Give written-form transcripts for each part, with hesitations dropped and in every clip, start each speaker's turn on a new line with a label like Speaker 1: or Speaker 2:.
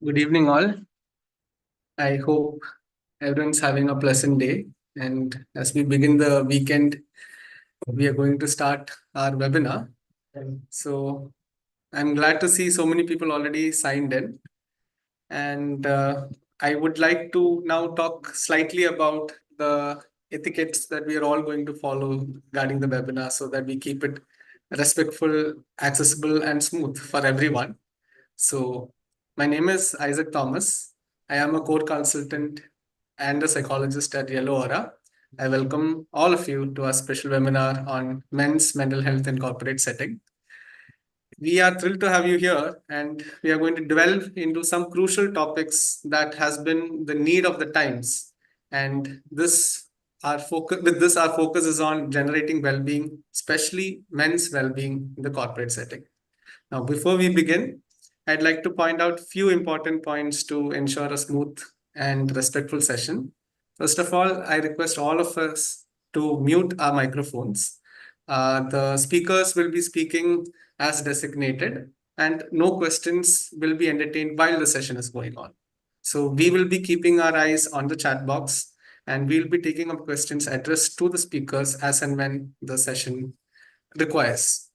Speaker 1: Good evening, all. I hope everyone's having a pleasant day. And as we begin the weekend, we are going to start our webinar. So I'm glad to see so many people already signed in. And I would like to now talk slightly about the etiquettes that we are all going to follow regarding the webinar so that we keep it respectful, accessible, and smooth for everyone. So, my name is Isaac Thomas. I am a core consultant and a psychologist at Yellow Aura. I welcome all of you to our special webinar on men's mental health in corporate setting. We are thrilled to have you here, and we are going to delve into some crucial topics that has been the need of the times. And this our focus is on generating well-being, especially men's well-being in the corporate setting. Now, before we begin, I'd like to point out few important points to ensure a smooth and respectful session. First of all, I request all of us to mute our microphones. The speakers will be speaking as designated, and no questions will be entertained while the session is going on. So we will be keeping our eyes on the chat box, and we'll be taking up questions addressed to the speakers as and when the session requires.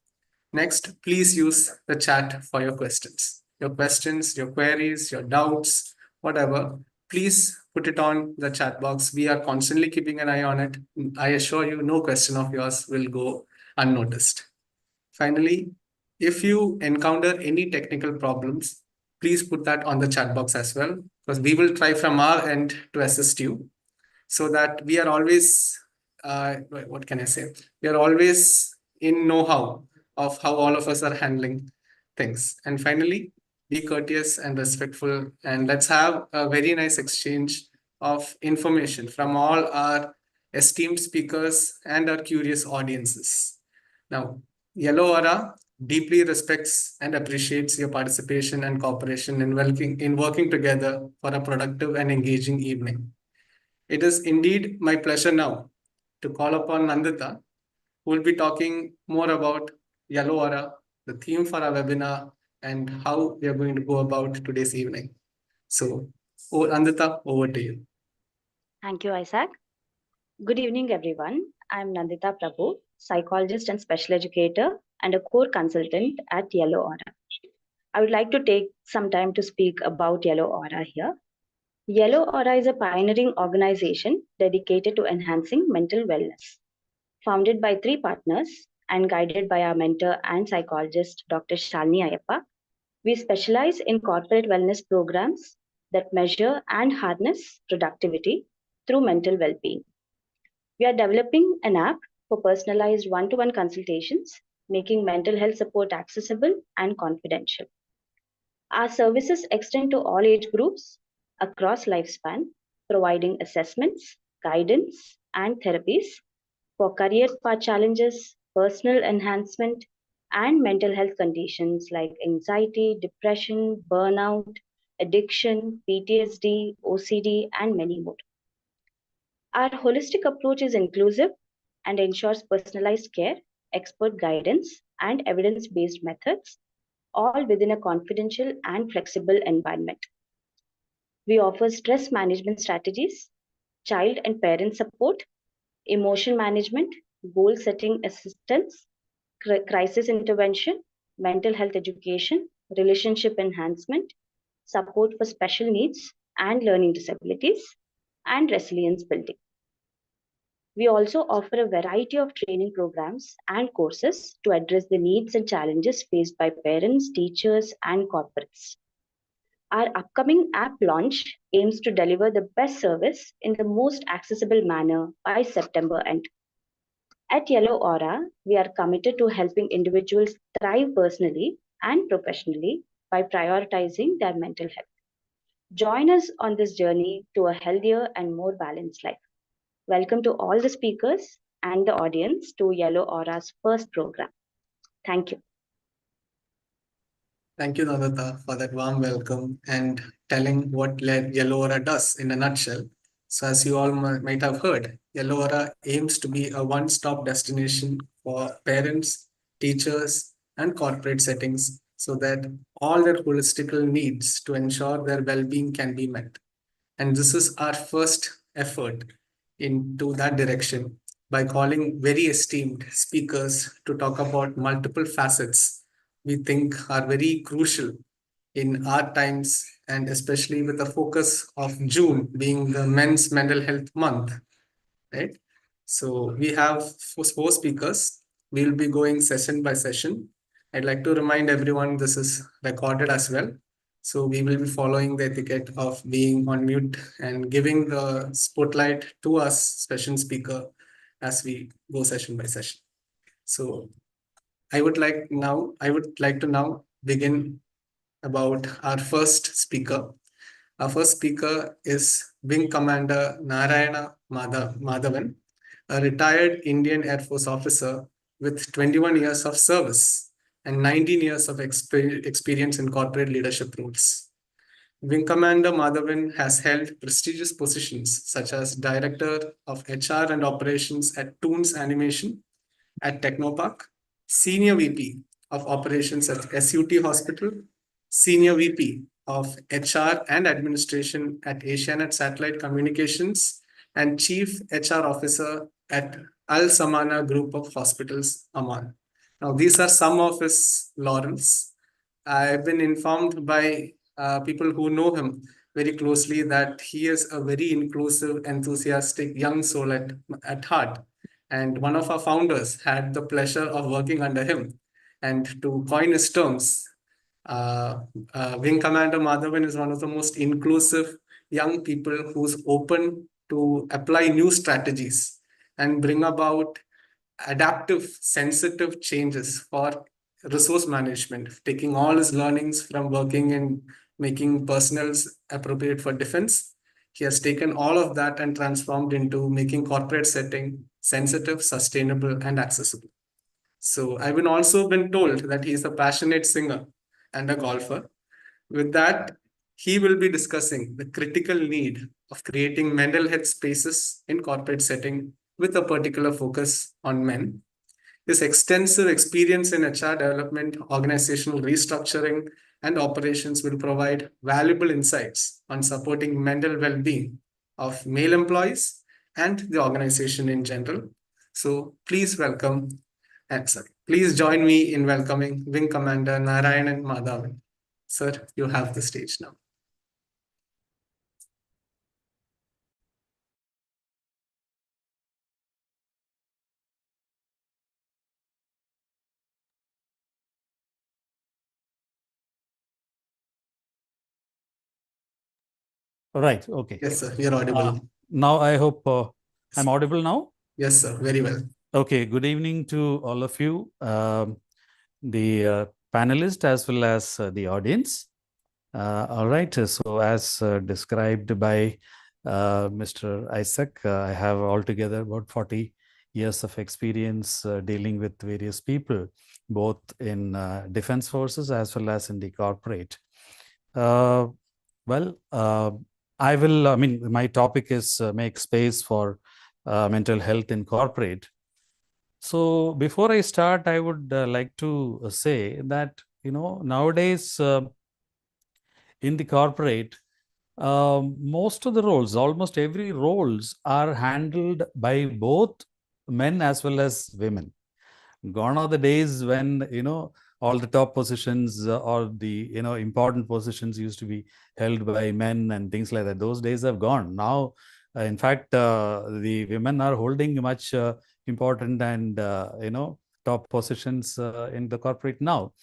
Speaker 1: Next, please use the chat for your questions. Your questions, your queries, your doubts, whatever, please put it on the chat box. We are constantly keeping an eye on it. I assure you, no question of yours will go unnoticed. Finally, if you encounter any technical problems, please put that on the chat box as well, because we will try from our end to assist you so that we are always, what can I say? We are always in know-how of how all of us are handling things. And finally, be courteous and respectful, and let's have a very nice exchange of information from all our esteemed speakers and our curious audiences. Now, Yellow Aura deeply respects and appreciates your participation and cooperation in working together for a productive and engaging evening. It is indeed my pleasure now to call upon Nandita, who will be talking more about Yellow Aura, the theme for our webinar, and how we are going to go about today's evening. So, Nandita, over to you.
Speaker 2: Thank you, Isaac. Good evening, everyone. I'm Nandita Prabhu, psychologist and special educator and a core consultant at Yellow Aura. I would like to take some time to speak about Yellow Aura here. Yellow Aura is a pioneering organization dedicated to enhancing mental wellness. Founded by three partners and guided by our mentor and psychologist, Dr. Shalini Ayappa, we specialize in corporate wellness programs that measure and harness productivity through mental well being. We are developing an app for personalized one to one consultations, making mental health support accessible and confidential. Our services extend to all age groups across lifespan, providing assessments, guidance, and therapies for career path challenges, personal enhancement, and mental health conditions like anxiety, depression, burnout, addiction, PTSD, OCD, and many more. Our holistic approach is inclusive and ensures personalized care, expert guidance, and evidence based methods, all within a confidential and flexible environment. We offer stress management strategies, child and parent support, emotion management, goal setting assistance, crisis intervention, mental health education, relationship enhancement, support for special needs and learning disabilities, and resilience building. We also offer a variety of training programs and courses to address the needs and challenges faced by parents, teachers, and corporates. Our upcoming app launch aims to deliver the best service in the most accessible manner by September end. At Yellow Aura, we are committed to helping individuals thrive personally and professionally by prioritizing their mental health. Join us on this journey to a healthier and more balanced life. Welcome to all the speakers and the audience to Yellow Aura's first program. Thank you.
Speaker 1: Thank you, Nandita, for that warm welcome and telling what Yellow Aura does in a nutshell. So, as you all might have heard, Yellow Aura aims to be a one-stop destination for parents, teachers, and corporate settings so that all their holistical needs to ensure their well-being can be met. And this is our first effort into that direction by calling very esteemed speakers to talk about multiple facets we think are very crucial in our times, and especially with the focus of June being the Men's Mental Health Month, right? So we have four speakers. We'll be going session by session. I'd like to remind everyone this is recorded as well. So we will be following the etiquette of being on mute and giving the spotlight to us, session speaker, as we go session by session. So I would like to now begin about our first speaker. Our first speaker is Wing Commander Narayana Madhavan, a retired Indian Air Force officer with 21 years of service and 19 years of experience in corporate leadership roles. Wing Commander Madhavan has held prestigious positions such as Director of HR and Operations at Toons Animation at Technopark, Senior VP of Operations at SUT Hospital, Senior VP of HR and Administration at Asianet Satellite Communications, and Chief HR Officer at Al Samana Group of Hospitals, Amman. Now, these are some of his laurels. I've been informed by people who know him very closely that he is a very inclusive, enthusiastic young soul at heart. And one of our founders had the pleasure of working under him. And to coin his terms, Wing Commander Madhavan is one of the most inclusive young people who's open to apply new strategies and bring about adaptive, sensitive changes for resource management, taking all his learnings from working in making personnels appropriate for defense. He has taken all of that and transformed into making corporate setting sensitive, sustainable, and accessible. So I've also been told that he is a passionate singer and a golfer. With that, he will be discussing the critical need of creating mental health spaces in corporate setting with a particular focus on men. His extensive experience in HR development, organizational restructuring, and operations will provide valuable insights on supporting mental well-being of male employees and the organization in general. So please please join me in welcoming Wing Commander Narayanan Madhavan. Sir, you have the stage now.
Speaker 3: Right. Okay.
Speaker 1: Yes, sir. You're audible.
Speaker 3: Now I hope I'm audible now.
Speaker 1: Yes, sir. Very well.
Speaker 3: Okay. Good evening to all of you, the panelists as well as the audience. All right. So as described by Mr. Isaac, I have altogether about 40 years of experience dealing with various people, both in defense forces as well as in the corporate. My topic is make space for mental health in corporate. So before I start, I would like to say that, nowadays in the corporate, most of the roles, almost every roles are handled by both men as well as women. Gone are the days when, all the top positions or the, important positions used to be held by men and things like that. Those days have gone. Now, in fact, the women are holding much important and, top positions in the corporate now.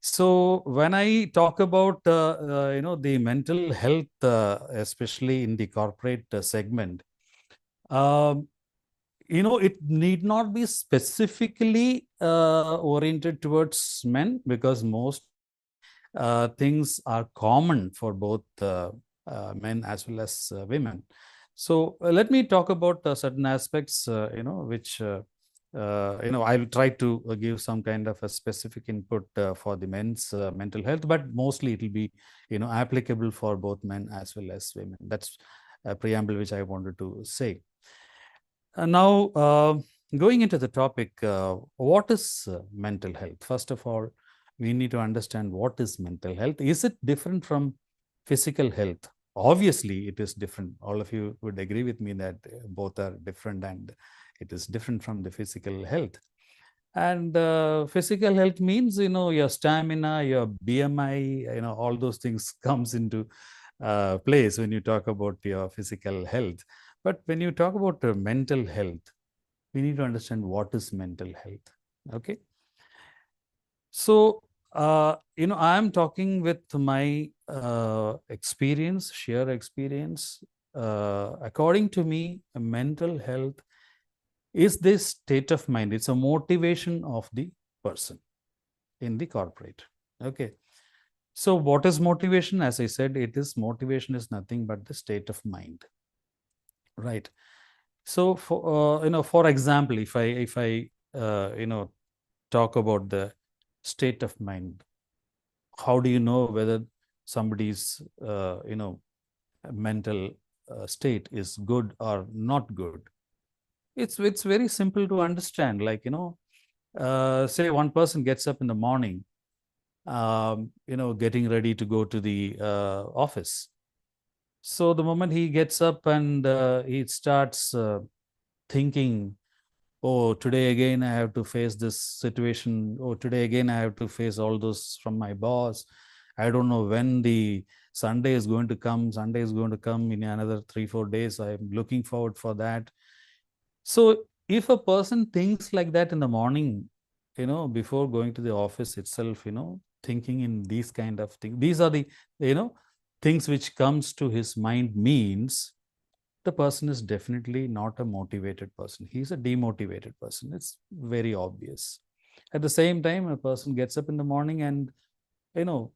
Speaker 3: So when I talk about, the mental health, especially in the corporate segment, it need not be specifically oriented towards men, because most things are common for both men as well as women. So let me talk about certain aspects, which I'll try to give some kind of a specific input for the men's mental health, but mostly it will be, applicable for both men as well as women. That's a preamble which I wanted to say. Now, going into the topic, what is mental health? First of all, we need to understand what is mental health. Is it different from physical health? Obviously, it is different. All of you would agree with me that both are different, and it is different from the physical health. And physical health means, your stamina, your BMI, all those things comes into place when you talk about your physical health. But when you talk about mental health, we need to understand what is mental health. Okay. So, I'm talking with my experience, sheer experience. According to me, mental health is this state of mind. It's a motivation of the person in the corporate. Okay. So what is motivation? As I said, motivation is nothing but the state of mind. Right. So for example, if I talk about the state of mind, how do you know whether somebody's mental state is good or not good? It's very simple to understand. Like, say one person gets up in the morning, getting ready to go to the office. So the moment he gets up and he starts thinking, oh, today again I have to face this situation. Oh, today again I have to face all those from my boss. I don't know when the Sunday is going to come. Sunday is going to come in another 3-4 days. I'm looking forward for that. So if a person thinks like that in the morning, before going to the office itself, thinking in these kind of things, these are the, things which comes to his mind, means the person is definitely not a motivated person. He's a demotivated person. It's very obvious. At the same time, a person gets up in the morning and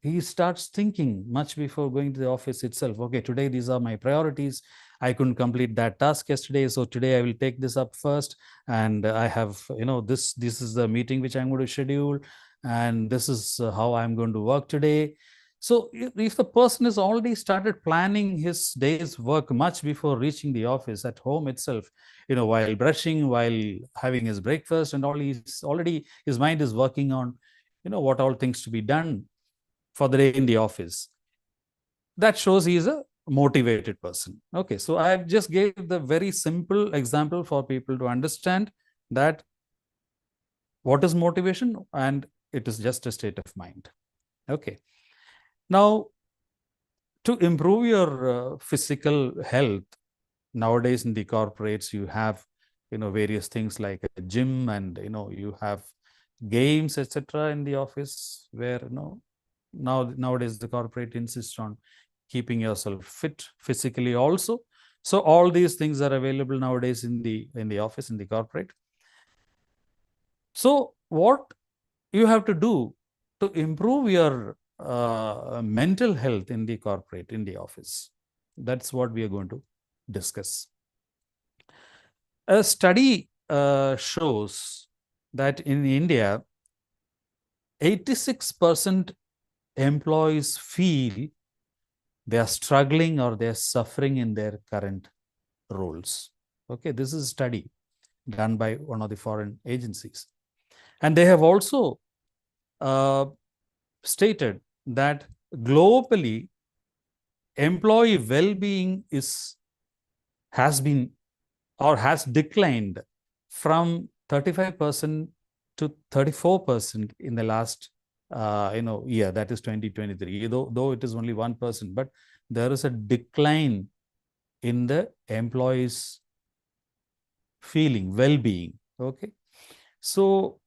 Speaker 3: he starts thinking much before going to the office itself. Okay, today these are my priorities. I couldn't complete that task yesterday, so today I will take this up first. And I have, this is the meeting which I'm going to schedule, and this is how I'm going to work today. So if the person has already started planning his day's work much before reaching the office, at home itself, while brushing, while having his breakfast and all, his mind is working on, what all things to be done for the day in the office. That shows he is a motivated person. Okay, so I just gave the very simple example for people to understand that what is motivation, and it is just a state of mind. Okay. Now, to improve your physical health, nowadays in the corporates, you have, various things like a gym, and, you have games, etc. in the office, where, nowadays the corporate insists on keeping yourself fit physically also. So all these things are available nowadays in the office, in the corporate. So what you have to do to improve your mental health in the corporate, in the office, that's what we are going to discuss. A study shows that in India, 86% employees feel they are struggling or they are suffering in their current roles. Okay, this is a study done by one of the foreign agencies. And they have also stated that globally, employee well-being has declined from 35% to 34% in the last year, that is 2023. Though it is only 1%, but there is a decline in the employees' feeling, well-being. Okay, so,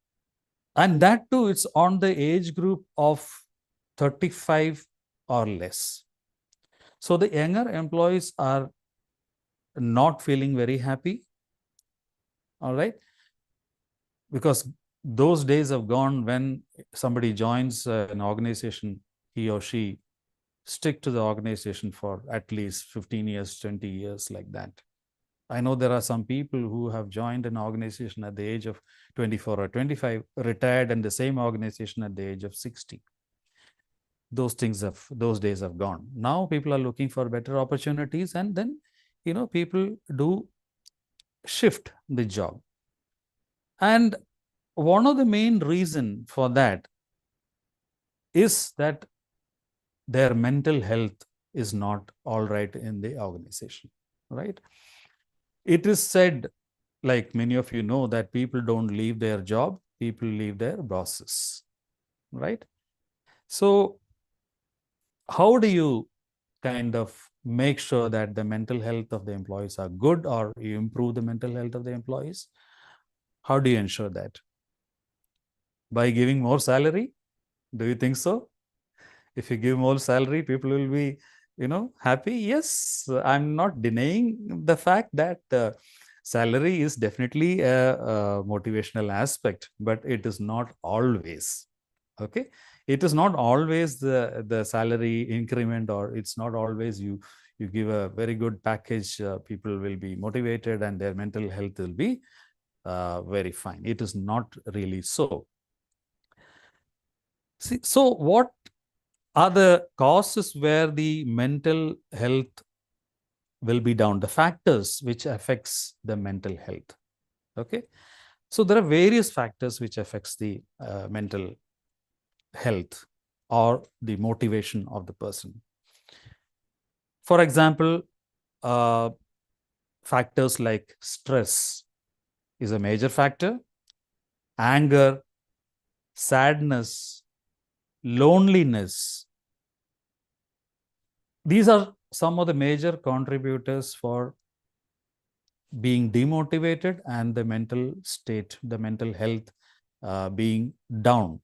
Speaker 3: and that too, it's on the age group of 35 or less. So the younger employees are not feeling very happy. All right, because those days have gone when somebody joins an organization, he or she stick to the organization for at least 15 years, 20 years, like that. I know there are some people who have joined an organization at the age of 24 or 25, retired in the same organization at the age of 60. Those days have gone. Now people are looking for better opportunities, and then, people do shift the job. And one of the main reason for that is that their mental health is not all right in the organization, right? It is said, like many of you know, that people don't leave their job, people leave their bosses, right? So how do you kind of make sure that the mental health of the employees are good, or you improve the mental health of the employees? How do you ensure that? By giving more salary? Do you think so? If you give more salary, people will be, happy. Yes, I'm not denying the fact that salary is definitely a motivational aspect, but it is not always. Okay, it is not always the salary increment, or it's not always you give a very good package, people will be motivated and their mental health will be very fine. It is not really so. See, so what are the causes where the mental health will be down, the factors which affects the mental health? Okay, so there are various factors which affects the mental health or the motivation of the person. For example, factors like stress is a major factor, anger, sadness, loneliness. These are some of the major contributors for being demotivated and the mental state, the mental health being down.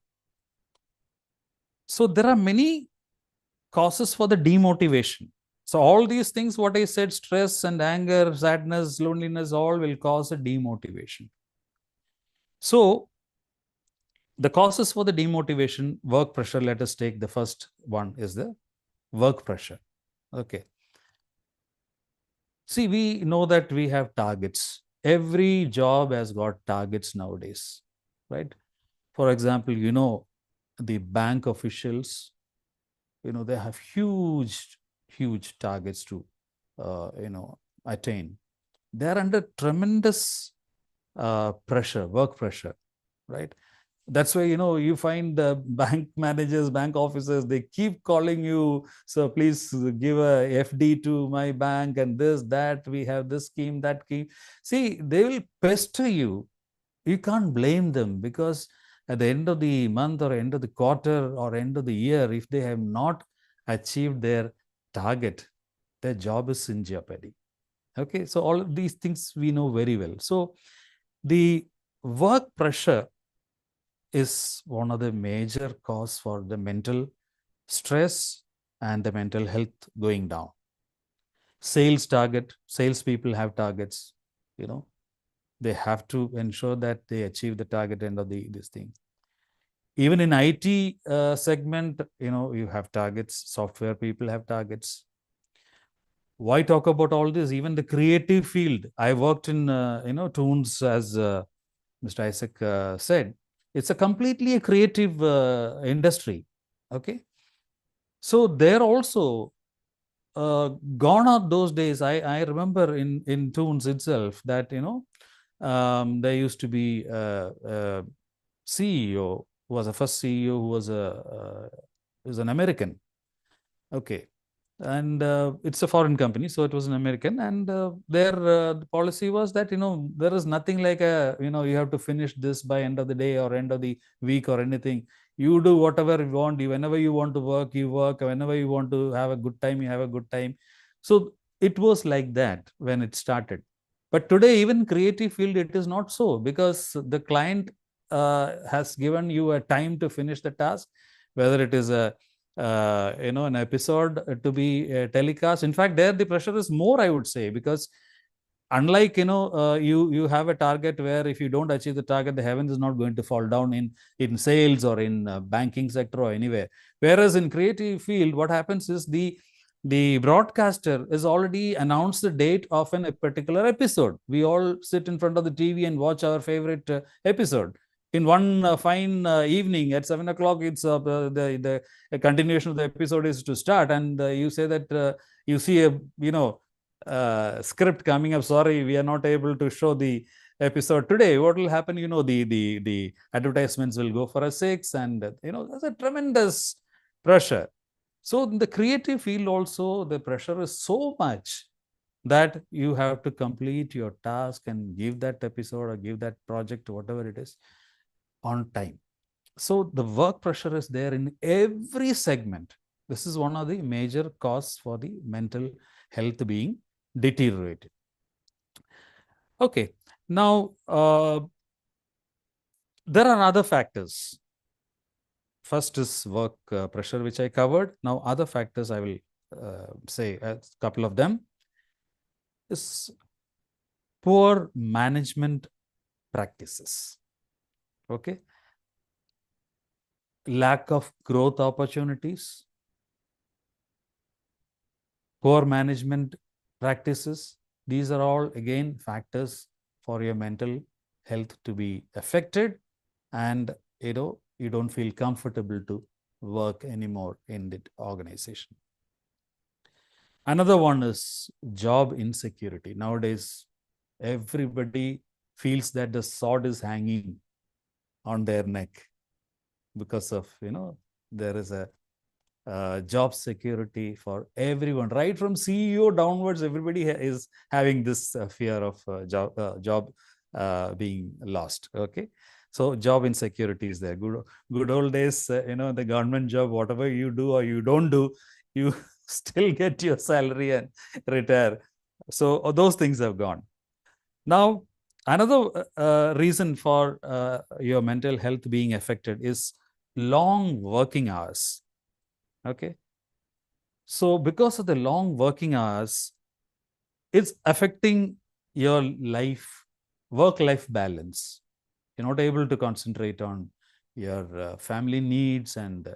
Speaker 3: So there are many causes for the demotivation. So all these things, what I said, stress and anger, sadness, loneliness, all will cause a demotivation. So the causes for the demotivation, work pressure, let us take the first one, is the work pressure. Okay. See, we know that we have targets. Every job has got targets nowadays, right? For example, the bank officials, they have huge targets to, attain. They are under tremendous pressure, work pressure, right? That's why, you find the bank managers, bank officers, they keep calling you, so please give a FD to my bank and this, that, we have this scheme, that scheme. See, they will pester you. You can't blame them, because at the end of the month or end of the quarter or end of the year, if they have not achieved their target, their job is in jeopardy. Okay, so all of these things we know very well. So the work pressure is one of the major cause for the mental stress and the mental health going down. Sales people have targets, they have to ensure that they achieve the target end of this thing. Even in IT segment, you have targets, software people have targets. Why talk about all this? Even the creative field. I worked in, Toons, as Mr. Isaac said. It's a completely a creative industry. Okay. So there also, gone are those days. I remember in Toons itself that, there used to be a CEO who was the first CEO who was an American. Okay. And it's a foreign company, so it was an American, and their the policy was that, there is nothing like you have to finish this by end of the day or end of the week or anything. You do whatever you want. Whenever you want to work, you work. Whenever you want to have a good time, you have a good time. So it was like that when it started. But today, even creative field, it is not so, because the client has given you a time to finish the task, whether it is an episode to be telecast. In fact, there the pressure is more, I would say, because unlike, you have a target where if you don't achieve the target, the heaven is not going to fall down in sales or in banking sector or anywhere. Whereas in creative field, what happens is the broadcaster is already announced the date of a particular episode. We all sit in front of the TV and watch our favorite episode. In one fine evening at 7 o'clock, it's the continuation of the episode is to start, and you say that you see a script coming up. Sorry, we are not able to show the episode today, what will happen? The advertisements will go for a 6, and there's a tremendous pressure. So in the creative field also, the pressure is so much that you have to complete your task and give that episode or give that project, whatever it is, on time. So the work pressure is there in every segment. This is one of the major causes for the mental health being deteriorated. Okay, now there are other factors. First is work pressure, which I covered. Now other factors I will say a couple of them. Is poor management practices. Okay, lack of growth opportunities, poor management practices. These are all again factors for your mental health to be affected, and you don't feel comfortable to work anymore in the organization. Another one is job insecurity. Nowadays, everybody feels that the sword is hanging on their neck because of, there is a job security for everyone, right from CEO downwards. Everybody is having this fear of job being lost. Okay, so job insecurity is there. Good old days, the government job, whatever you do or you don't do, you still get your salary and retire. So those things have gone. Now, another reason for your mental health being affected is long working hours. Okay, so because of the long working hours, it's affecting your work-life balance. You're not able to concentrate on your family needs and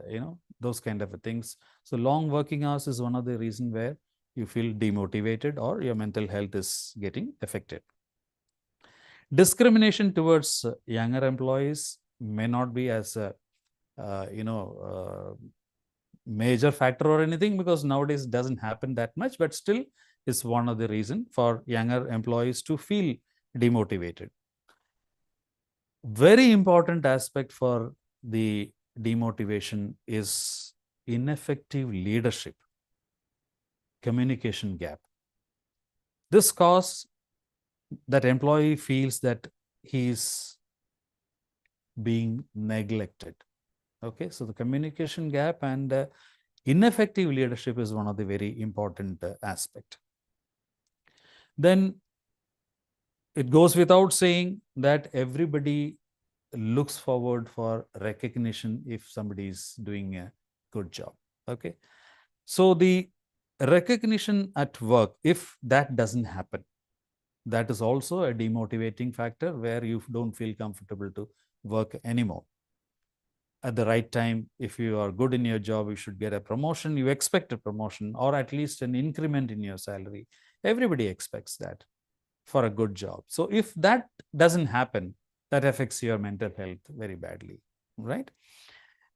Speaker 3: those kind of things. So long working hours is one of the reasons where you feel demotivated or your mental health is getting affected. Discrimination towards younger employees may not be as a major factor or anything, because nowadays it doesn't happen that much, but still is one of the reasons for younger employees to feel demotivated. Very important aspect for the demotivation is ineffective leadership, communication gap. This causes that employee feels that he's being neglected. Okay, so the communication gap and ineffective leadership is one of the very important aspect. Then it goes without saying that everybody looks forward for recognition if somebody is doing a good job. Okay, so the recognition at work, if that doesn't happen, that is also a demotivating factor where you don't feel comfortable to work anymore. At the right time, if you are good in your job, you should get a promotion. You expect a promotion or at least an increment in your salary. Everybody expects that for a good job. So if that doesn't happen, that affects your mental health very badly, right?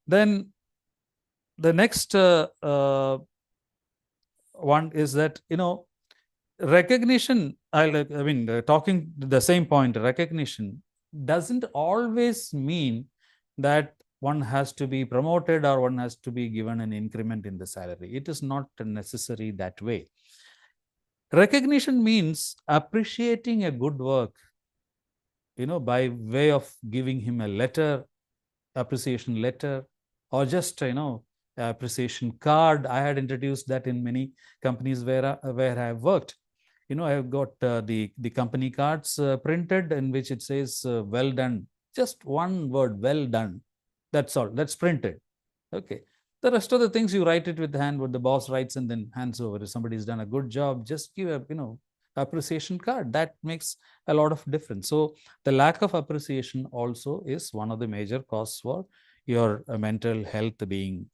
Speaker 3: Then the next one is that, recognition, talking the same point, recognition doesn't always mean that one has to be promoted or one has to be given an increment in the salary. It is not necessary that way. Recognition means appreciating a good work, by way of giving him a letter, appreciation letter, or just, appreciation card. I had introduced that in many companies where I've worked. I've got the company cards printed in which it says, well done. Just one word, well done. That's all. That's printed. Okay. The rest of the things you write it with the hand, what the boss writes and then hands over. If somebody's done a good job, just give a, appreciation card. That makes a lot of difference. So the lack of appreciation also is one of the major causes for your mental health being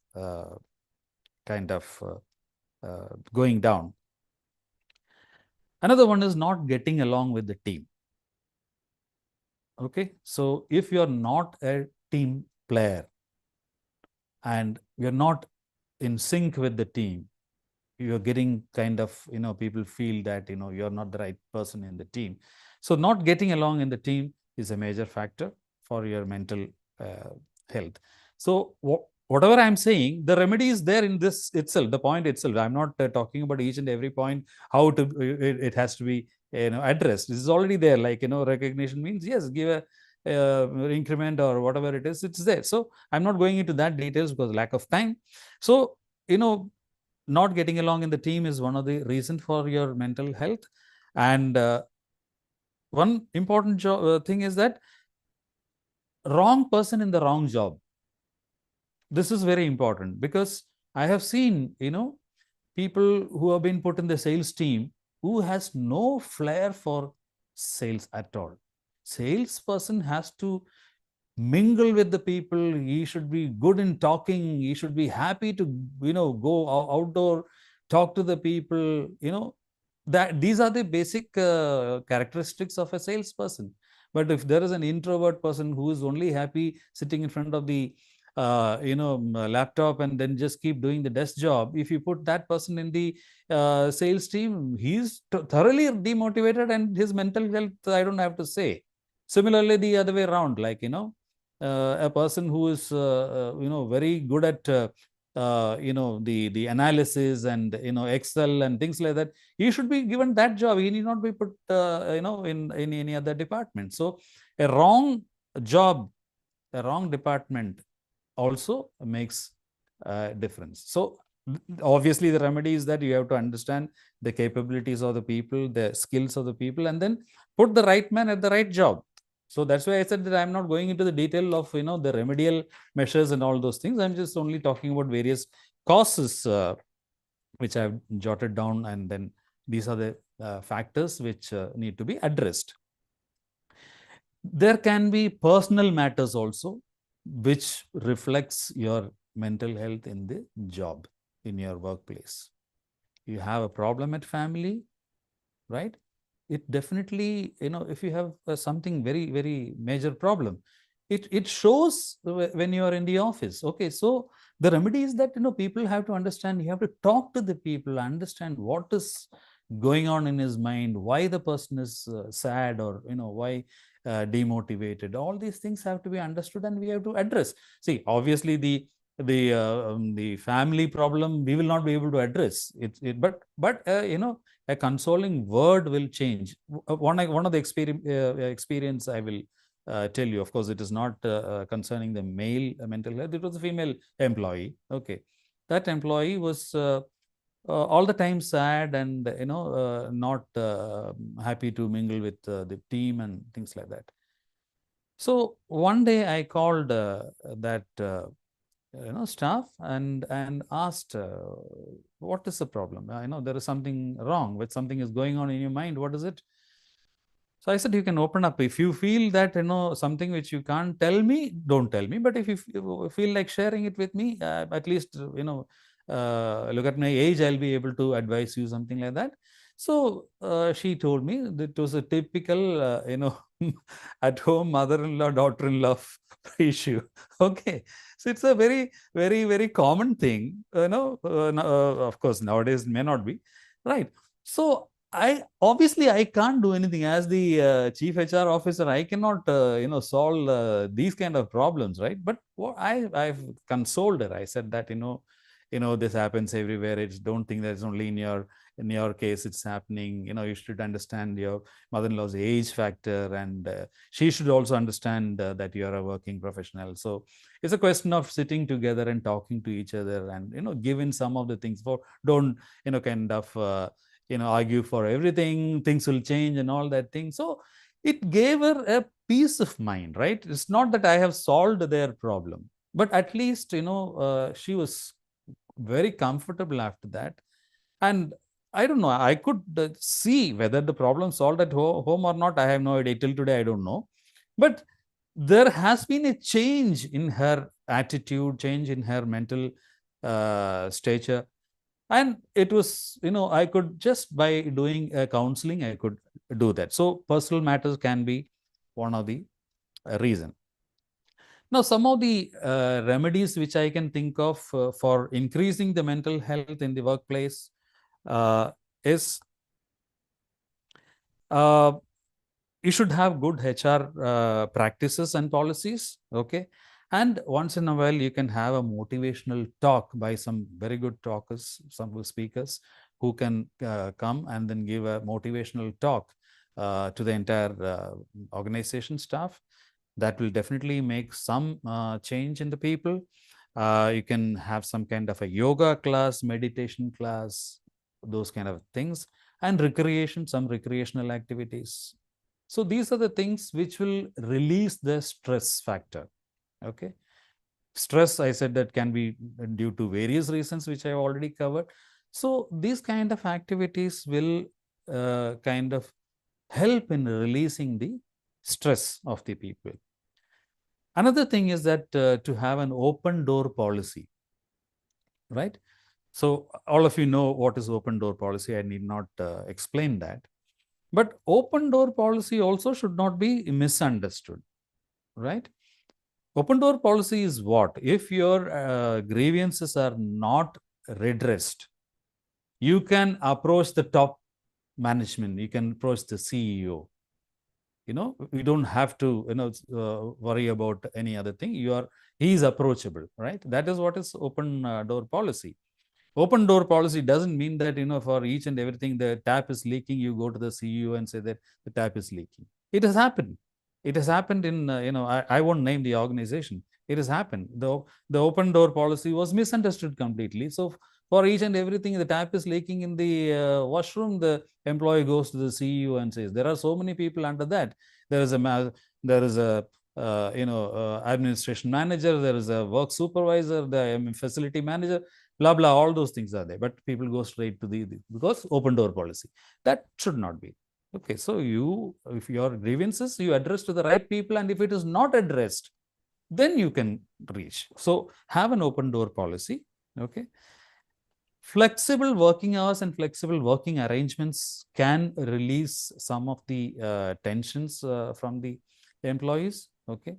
Speaker 3: going down. Another one is not getting along with the team. Okay, so if you're not a team player and you're not in sync with the team, you're getting kind of, people feel that, you're not the right person in the team. So not getting along in the team is a major factor for your mental health. So whatever I'm saying, the remedy is there in this itself, the point itself. I'm not talking about each and every point, how it has to be addressed. This is already there. Like, recognition means, yes, give a increment or whatever it is, it's there. So I'm not going into that details because lack of time. So, not getting along in the team is one of the reasons for your mental health. And one important thing is that wrong person in the wrong job. This is very important because I have seen, people who have been put in the sales team who has no flair for sales at all. Salesperson has to mingle with the people. He should be good in talking. He should be happy to, go outdoor, talk to the people, that these are the basic characteristics of a salesperson. But if there is an introvert person who is only happy sitting in front of the laptop and then just keep doing the desk job, if you put that person in the sales team, he's thoroughly demotivated, and his mental health, I don't have to say. Similarly, the other way around, like, a person who is very good at the analysis and Excel and things like that, he should be given that job. He need not be put in any other department. So a wrong job, a wrong department also makes a difference. So obviously the remedy is that you have to understand the capabilities of the people, the skills of the people, and then put the right man at the right job. So that's why I said that I'm not going into the detail of the remedial measures and all those things. I'm just only talking about various causes which I've jotted down, and then these are the factors which need to be addressed. There can be personal matters also which reflects your mental health in the job, in your workplace. You have a problem at family, right? It definitely, if you have something very, very major problem, it shows when you are in the office. Okay, so the remedy is that, people have to understand, you have to talk to the people, understand what is going on in his mind, why the person is sad, or, why demotivated. All these things have to be understood and we have to address. See, obviously the family problem we will not be able to address it, but a consoling word will change. One of the experience I will tell you. Of course, it is not concerning the male mental health. It was a female employee. Okay, that employee was all the time sad and not happy to mingle with the team and things like that. So one day I called that staff and asked, what is the problem? I know there is something wrong, with something is going on in your mind. What is it? So I said, you can open up. If you feel that, something which you can't tell me, don't tell me. But if you feel like sharing it with me, at least, look at my age, I'll be able to advise you, something like that. So she told me that it was a typical, at home mother-in-law, daughter-in-law issue. Okay. So it's a very, very, very common thing, of course, nowadays may not be, right? So I can't do anything as the chief HR officer. I cannot, solve these kind of problems, right? But what I've consoled her. I said that, this happens everywhere. Don't think that it's only in your case it's happening. You should understand your mother-in-law's age factor, and she should also understand that you are a working professional. So it's a question of sitting together and talking to each other, and given some of the things. For don't kind of argue for everything, things will change and all that thing. So it gave her a peace of mind, right? It's not that I have solved their problem, but at least she was very comfortable after that. And I don't know, I could see whether the problem solved at home or not. I have no idea. Till today, I don't know. But there has been a change in her attitude, change in her mental stature. And it was, I could just by doing counseling, I could do that. So personal matters can be one of the reason. Now, some of the remedies which I can think of for increasing the mental health in the workplace is you should have good HR practices and policies, okay? And once in a while, you can have a motivational talk by some very good talkers, some speakers who can come and then give a motivational talk to the entire organization staff. That will definitely make some change in the people. You can have some kind of a yoga class, meditation class, those kind of things, and recreation, some recreational activities. So these are the things which will release the stress factor. Okay. Stress, I said, that can be due to various reasons, which I already covered. So these kind of activities will kind of help in releasing the stress of the people. Another thing is that to have an open door policy, right? So all of you know what is open door policy. I need not explain that. But open door policy also should not be misunderstood, right? Open door policy is what? If your grievances are not redressed, you can approach the top management, you can approach the CEO. You know, you don't have to, worry about any other thing. He is approachable, right? That is what is open door policy. Open door policy doesn't mean that, for each and everything the tap is leaking, you go to the CEO and say that the tap is leaking. It has happened. It has happened in, I won't name the organization. It has happened. The open door policy was misunderstood completely. So for each and everything, the tap is leaking in the washroom, the employee goes to the CEO and says, there are so many people under that. There is a administration manager, there is a work supervisor, the facility manager, blah, blah, all those things are there. But people go straight to because open door policy. That should not be. Okay, so if your grievances, you address to the right people, and if it is not addressed, then you can reach. So have an open door policy, okay? Flexible working hours and flexible working arrangements can release some of the tensions from the employees, okay?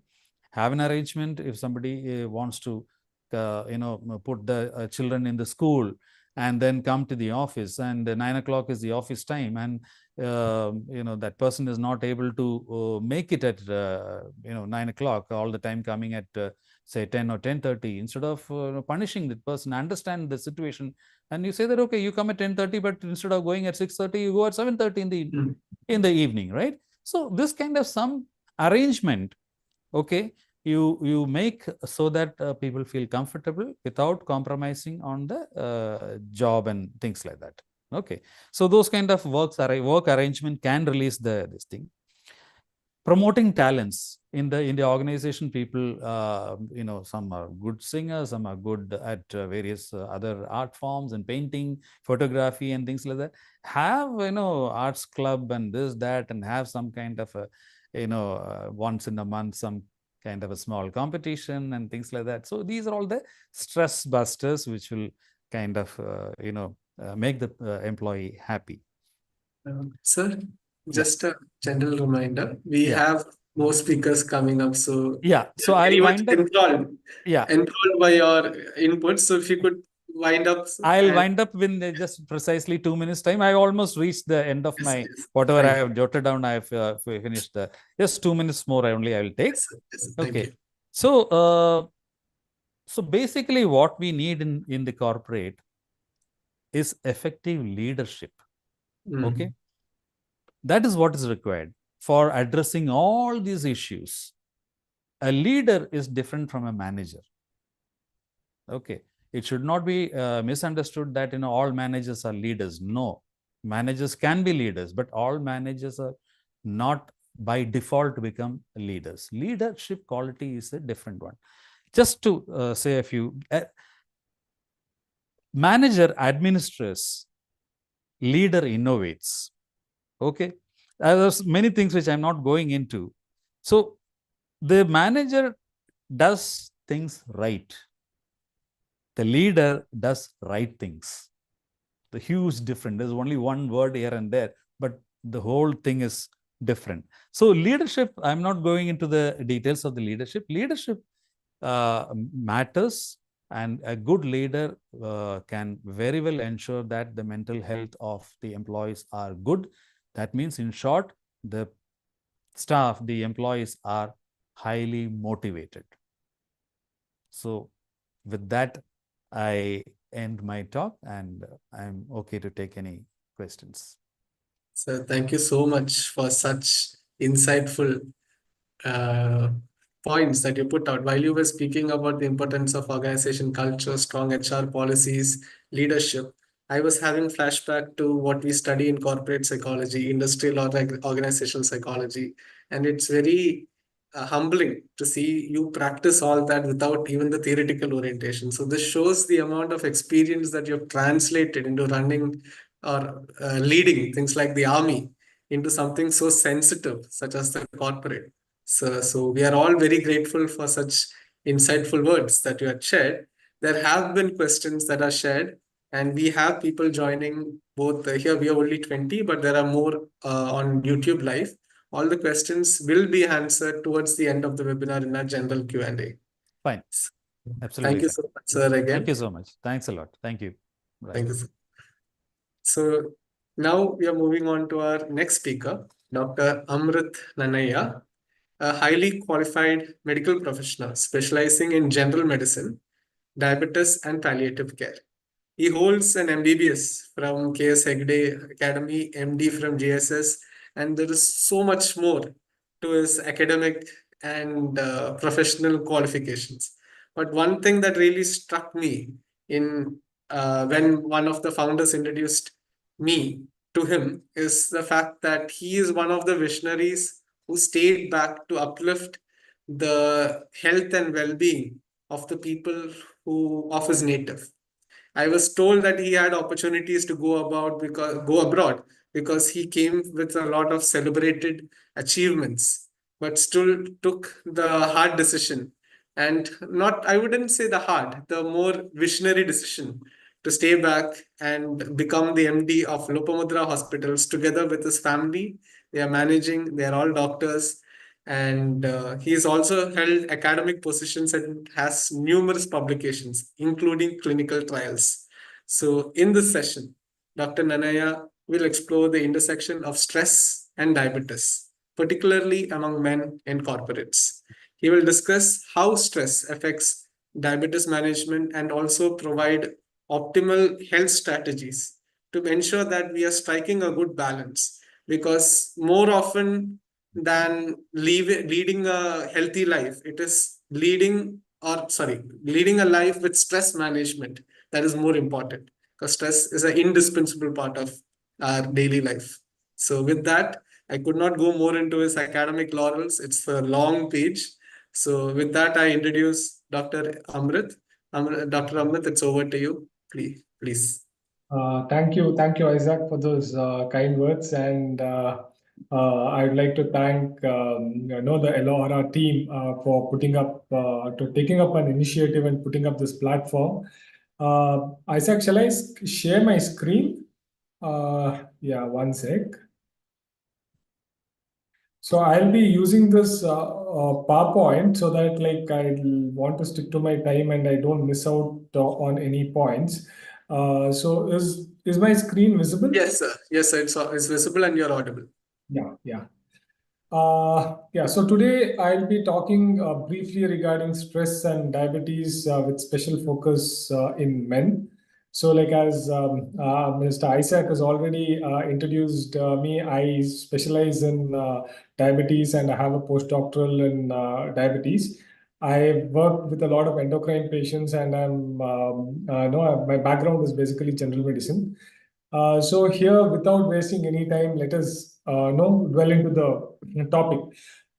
Speaker 3: Have an arrangement if somebody wants to, put the children in the school and then come to the office, and 9 o'clock is the office time, and that person is not able to make it at 9 o'clock, all the time coming at say 10 or 10:30. Instead of punishing that person, understand the situation, and you say that, okay, you come at 10:30, but instead of going at 6:30, you go at 7:30 in the evening, right? So this kind of some arrangement, okay, you make so that people feel comfortable without compromising on the job and things like that. Okay, so those kind of work arrangement can release this thing. Promoting talents in the organization, people, some are good singers, some are good at various other art forms and painting, photography, and things like that. Have arts club and this, that, and have some kind of a once in a month, some kind of a small competition and things like that. So these are all the stress busters which will kind of make the employee happy.
Speaker 1: Sir, just a general reminder, we
Speaker 3: Yeah.
Speaker 1: have more speakers coming up, so
Speaker 3: Yeah, so I'll
Speaker 1: very much
Speaker 3: wind up.
Speaker 1: enthralled by your input. So if you could wind up.
Speaker 3: I'll wind up with just precisely 2 minutes time. I almost reached the end of my whatever I have jotted down. I have finished just 2 minutes more. I will take.
Speaker 1: Yes,
Speaker 3: okay. So so basically, what we need in the corporate is effective leadership. Okay, that is what is required for addressing all these issues. A leader is different from a manager. Okay. It should not be misunderstood that all managers are leaders. No, managers can be leaders, but all managers are not by default become leaders. Leadership quality is a different one. Just to say a few, manager administers, leader innovates. Okay, there's many things which I'm not going into. So the manager does things right. The leader does right things. The huge difference. There's only one word here and there, but the whole thing is different. So leadership, I'm not going into the details of the leadership. Leadership matters And a good leader can very well ensure that the mental health of the employees are good. That means, in short, the staff, the employees are highly motivated. So with that, I end my talk, and I'm okay to take any questions.
Speaker 1: So thank you so much for such insightful points that you put out. While you were speaking about the importance of organization culture, strong HR policies, leadership, I was having flashback to what we study in corporate psychology, industrial or organizational psychology, and it's very humbling to see you practice all that without even the theoretical orientation. So this shows the amount of experience that you've translated into running or leading things like the army into something so sensitive, such as the corporate. So we are all very grateful for such insightful words that you had shared. There have been questions that are shared, and we have people joining both here. We are only 20, but there are more on YouTube Live. All the questions will be answered towards the end of the webinar in our general Q&A.
Speaker 3: Fine.
Speaker 1: So,
Speaker 3: Absolutely.
Speaker 1: thank you so much, sir, again.
Speaker 3: Thank you so much. Thanks a lot. Thank you. Right.
Speaker 1: Thank you, sir. So now we are moving on to our next speaker, Dr. Amrit Nanaya, a highly qualified medical professional specializing in general medicine, diabetes, and palliative care. He holds an MBBS from KS Hegde Academy, MD from JSS, and there is so much more to his academic and professional qualifications. But one thing that really struck me in when one of the founders introduced me to him is the fact that he is one of the visionaries who stayed back to uplift the health and well-being of the people who of his native. I was told that he had opportunities to go abroad because he came with a lot of celebrated achievements, but still took the hard decision, and not, I wouldn't say the more visionary decision to stay back and become the MD of Lopamudra Hospitals together with his family. They are managing, they are all doctors, and he has also held academic positions and has numerous publications, including clinical trials. So in this session, Dr. Nanaya will explore the intersection of stress and diabetes, particularly among men in corporates. He will discuss how stress affects diabetes management and also provide optimal health strategies to ensure that we are striking a good balance, because more often than leading a healthy life, it is leading a life with stress management that is more important, because stress is an indispensable part of our daily life. So with that, I could not go more into his academic laurels. It's a long page. So with that, I introduce Dr. Amrit. Dr. Amrit, it's over to you. Please.
Speaker 4: Thank you, Isaac, for those kind words, and I'd like to thank the Elohara team for taking up an initiative and putting up this platform. Isaac, shall I share my screen? Yeah, one sec. So I'll be using this PowerPoint so that I want to stick to my time and I don't miss out on any points. So is my screen visible?
Speaker 1: Yes, sir. Yes, sir. It's visible and you're audible.
Speaker 4: Yeah. So today I'll be talking briefly regarding stress and diabetes with special focus in men. So as Mr. Isaac has already introduced me, I specialize in diabetes and I have a postdoctoral in diabetes. I worked with a lot of endocrine patients, and my background is basically general medicine. So here, without wasting any time, let us dwell into the topic.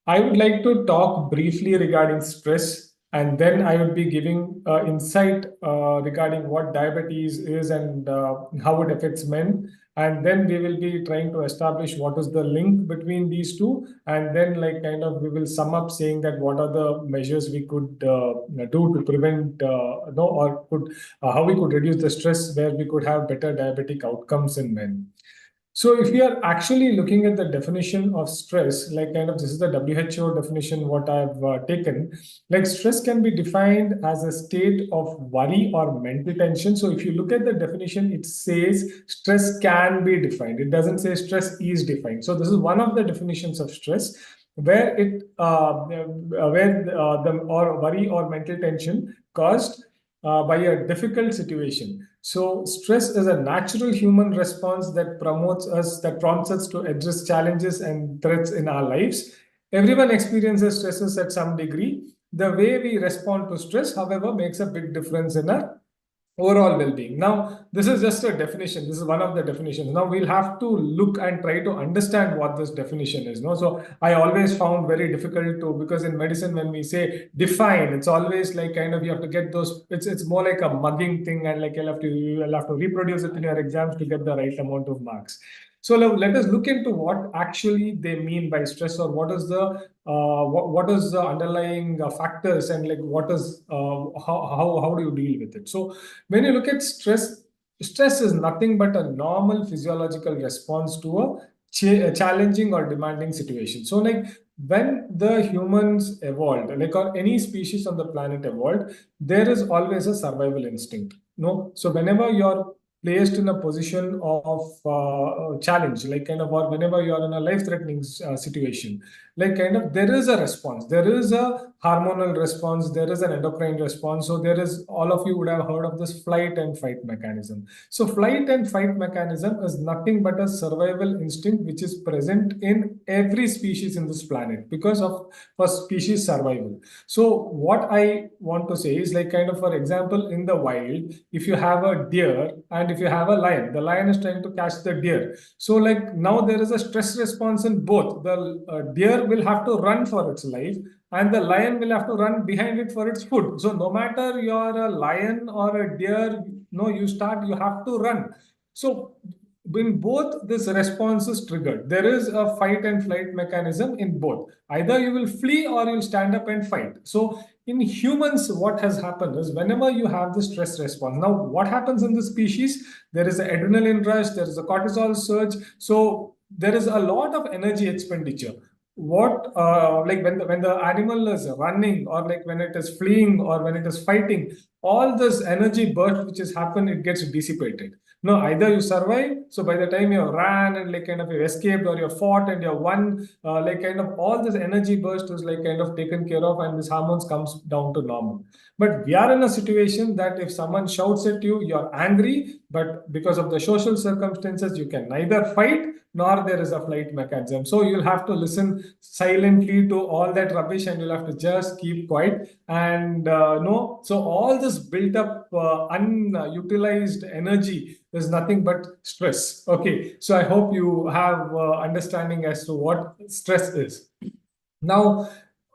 Speaker 4: I would like to talk briefly regarding stress, and then I will be giving insight regarding what diabetes is and how it affects men. And then we will be trying to establish what is the link between these two. And then we will sum up saying that what are the measures we could do to prevent how we could reduce the stress where we could have better diabetic outcomes in men. So if we are actually looking at the definition of stress, like kind of this is the WHO definition, what I've taken, like stress can be defined as a state of worry or mental tension. So if you look at the definition, it says stress can be defined. It doesn't say stress is defined. So this is one of the definitions of stress, where the or worry or mental tension caused by a difficult situation. So stress is a natural human response that prompts us to address challenges and threats in our lives. Everyone experiences stresses at some degree. The way we respond to stress, however, makes a big difference in our overall well-being. Now, this is just a definition. This is one of the definitions. Now we'll have to look and try to understand what this definition is. No, so I always found very difficult to, because in medicine when we say define, it's always like kind of you have to get those. It's more like a mugging thing, and like you'll have to reproduce it in your exams to get the right amount of marks. So let us look into what actually they mean by stress, or what is the underlying factors, and like what is how do you deal with it. So when you look at stress, stress is nothing but a normal physiological response to a challenging or demanding situation. So like when the humans evolved, like or any species on the planet evolved, there is always a survival instinct. No, so whenever you're placed in a position of challenge, like kind of, or whenever you are in a life-threatening situation, like kind of there is a response, there is a hormonal response, there is an endocrine response. So there is, all of you would have heard of this flight and fight mechanism. So flight and fight mechanism is nothing but a survival instinct which is present in every species in this planet because of for species survival. So what I want to say is, like kind of, for example, in the wild, if you have a deer and if you have a lion, the lion is trying to catch the deer. So like now there is a stress response in both. The deer will have to run for its life, and the lion will have to run behind it for its food. So no matter you're a lion or a deer, you have to run. So in both, this response is triggered. There is a fight and flight mechanism in both. Either you will flee or you'll stand up and fight. So in humans, what has happened is whenever you have the stress response, now what happens in the species? There is an adrenaline rush, there is a cortisol surge. So there is a lot of energy expenditure. What like when the animal is running, or like when it is fleeing, or when it is fighting, all this energy burst which has happened, it gets dissipated. No, either you survive, so by the time you ran and like kind of you escaped, or you fought and you won, like kind of all this energy burst is like kind of taken care of, and this hormones comes down to normal. But we are in a situation that if someone shouts at you, you're angry, but because of the social circumstances, you can neither fight nor there is a flight mechanism. So you'll have to listen silently to all that rubbish, and you'll have to just keep quiet. And so all this built up unutilized energy is nothing but stress. Okay, so I hope you have understanding as to what stress is. Now,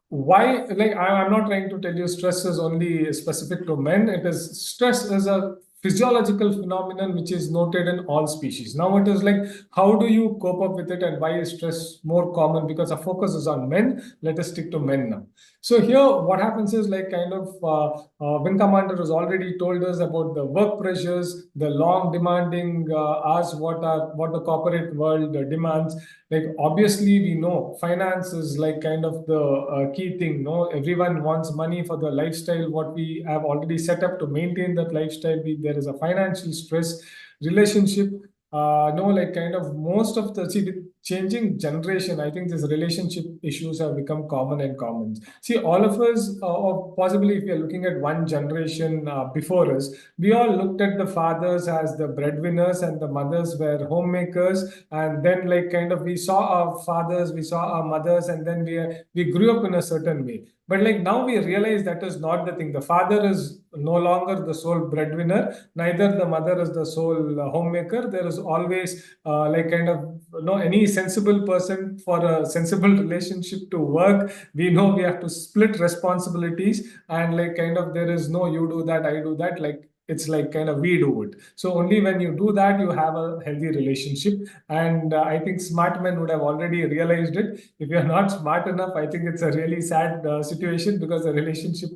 Speaker 4: why, like I'm not trying to tell you stress is only specific to men. Stress is a physiological phenomenon which is noted in all species. Now it is like, how do you cope up with it, and why is stress more common? Because our focus is on men. Let us stick to men now. So here what happens is, like kind of Wing Commander has already told us about the work pressures, the long demanding hours, what the corporate world demands. Like obviously we know finance is like kind of the key thing. No, everyone wants money for the lifestyle what we have already set up to maintain that lifestyle. There is a financial stress, relationship. Like kind of most of the with changing generation, I think these relationship issues have become common and common. See, all of us, or possibly if we are looking at one generation before us, we all looked at the fathers as the breadwinners and the mothers were homemakers. And then like kind of we saw our fathers, we saw our mothers, and then we grew up in a certain way. But like now we realize that is not the thing. The father is no longer the sole breadwinner, neither the mother is the sole homemaker. There is always like kind of any sensible person, for a sensible relationship to work, we know we have to split responsibilities, and like kind of there is no you do that, I do that, like it's like kind of we do it. So only when you do that, you have a healthy relationship. And I think smart men would have already realized it. If you're not smart enough, I think it's a really sad situation, because the relationship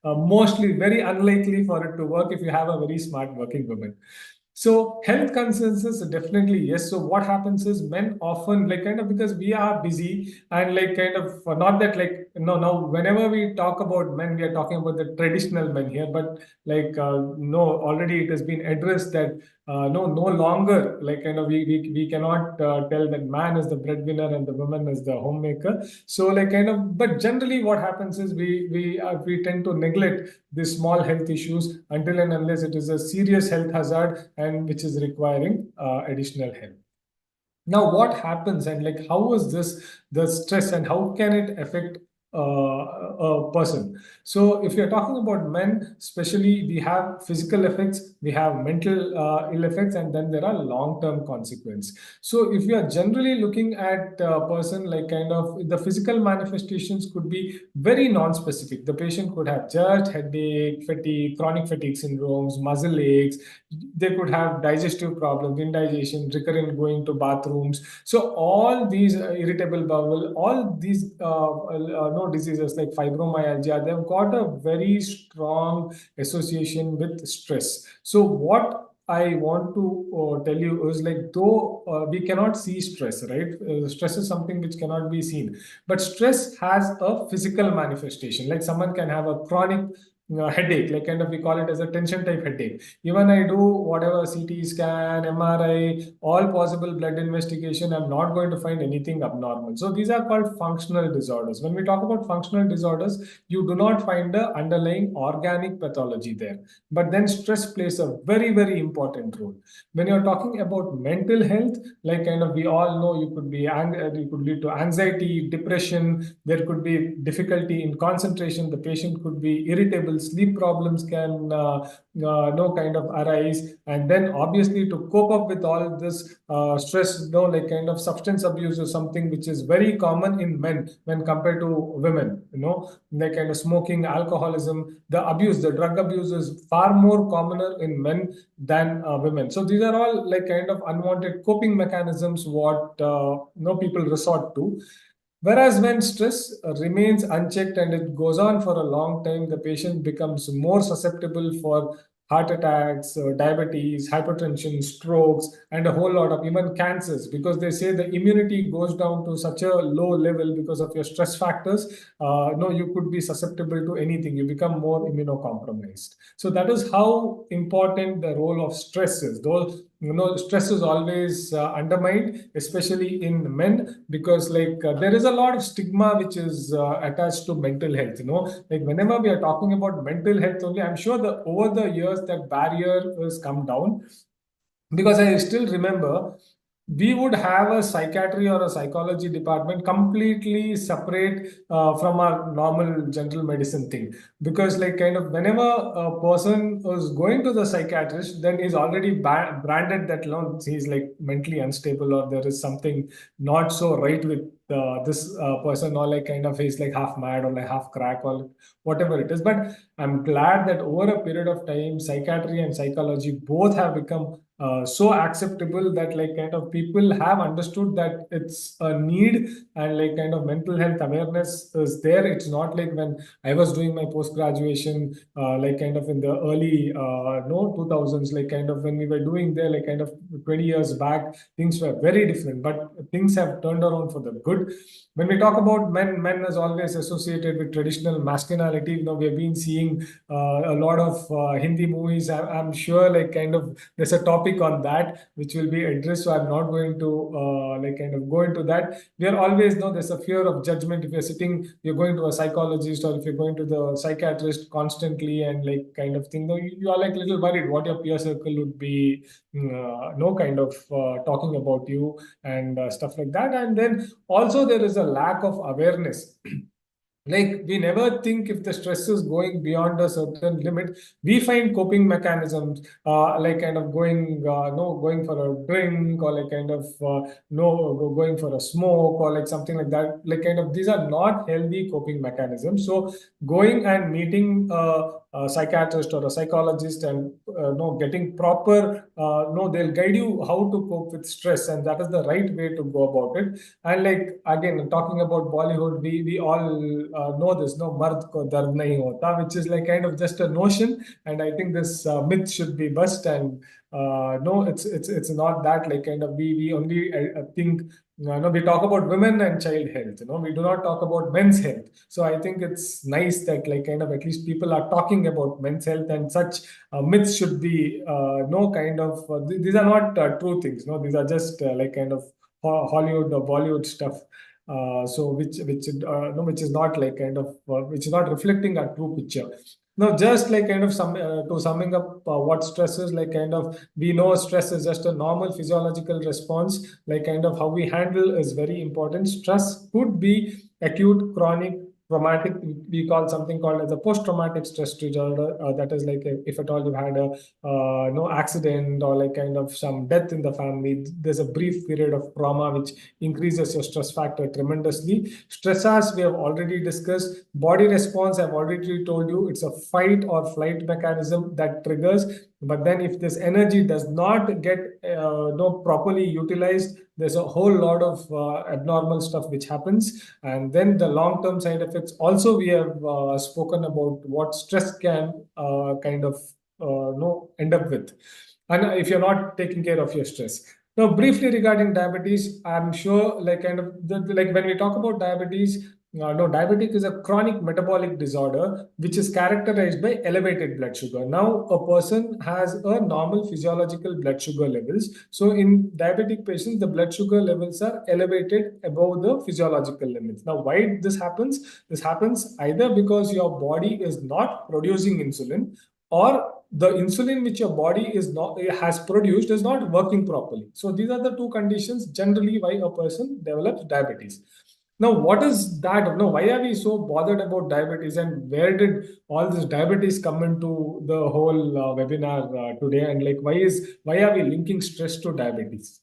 Speaker 4: mostly very unlikely for it to work if you have a very smart working woman. So health consensus definitely yes. So what happens is men often like kind of because we are busy and like kind of not that like no now whenever we talk about men we are talking about the traditional men here, but like no already it has been addressed that no longer like kind of we cannot tell that man is the breadwinner and the woman is the homemaker. So like kind of but generally what happens is we tend to neglect these small health issues until and unless it is a serious health hazard and which is requiring additional help. Now, what happens and like how is this the stress and how can it affect a person? So, if you're talking about men, especially, we have physical effects, we have mental ill effects, and then there are long-term consequences. So, if you are generally looking at a person like kind of the physical manifestations could be very non-specific. The patient could have just headache, fatigue, chronic fatigue syndromes, muscle aches. They could have digestive problems, indigestion, recurrent going to bathrooms. So all these irritable bowel, all these no diseases like fibromyalgia, they've got a very strong association with stress. So what I want to tell you is like though we cannot see stress, right? Stress is something which cannot be seen, but stress has a physical manifestation. Like someone can have a chronic headache, like kind of we call it as a tension type headache. Even I do whatever CT scan, MRI, all possible blood investigation, I'm not going to find anything abnormal. So these are called functional disorders. When we talk about functional disorders, you do not find the underlying organic pathology there. But then stress plays a very, very important role. When you're talking about mental health, like kind of we all know you could be you could lead to anxiety, depression, there could be difficulty in concentration, the patient could be irritable, sleep problems can no kind of arise, and then obviously to cope up with all this stress, no like kind of substance abuse is something which is very common in men when compared to women, like kind of smoking, alcoholism, the drug abuse is far more commoner in men than women. So these are all like kind of unwanted coping mechanisms what people resort to. Whereas when stress remains unchecked and it goes on for a long time, the patient becomes more susceptible for heart attacks, diabetes, hypertension, strokes, and a whole lot of even cancers, because they say the immunity goes down to such a low level because of your stress factors. No, you could be susceptible to anything. You become more immunocompromised. So that is how important the role of stress is. Though stress is always undermined, especially in men, because like there is a lot of stigma which is attached to mental health. Like whenever we are talking about mental health only, I'm sure that over the years that barrier has come down, because I still remember we would have a psychiatry or a psychology department completely separate from our normal general medicine thing, because like kind of whenever a person is going to the psychiatrist, then he's already branded that he's like mentally unstable, or there is something not so right with this person, or like kind of he's like half mad or like half crack or whatever it is. But I'm glad that over a period of time psychiatry and psychology both have become so acceptable that like kind of people have understood that it's a need, and like kind of mental health awareness is there. It's not like when I was doing my post graduation like kind of in the early 2000s, like kind of when we were doing there like kind of 20 years back, things were very different, but things have turned around for the good. When we talk about men is always associated with traditional masculinity. We have been seeing a lot of Hindi movies. I'm sure like kind of there's a topic on that which will be addressed, so I'm not going to like kind of go into that. We are always there's a fear of judgment if you're going to a psychologist, or if you're going to the psychiatrist constantly and like kind of thing. You are like little worried what your peer circle would be no kind of talking about you and stuff like that. And then also there is a lack of awareness. Like we never think if the stress is going beyond a certain limit, we find coping mechanisms like kind of going going for a drink, or like kind of going for a smoke, or like something like that. Like kind of these are not healthy coping mechanisms. So going and meeting a psychiatrist or a psychologist and getting proper they'll guide you how to cope with stress, and that is the right way to go about it. And like again talking about Bollywood, we all know this, mard ko dard nahi hota, which is like kind of just a notion, and I think this myth should be bust, and no, it's not that, like kind of we only think, no, we talk about women and child health, we do not talk about men's health. So I think it's nice that, like kind of, at least people are talking about men's health, and such myths should be no kind of these are not true things. No, these are just like kind of Hollywood or Bollywood stuff. So which is not like kind of which is not reflecting a true picture. Now, just like kind of summing up what stress is, like kind of, we know stress is just a normal physiological response. Like kind of how we handle is very important. Stress could be acute, chronic, traumatic. We call something called as a post-traumatic stress disorder. That is like if at all you had a no accident or like kind of some death in the family, there's a brief period of trauma which increases your stress factor tremendously. Stressors we have already discussed. Body response I've already told you, it's a fight or flight mechanism that triggers. But then if this energy does not get no properly utilized, there's a whole lot of abnormal stuff which happens. And then the long-term side effects also, we have spoken about what stress can kind of no end up with, and if you're not taking care of your stress. Now, briefly regarding diabetes, I'm sure like kind of like when we talk about diabetes, no, diabetic is a chronic metabolic disorder which is characterized by elevated blood sugar. Now, a person has a normal physiological blood sugar levels. So, in diabetic patients, the blood sugar levels are elevated above the physiological limits. Now, why this happens? This happens either because your body is not producing insulin, or the insulin which your body has produced is not working properly. So these are the two conditions generally why a person develops diabetes. Now, what is that? No, why are we so bothered about diabetes, and where did all this diabetes come into the whole webinar today? And like, why are we linking stress to diabetes?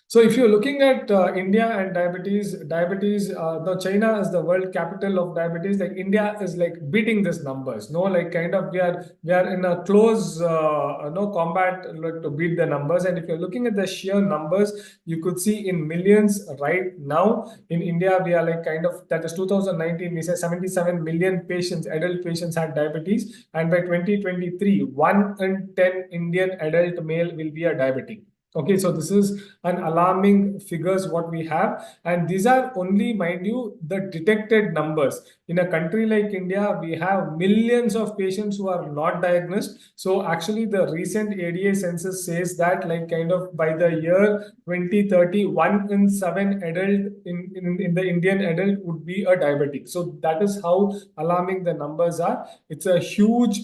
Speaker 4: So if you're looking at India and diabetes, the China is the world capital of diabetes. Like India is like beating these numbers. No, like kind of we are in a close no combat like, to beat the numbers. And if you're looking at the sheer numbers, you could see in millions right now. In India, we are like kind of, that is 2019. We say 77 million patients, adult patients, had diabetes, and by 2023, 1 in 10 Indian adult male will be a diabetic. Okay, so this is an alarming figures what we have, and these are only, mind you, the detected numbers. In a country like India, we have millions of patients who are not diagnosed. So actually the recent ADA census says that like kind of by the year 2030, 1 in 7 adult in the Indian adult would be a diabetic. So that is how alarming the numbers are. It's a huge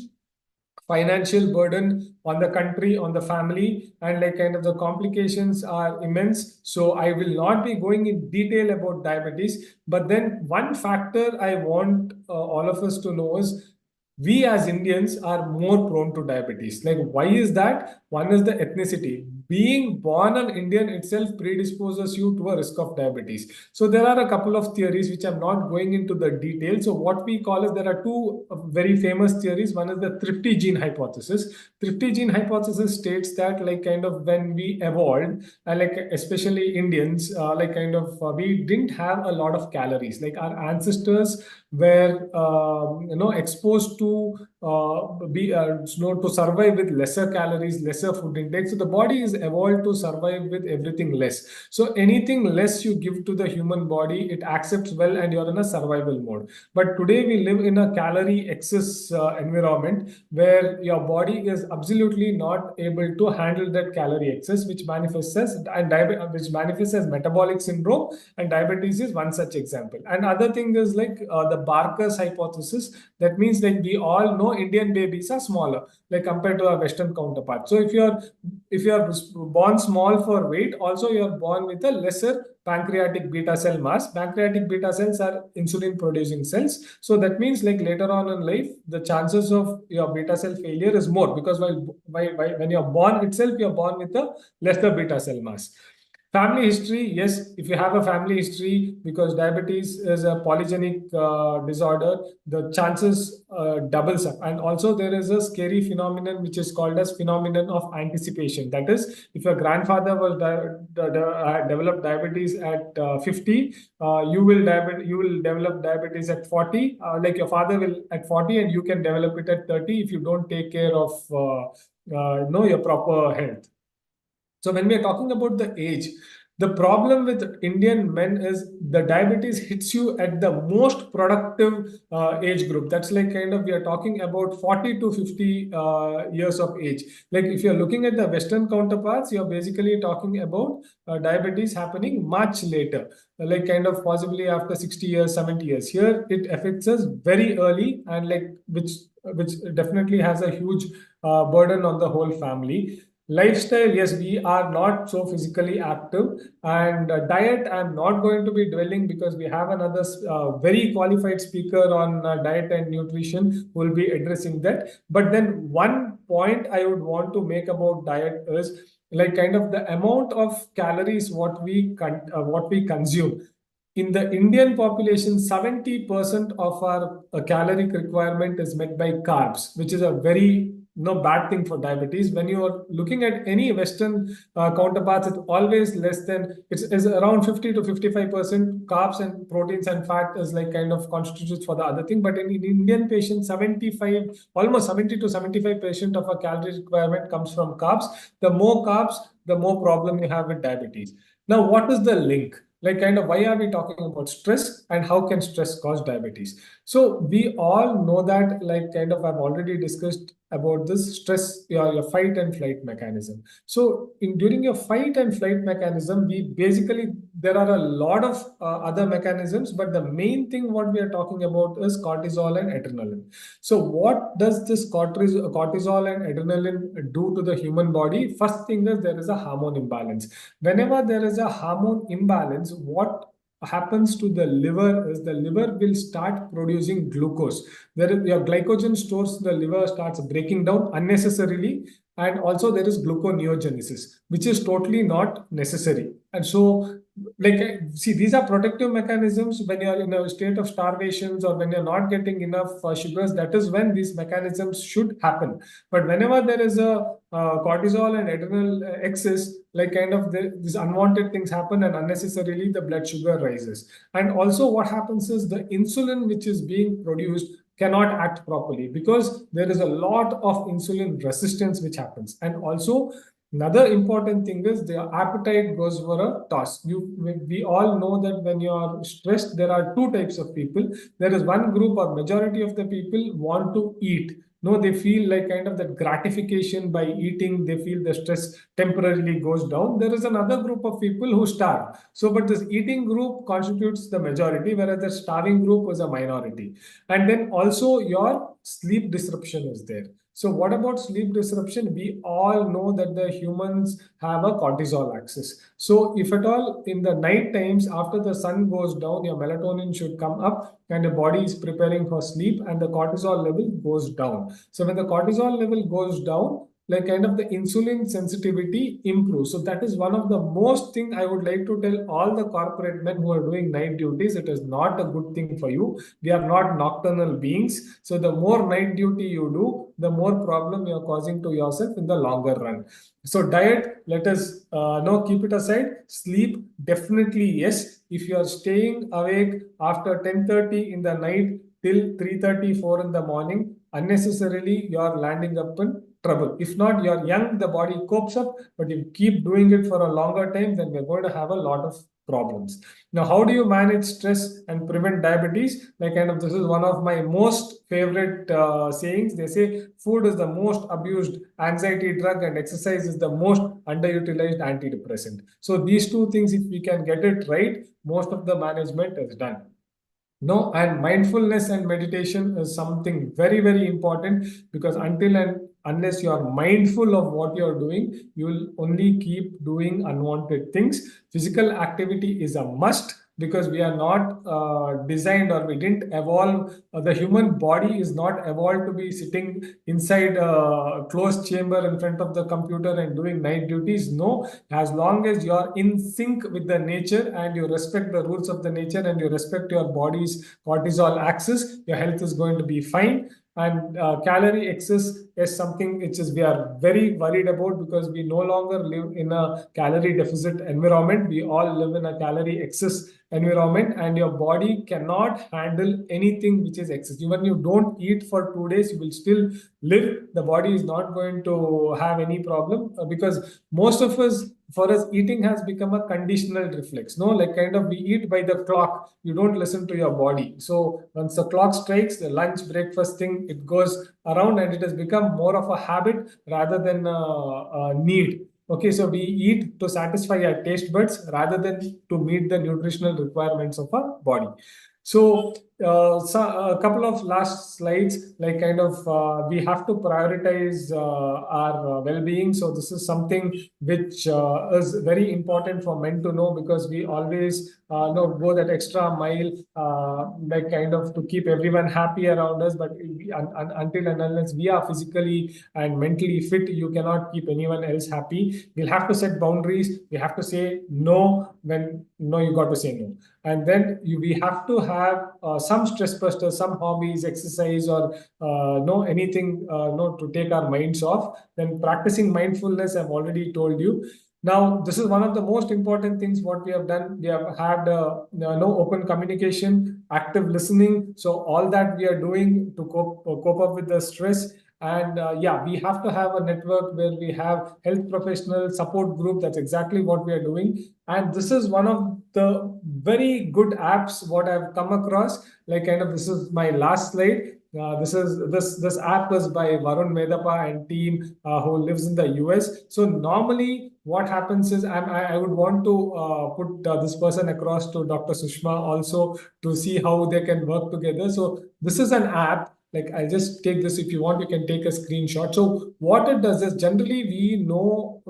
Speaker 4: financial burden on the country, on the family, and like kind of the complications are immense. So I will not be going in detail about diabetes, but then one factor I want all of us to know is we as Indians are more prone to diabetes. Like, why is that? One is the ethnicity. Being born an Indian itself predisposes you to a risk of diabetes. So there are a couple of theories which I'm not going into the details. So what we call is, there are two very famous theories. One is the thrifty gene hypothesis. Thrifty gene hypothesis states that like kind of when we evolved, like especially Indians, like kind of we didn't have a lot of calories. Like our ancestors were exposed to to survive with lesser calories, lesser food intake. So the body is evolved to survive with everything less. So anything less you give to the human body, it accepts well, and you're in a survival mode. But today we live in a calorie excess environment where your body is absolutely not able to handle that calorie excess, which manifests as metabolic syndrome, and diabetes is one such example. And other thing is like the Barker's hypothesis. That means like we all know Indian babies are smaller, like compared to our Western counterparts. So if you're born small for weight, also you're born with a lesser pancreatic beta cell mass. Pancreatic beta cells are insulin producing cells. So that means like later on in life, the chances of your beta cell failure is more, because when you're born itself, you're born with a lesser beta cell mass. Family history, yes, if you have a family history, because diabetes is a polygenic disorder, the chances doubles up. And also there is a scary phenomenon which is called as phenomenon of anticipation. That is, if your grandfather was developed diabetes at 50, you will develop diabetes at 40. Like your father will at 40, and you can develop it at 30 if you don't take care of know your proper health. So when we are talking about the age, the problem with Indian men is the diabetes hits you at the most productive age group. That's like kind of, we are talking about 40 to 50 years of age. Like if you're looking at the Western counterparts, you're basically talking about diabetes happening much later, like kind of possibly after 60 years, 70 years. Here it affects us very early, and like which definitely has a huge burden on the whole family. Lifestyle, yes, we are not so physically active, and diet, I'm not going to be dwelling because we have another very qualified speaker on diet and nutrition who will be addressing that. But then one point I would want to make about diet is like kind of the amount of calories what we consume. In the Indian population, 70% of our caloric requirement is met by carbs, which is a very no bad thing for diabetes. When you are looking at any Western counterparts, it's always less than, it's around 50 to 55% carbs and proteins and fat is like kind of constitutes for the other thing. But in Indian patients, 75, almost 70 to 75% of our calorie requirement comes from carbs. The more carbs, the more problem you have with diabetes. Now, what is the link? Like kind of why are we talking about stress and how can stress cause diabetes? So we all know that like kind of I've already discussed about this stress, your fight and flight mechanism. So during your fight and flight mechanism, we basically, there are a lot of other mechanisms, but the main thing what we are talking about is cortisol and adrenaline. So what does this cortisol and adrenaline do to the human body? First thing is there is a hormone imbalance. Whenever there is a hormone imbalance, what happens to the liver is the liver will start producing glucose. There is your glycogen stores, the liver starts breaking down unnecessarily, and also there is gluconeogenesis, which is totally not necessary. And so like see, these are protective mechanisms. When you're in a state of starvation or when you're not getting enough sugars, that is when these mechanisms should happen. But whenever there is a cortisol and adrenal excess, like kind of these unwanted things happen and unnecessarily the blood sugar rises. And also what happens is the insulin which is being produced cannot act properly because there is a lot of insulin resistance which happens. And also another important thing is the appetite goes for a toss. We all know that when you are stressed, there are two types of people. There is one group or majority of the people want to eat. No, they feel like kind of that gratification by eating. They feel the stress temporarily goes down. There is another group of people who starve. So, but this eating group constitutes the majority, whereas the starving group is a minority. And then also your sleep disruption is there. So what about sleep disruption? We all know that the humans have a cortisol axis. So if at all in the night times after the sun goes down, your melatonin should come up and the body is preparing for sleep and the cortisol level goes down. So when the cortisol level goes down, like kind of the insulin sensitivity improves. So that is one of the most thing I would like to tell all the corporate men who are doing night duties. It is not a good thing for you. We are not nocturnal beings. So the more night duty you do, the more problem you are causing to yourself in the longer run. So diet, let us keep it aside. Sleep, definitely yes. If you are staying awake after 10:30 in the night till 3:30, 4 in the morning, unnecessarily you are landing up in trouble. If not, you're young, the body copes up, but if you keep doing it for a longer time, then we're going to have a lot of problems. Now, how do you manage stress and prevent diabetes? Like kind of, this is one of my most favorite sayings. They say food is the most abused anxiety drug and exercise is the most underutilized antidepressant. So these two things, if we can get it right, most of the management is done. No, and mindfulness and meditation is something very, very important because until and unless you are mindful of what you're doing, you will only keep doing unwanted things. Physical activity is a must because we are not designed or we didn't evolve. The human body is not evolved to be sitting inside a closed chamber in front of the computer and doing night duties. No, as long as you are in sync with the nature and you respect the rules of the nature and you respect your body's cortisol axis, your health is going to be fine. And calorie excess is something which is we are very worried about, because we no longer live in a calorie deficit environment. We all live in a calorie excess environment, and your body cannot handle anything which is excess. Even you don't eat for 2 days, you will still live. The body is not going to have any problem, because most of us, for us, eating has become a conditional reflex. No, like kind of we eat by the clock. You don't listen to your body. So once the clock strikes, the lunch, breakfast thing, it goes around, and it has become more of a habit rather than a need. Okay, so we eat to satisfy our taste buds rather than to meet the nutritional requirements of our body. So, a couple of last slides, like kind of we have to prioritize our well-being. So this is something which is very important for men to know, because we always go that extra mile, like kind of to keep everyone happy around us. But until and unless we are physically and mentally fit, you cannot keep anyone else happy. We'll have to set boundaries. We have to say no when no, you got to say no. And then we have to have some stress busters, some hobbies, exercise, or anything to take our minds off. Then practicing mindfulness, I've already told you. Now, this is one of the most important things what we have done. We have had open communication, active listening. So all that we are doing to cope up with the stress. And we have to have a network where we have health professional support group. That's exactly what we are doing. And this is one of the very good apps what I've come across. Like kind of, this is my last slide. This app is by Varun Medappa and team who lives in the US. So normally what happens is I would want to put this person across to Dr. Sushma also to see how they can work together. So this is an app. Like, I'll just take this. If you want, you can take a screenshot. So what it does is, generally we know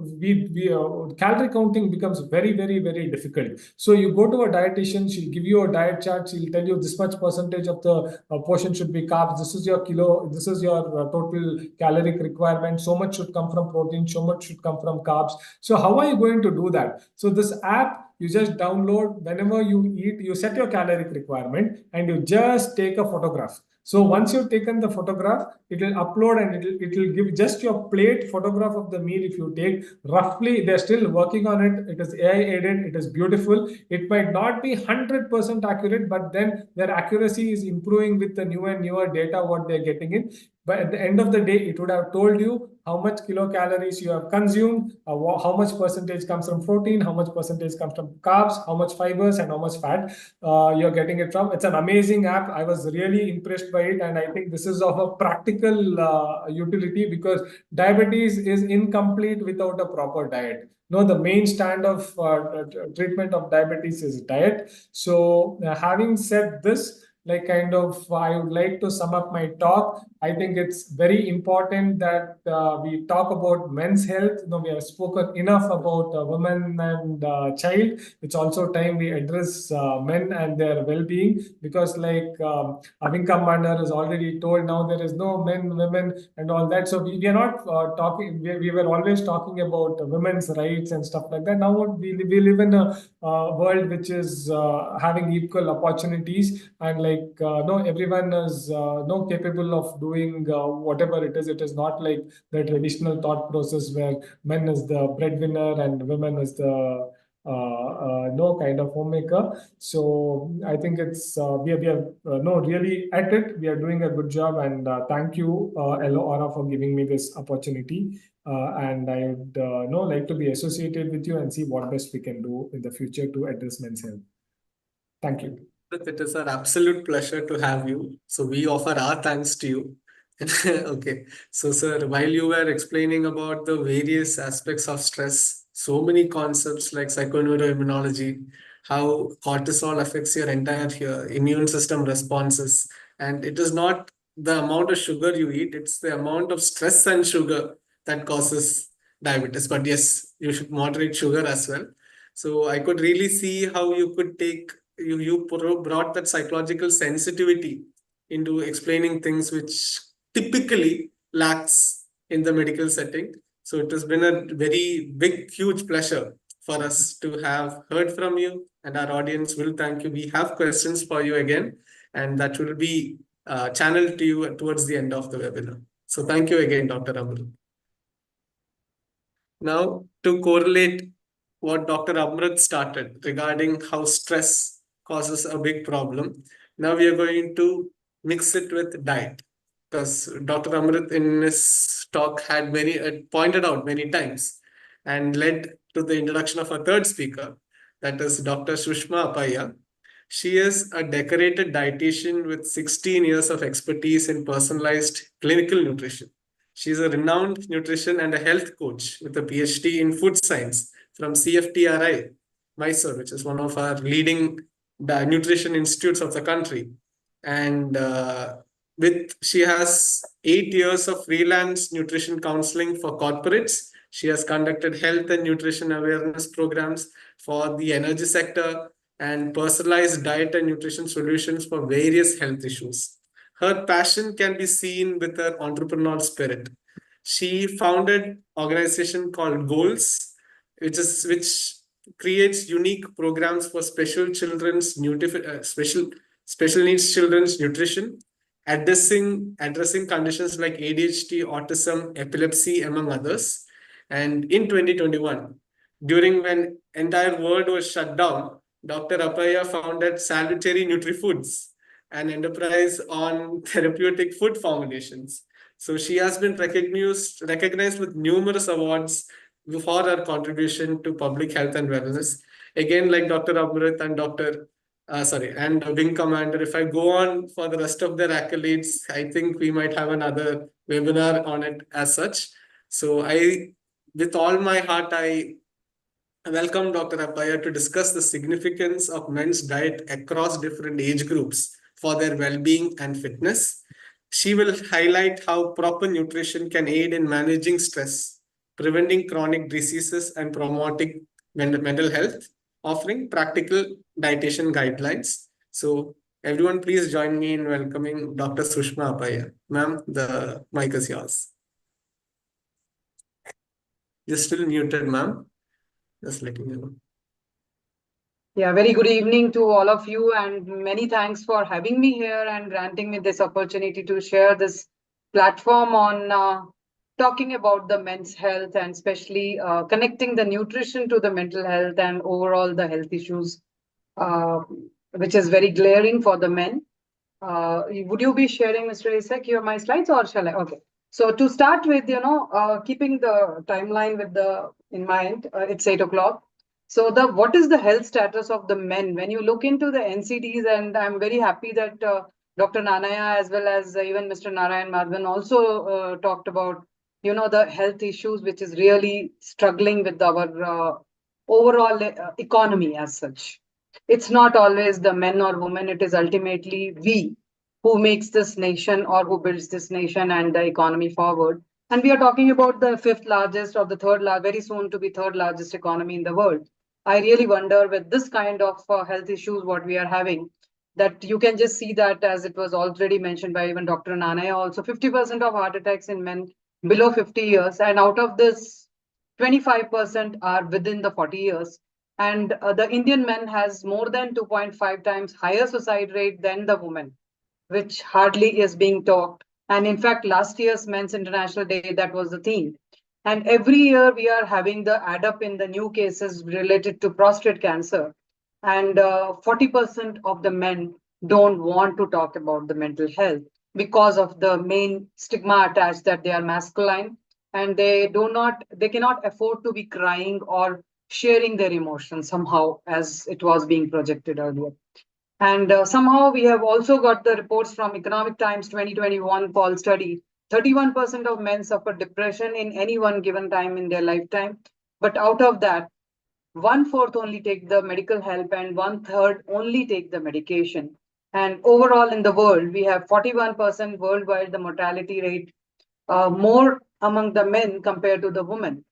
Speaker 4: calorie counting becomes very, very, very difficult. So you go to a dietitian, she'll give you a diet chart. She'll tell you this much percentage of the portion should be carbs. This is your kilo. This is your total caloric requirement. So much should come from protein. So much should come from carbs. So how are you going to do that? So this app, you just download. Whenever you eat, you set your caloric requirement and you just take a photograph. So once you've taken the photograph, it will upload, and it will give just your plate photograph of the meal. If you take roughly, they're still working on it. It is AI aided. It is beautiful. It might not be 100% accurate, but then their accuracy is improving with the newer and newer data what they're getting in. But at the end of the day, it would have told you how much kilocalories you have consumed, how much percentage comes from protein, how much percentage comes from carbs, how much fibers, and how much fat you're getting it from. It's an amazing app. I was really impressed by it, and I think this is of a practical utility, because diabetes is incomplete without a proper diet. No, the main stand of treatment of diabetes is diet. So having said this, like kind of, I would like to sum up my talk. I think it's very important that we talk about men's health. We have spoken enough about women and child. It's also time we address men and their well-being, because like Avinka Mander has already told, now there is no men, women, and all that. So we are not talking. We were always talking about women's rights and stuff like that. Now we live in a world which is having equal opportunities, and like everyone is capable of doing whatever it is. It is not like the traditional thought process where men is the breadwinner and women is the kind of homemaker. So I think it's we are really at it. We are doing a good job, and thank you, Yellow Aura, for giving me this opportunity. And I would like to be associated with you and see what best we can do in the future to address men's health. Thank you.
Speaker 1: It is our absolute pleasure to have you. So we offer our thanks to you. Okay. So, sir, while you were explaining about the various aspects of stress, so many concepts like psychoneuroimmunology, how cortisol affects your entire immune system responses. And it is not the amount of sugar you eat, it's the amount of stress and sugar that causes diabetes. But yes, you should moderate sugar as well. So I could really see how you could take you brought that psychological sensitivity into explaining things which typically lacks in the medical setting. So it has been a very big, huge pleasure for us to have heard from you, and our audience will thank you. We have questions for you again, and that will be channeled to you towards the end of the webinar. So thank you again, Dr. Amrit. Now, to correlate what Dr. Amrit started regarding how stress causes a big problem, now we are going to mix it with diet. Because Dr. Amrit in his talk had pointed out many times and led to the introduction of a third speaker, that is Dr. Sushma Appaiah. She is a decorated dietitian with 16 years of expertise in personalized clinical nutrition. She is a renowned nutrition and a health coach with a PhD in food science from CFTRI, Mysore, which is one of our leading nutrition institutes of the country. And she has 8 years of freelance nutrition counseling for corporates. She has conducted health and nutrition awareness programs for the energy sector and personalized diet and nutrition solutions for various health issues. Her passion can be seen with her entrepreneurial spirit. She founded an organization called Goals, which creates unique programs for special needs children's nutrition, addressing conditions like ADHD, autism, epilepsy, among others. And in 2021, during when entire world was shut down, Dr. Appaiah founded Salutary NutriFoods, an enterprise on therapeutic food formulations. So she has been recognized with numerous awards for her contribution to public health and wellness. Again, like Dr. Amrit and Wing Commander, if I go on for the rest of their accolades, I think we might have another webinar on it as such. So with all my heart, I welcome Dr. Appaiah to discuss the significance of men's diet across different age groups for their well-being and fitness. She will highlight how proper nutrition can aid in managing stress, preventing chronic diseases, and promoting mental health, offering practical dietitian guidelines. So everyone, please join me in welcoming Dr. Sushma Appaiah. Ma'am, the mic is yours. You're still muted, ma'am. Just letting you know.
Speaker 5: Yeah, very good evening to all of you, and many thanks for having me here and granting me this opportunity to share this platform on talking about the men's health and especially connecting the nutrition to the mental health and overall the health issues, which is very glaring for the men. Would you be sharing, Mr. Isaac, my slides, or shall I? Okay. So to start with, keeping the timeline in mind, it's 8 o'clock. So what is the health status of the men? When you look into the NCDs, and I'm very happy that Dr. Nanaya as well as even Mr. Narayan Madhavan also talked about, the health issues, which is really struggling with our overall economy as such. It's not always the men or women, it is ultimately we who makes this nation or who builds this nation and the economy forward. And we are talking about the fifth largest or the very soon to be third largest economy in the world. I really wonder with this kind of health issues, what we are having, that you can just see that, as it was already mentioned by even Dr. Nanaya, also 50% of heart attacks in men below 50 years. And out of this, 25% are within the 40 years. And the Indian men has more than 2.5 times higher suicide rate than the women, which hardly is being talked. And in fact, last year's Men's International Day, that was the theme. And every year we are having the add up in the new cases related to prostate cancer. And 40% of the men don't want to talk about the mental health because of the main stigma attached that they are masculine and they cannot afford to be crying or sharing their emotions somehow, as it was being projected earlier. And somehow we have also got the reports from Economic Times 2021 poll study. 31% of men suffer depression in any one given time in their lifetime. But out of that, 1/4 only take the medical help and 1/3 only take the medication. And overall in the world, we have 41% worldwide the mortality rate, more among the men compared to the women.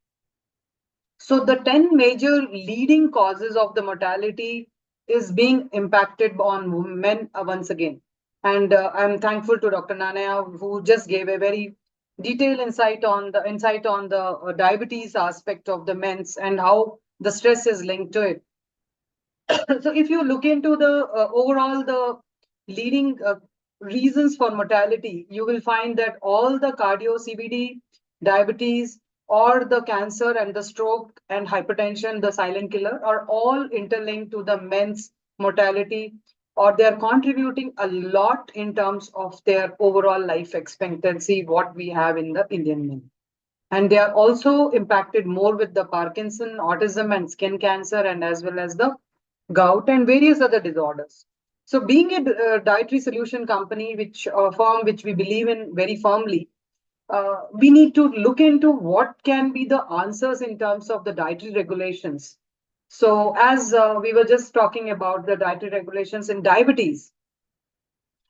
Speaker 5: So the 10 major leading causes of the mortality is being impacted on men once again. And I'm thankful to Dr. Nanaya, who just gave a very detailed insight on the diabetes aspect of the men's and how the stress is linked to it. So if you look into the overall the leading reasons for mortality, you will find that all the cardio, CVD, diabetes, or the cancer and the stroke and hypertension, the silent killer, are all interlinked to the men's mortality, or they are contributing a lot in terms of their overall life expectancy, what we have in the Indian men. And they are also impacted more with the Parkinson, autism, and skin cancer, and as well as the gout and various other disorders. So being a dietary solution company, which firm which we believe in very firmly, we need to look into what can be the answers in terms of the dietary regulations. So as we were just talking about the dietary regulations in diabetes,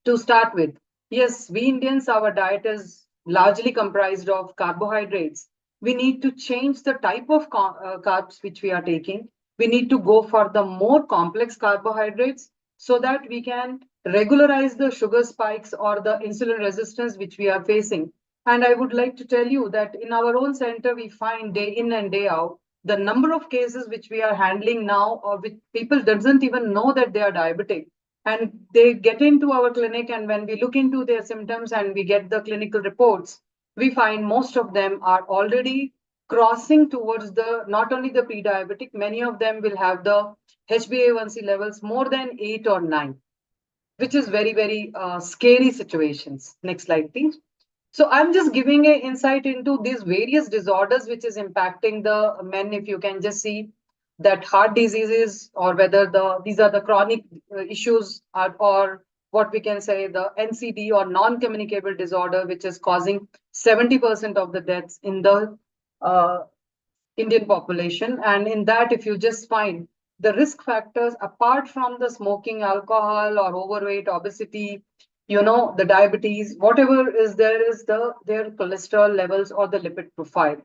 Speaker 5: to start with, yes, we Indians, our diet is largely comprised of carbohydrates. We need to change the type of carbs which we are taking. We need to go for the more complex carbohydrates so that we can regularize the sugar spikes or the insulin resistance which we are facing. And I would like to tell you that in our own center, we find day in and day out the number of cases which we are handling now, or which people doesn't even know that they are diabetic, and they get into our clinic, and when we look into their symptoms and we get the clinical reports, we find most of them are already crossing towards the not only the pre-diabetic, many of them will have the HbA1c levels more than 8 or 9, which is very, very scary situations. Next slide, please. So I'm just giving an insight into these various disorders which is impacting the men. If you can just see that heart diseases, or whether these are the chronic issues, or what we can say the NCD or non-communicable disorder, which is causing 70% of the deaths in the Indian population. And in that, if you just find the risk factors, apart from the smoking, alcohol, or overweight, obesity, the diabetes, whatever is there is their cholesterol levels or the lipid profile.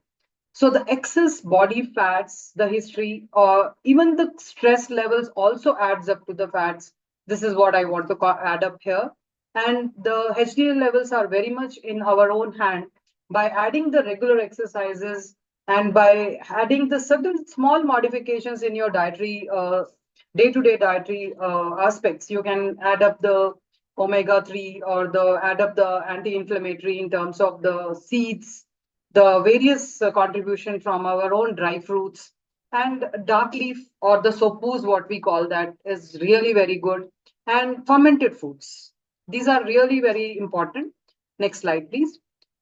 Speaker 5: So the excess body fats, the history, or even the stress levels also adds up to the fats. This is what I want to add up here. And the HDL levels are very much in our own hand. By adding the regular exercises and by adding the certain small modifications in your dietary, day-to-day dietary aspects, you can add up the omega-3 or add up the anti-inflammatory in terms of the seeds, the various contribution from our own dry fruits, and dark leaf or the sopus, what we call that, is really very good, and fermented foods. These are really very important. Next slide, please.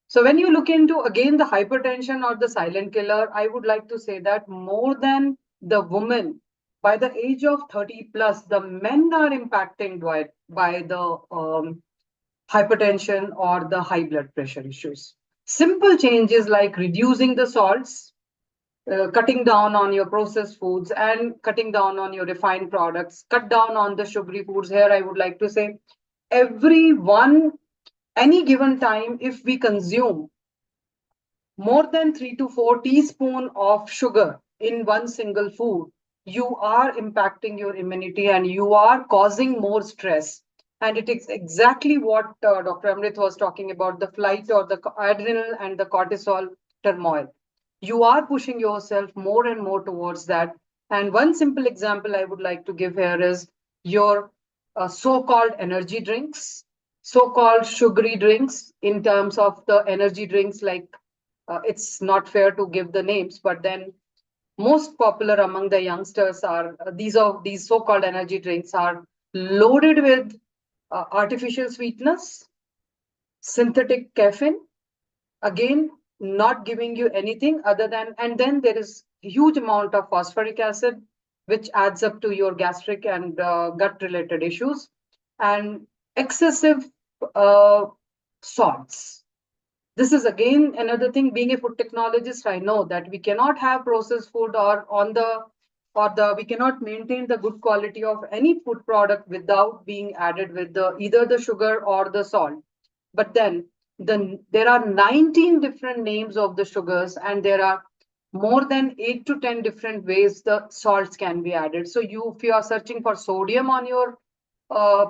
Speaker 5: So when you look into, again, the hypertension or the silent killer, I would like to say that more than the women, by the age of 30 plus, the men are impacted by the hypertension or the high blood pressure issues. Simple changes like reducing the salts, cutting down on your processed foods, and cutting down on your refined products, cut down on the sugary foods. Here, I would like to say, any given time, if we consume more than 3 to 4 teaspoons of sugar in one single food, you are impacting your immunity and you are causing more stress. And it is exactly what Dr. Amrit was talking about, the flight or the adrenal and the cortisol turmoil. You are pushing yourself more and more towards that. And one simple example I would like to give here is your so-called energy drinks, so-called sugary drinks. In terms of the energy drinks, like it's not fair to give the names, but then most popular among the youngsters are these so-called energy drinks are loaded with artificial sweetness, synthetic caffeine, again, not giving you anything other than, and then there is a huge amount of phosphoric acid, which adds up to your gastric and gut related issues, and excessive salts. This is again another thing. Being a food technologist, I know that we cannot have processed food we cannot maintain the good quality of any food product without being added with either the sugar or the salt. But then there are 19 different names of the sugars, and there are more than 8 to 10 different ways the salts can be added. So if you are searching for sodium on your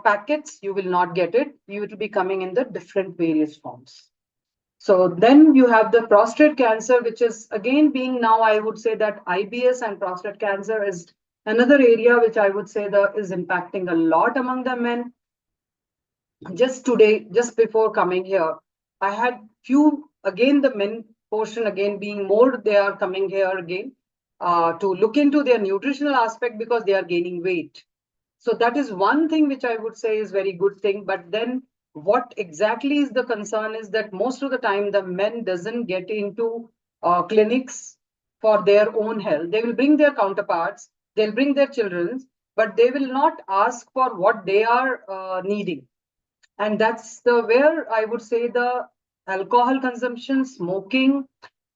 Speaker 5: packets, you will not get it. You will be coming in the different various forms. So then you have the prostate cancer, which is again being now, I would say that IBS and prostate cancer is another area which I would say is impacting a lot among the men. just today, just before coming here, I had few, again, the men portion again being more, they are coming here again to look into their nutritional aspect because they are gaining weight. So that is one thing which I would say is very good thing. But then what exactly is the concern is that most of the time the men doesn't get into clinics for their own health. They will bring their counterparts, they'll bring their children, but they will not ask for what they are needing. And that's the where I would say the alcohol consumption, smoking,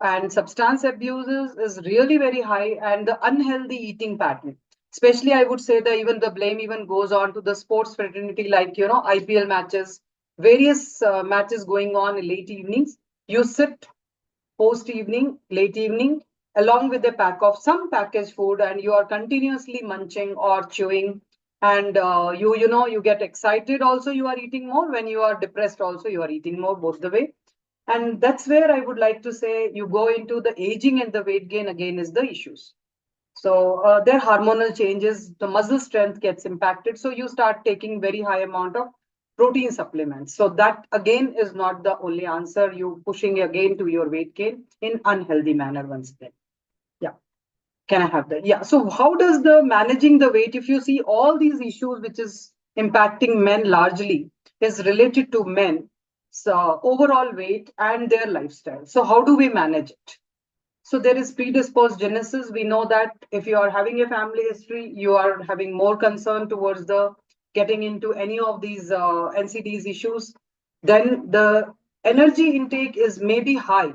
Speaker 5: and substance abuses is really very high, and the unhealthy eating pattern. Especially, I would say that even the blame even goes on to the sports fraternity, like IPL matches, various matches going on in late evenings. You sit post evening, late evening, along with a pack of some packaged food, and you are continuously munching or chewing. And you get excited also, you are eating more. When you are depressed also, you are eating more, both the way. And that's where I would like to say you go into the aging and the weight gain again is the issues. So their hormonal changes, the muscle strength gets impacted. So you start taking very high amount of protein supplements. So that again is not the only answer. You pushing again to your weight gain in unhealthy manner once again. Yeah. Can I have that? Yeah. So how does the managing the weight, if you see all these issues which is impacting men largely is related to men, so overall weight and their lifestyle. So how do we manage it? So there is predisposed genesis. We know that if you are having a family history, you are having more concern towards the getting into any of these NCDs issues. Then the energy intake is maybe high,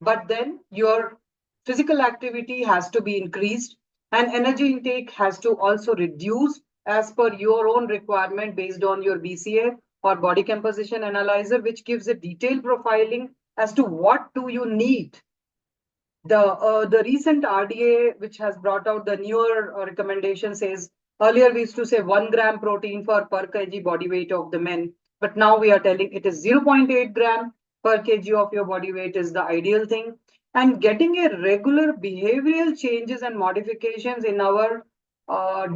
Speaker 5: but then your physical activity has to be increased and energy intake has to also reduce as per your own requirement based on your BCA or body composition analyzer, which gives a detailed profiling as to what do you need. The recent RDA, which has brought out the newer recommendation, says earlier we used to say 1 gram protein per kg body weight of the men, but now we are telling it is 0.8 gram per kg of your body weight is the ideal thing. And getting a regular behavioral changes and modifications in our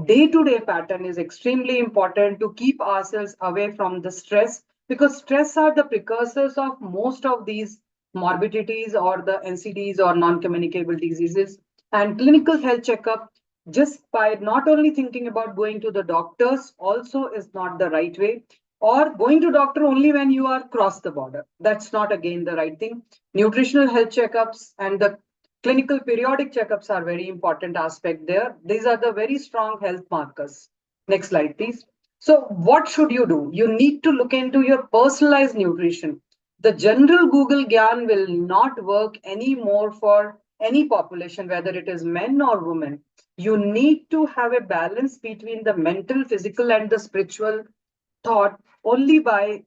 Speaker 5: day-to-day pattern is extremely important to keep ourselves away from the stress, because stress are the precursors of most of these morbidities or the NCDs or non-communicable diseases. And clinical health checkup, just by not only thinking about going to the doctors also is not the right way, or going to doctor only when you are cross the border. That's not again the right thing. Nutritional health checkups and the clinical periodic checkups are very important aspect there. These are the very strong health markers. Next slide, please. So what should you do? You need to look into your personalized nutrition. The general Google Gyan will not work anymore for any population, whether it is men or women. You need to have a balance between the mental, physical, and the spiritual thought only by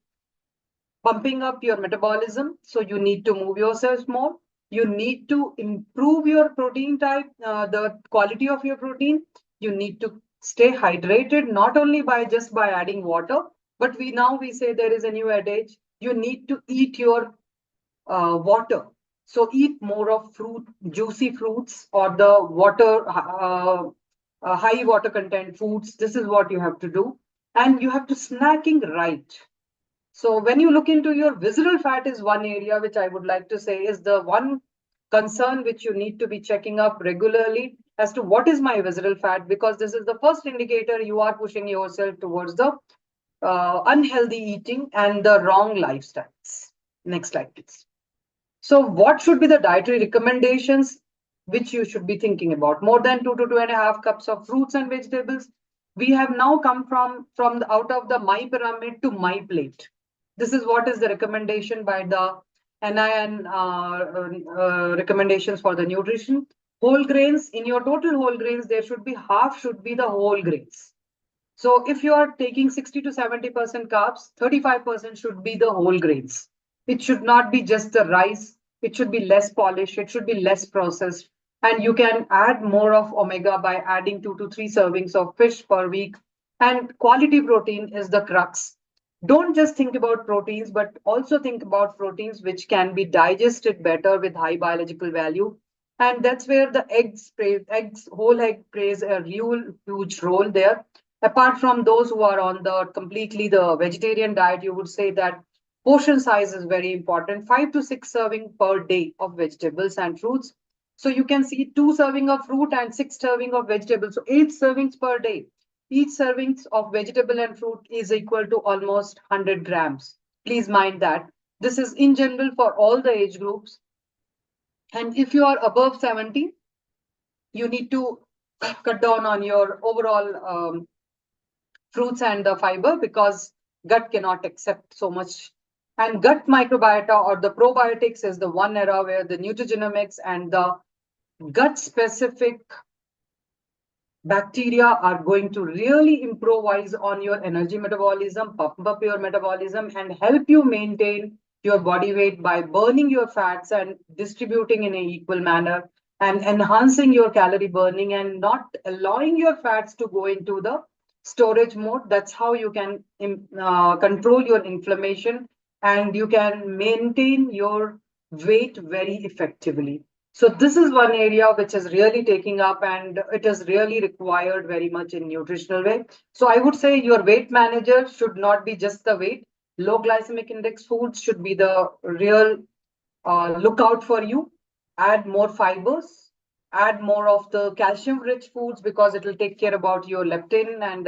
Speaker 5: pumping up your metabolism. So you need to move yourself more. You need to improve your protein type, the quality of your protein. You need to stay hydrated, not only by just by adding water, but we say there is a new adage. You need to eat your water. So eat more of fruit, juicy fruits, or the water, high water content foods. This is what you have to do. And you have to snacking right. So when you look into your visceral fat is one area which I would like to say is the one concern which you need to be checking up regularly as to what is my visceral fat, because this is the first indicator you are pushing yourself towards the unhealthy eating and the wrong lifestyles. Next slide, please. So what should be the dietary recommendations which you should be thinking about? More than 2 to 2.5 cups of fruits and vegetables. We have now come from out of the My Pyramid to My Plate. This is what is the recommendation by the NIN recommendations for the nutrition. Whole grains, in your total whole grains, there should be half should be the whole grains. So if you are taking 60 to 70% carbs, 35% should be the whole grains. It should not be just the rice. It should be less polished. It should be less processed. And you can add more of omega by adding 2 to 3 servings of fish per week. And quality protein is the crux. Don't just think about proteins, but also think about proteins which can be digested better with high biological value. And that's where the whole egg plays a real huge role there. Apart from those who are on the completely the vegetarian diet, you would say that portion size is very important. 5 to 6 serving per day of vegetables and fruits. So you can see 2 serving of fruit and 6 serving of vegetables. So 8 servings per day. Each servings of vegetable and fruit is equal to almost 100 grams. Please mind that. This is in general for all the age groups. And if you are above 70, you need to cut down on your overall fruits and the fiber because gut cannot accept so much. And gut microbiota or the probiotics is the one era where the nutrigenomics and the gut specific bacteria are going to really improvise on your energy metabolism, pump up your metabolism, and help you maintain your body weight by burning your fats and distributing in an equal manner and enhancing your calorie burning and not allowing your fats to go into the storage mode. That's how you can control your inflammation and you can maintain your weight very effectively. So this is one area which is really taking up and it is really required very much in nutritional way. So I would say your weight manager should not be just the weight. Low glycemic index foods should be the real lookout for you. Add more fibers, add more of the calcium rich foods because it will take care about your leptin and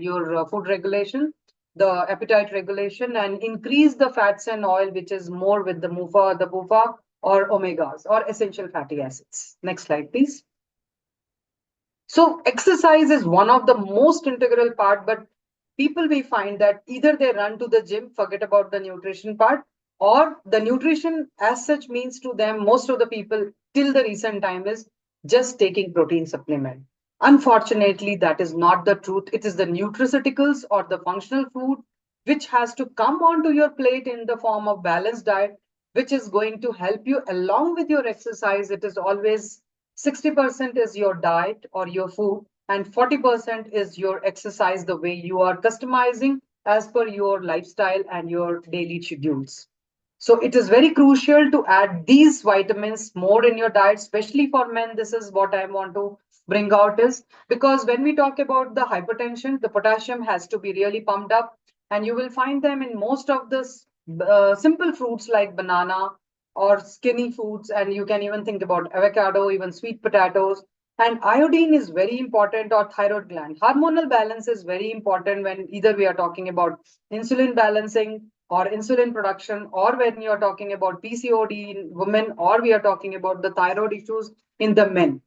Speaker 5: your food regulation, the appetite regulation, and increase the fats and oil, which is more with the MUFA, the PUFA, or omegas or essential fatty acids. Next slide, please. So exercise is one of the most integral part, but people may find that either they run to the gym, forget about the nutrition part, or the nutrition as such means to them, most of the people till the recent time is just taking protein supplement. Unfortunately, that is not the truth. It is the nutraceuticals or the functional food which has to come onto your plate in the form of balanced diet, which is going to help you along with your exercise. It is always 60% is your diet or your food and 40% is your exercise, the way you are customizing as per your lifestyle and your daily schedules. So it is very crucial to add these vitamins more in your diet, especially for men. This is what I want to bring out is because when we talk about the hypertension, the potassium has to be really pumped up and you will find them in most of the simple fruits like banana or skinny foods. And you can even think about avocado, even sweet potatoes. And iodine is very important, or thyroid gland. Hormonal balance is very important when either we are talking about insulin balancing or insulin production, or when you're talking about PCOD in women, or we are talking about the thyroid issues in the men.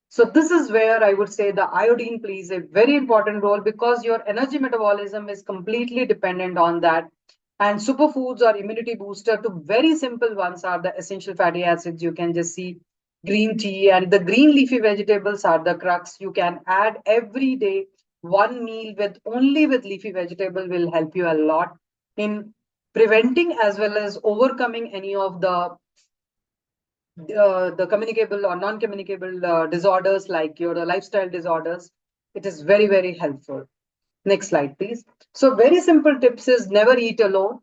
Speaker 5: So this is where I would say the iodine plays a very important role because your energy metabolism is completely dependent on that. And superfoods or immunity booster to very simple ones are the essential fatty acids. You can just see green tea and the green leafy vegetables are the crux. You can add every day one meal with only with leafy vegetable will help you a lot in preventing as well as overcoming any of the communicable or non-communicable disorders like your lifestyle disorders. It is very, very helpful. Next slide, please. So very simple tips is never eat alone.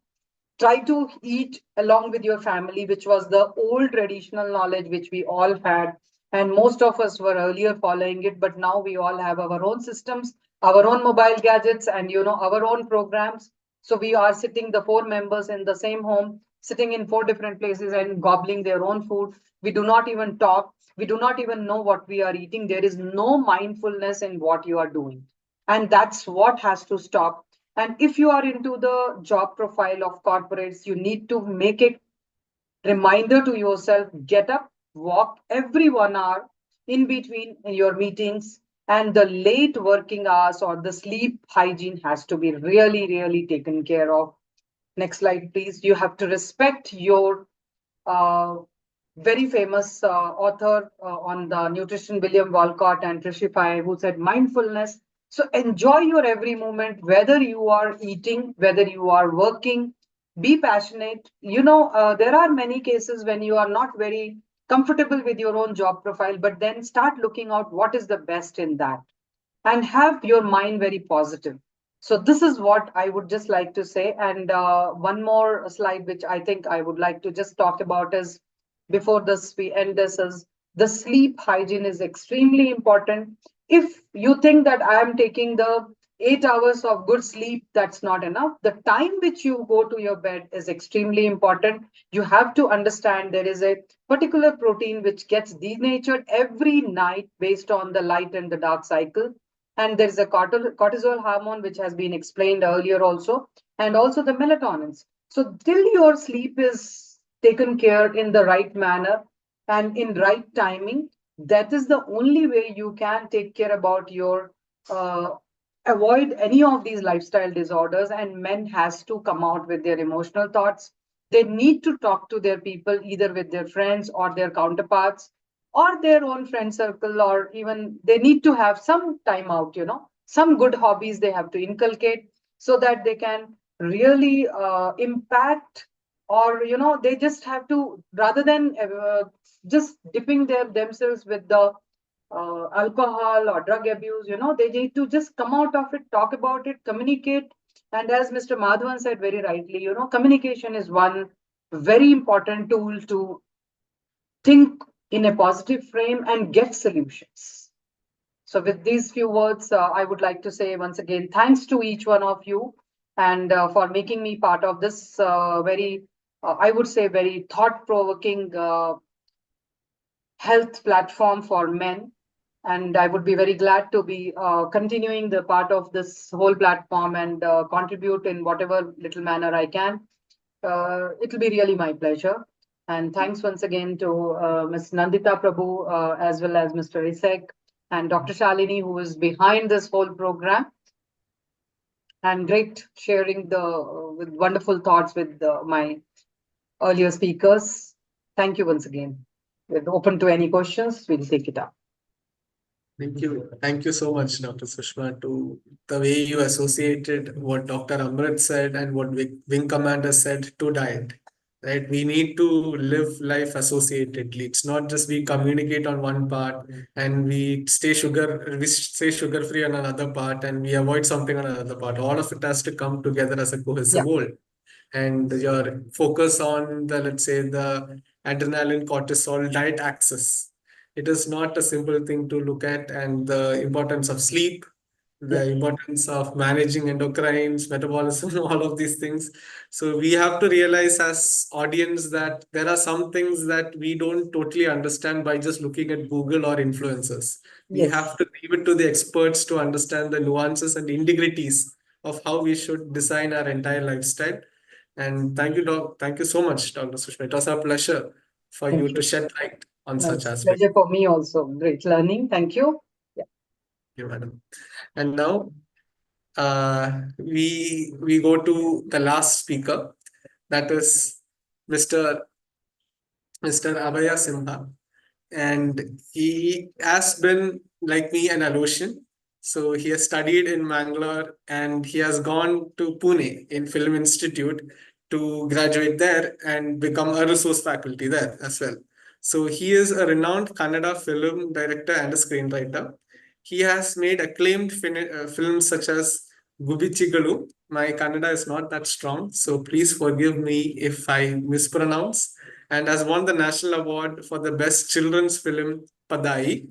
Speaker 5: Try to eat along with your family, which was the old traditional knowledge which we all had. And most of us were earlier following it, but now we all have our own systems, our own mobile gadgets, and our own programs. So we are sitting the 4 members in the same home, sitting in 4 different places and gobbling their own food. We do not even talk. We do not even know what we are eating. There is no mindfulness in what you are doing. And that's what has to stop. And if you are into the job profile of corporates, you need to make it reminder to yourself, get up, walk every 1 hour in between your meetings, and the late working hours or the sleep hygiene has to be really, really taken care of. Next slide, please. You have to respect your very famous author on the nutrition, William Walcott and Trishify, who said mindfulness. So enjoy your every moment, whether you are eating, whether you are working, be passionate. There are many cases when you are not very comfortable with your own job profile, but then start looking out what is the best in that and have your mind very positive. So this is what I would just like to say. And one more slide, which I think I would like to just talk about is before this we end this is the sleep hygiene is extremely important. if you think that I am taking the 8 hours of good sleep, that's not enough. The time which you go to your bed is extremely important. You have to understand there is a particular protein which gets denatured every night based on the light and the dark cycle. And there's a cortisol hormone, which has been explained earlier also, and also the melatonins. So till your sleep is taken care in the right manner and in right timing, that is the only way you can take care about your avoid any of these lifestyle disorders. And men has to come out with their emotional thoughts. They need to talk to their people, either with their friends or their counterparts or their own friend circle, or even they need to have some time out, some good hobbies they have to inculcate, so that they can really impact, or they just have to, rather than just dipping themselves with the alcohol or drug abuse, they need to just come out of it, talk about it, communicate. And as Mr. Madhavan said very rightly, communication is one very important tool to think in a positive frame and get solutions. So with these few words, I would like to say once again, thanks to each one of you, and for making me part of this I would say, very thought-provoking health platform for men. And I would be very glad to be continuing the part of this whole platform and contribute in whatever little manner I can. It will be really my pleasure. And thanks once again to Ms. Nandita Prabhu, as well as Mr. Isek and Dr. Shalini, who is behind this whole program. And great sharing with wonderful thoughts with my earlier speakers. Thank you once again. We're open to any questions. We'll take it up.
Speaker 1: Thank you. Thank you so much, Dr. Sushma, to the way you associated what Dr. Amrit said and what Wing Commander said to diet. Right? We need to live life associatedly. It's not just we communicate on one part and we stay sugar-free on another part and we avoid something on another part. All of it has to come together as a cohesive whole. And your focus on the, let's say, the adrenaline cortisol diet axis. It is not a simple thing to look at, and the importance of sleep, the importance of managing endocrines, metabolism, all of these things. So we have to realize as audience that there are some things that we don't totally understand by just looking at Google or influencers. We have to leave it to the experts to understand the nuances and integrities of how we should design our entire lifestyle. And thank you, thank you so much, Dr. Sushma. It was a pleasure for you to shed light on such aspects.
Speaker 5: Pleasure for me also. Great learning. Thank you.
Speaker 1: Thank you, madam. And now we go to the last speaker, that is Mr. Abhaya Simha. And he has been, like me, an Alotian. So he has studied in Mangalore and he has gone to Pune in Film Institute to graduate there and become a resource faculty there as well. So he is a renowned Kannada film director and a screenwriter. He has made acclaimed films such as Gubichigalu. My Kannada is not that strong, so please forgive me if I mispronounce. And has won the National Award for the Best Children's Film, Padai,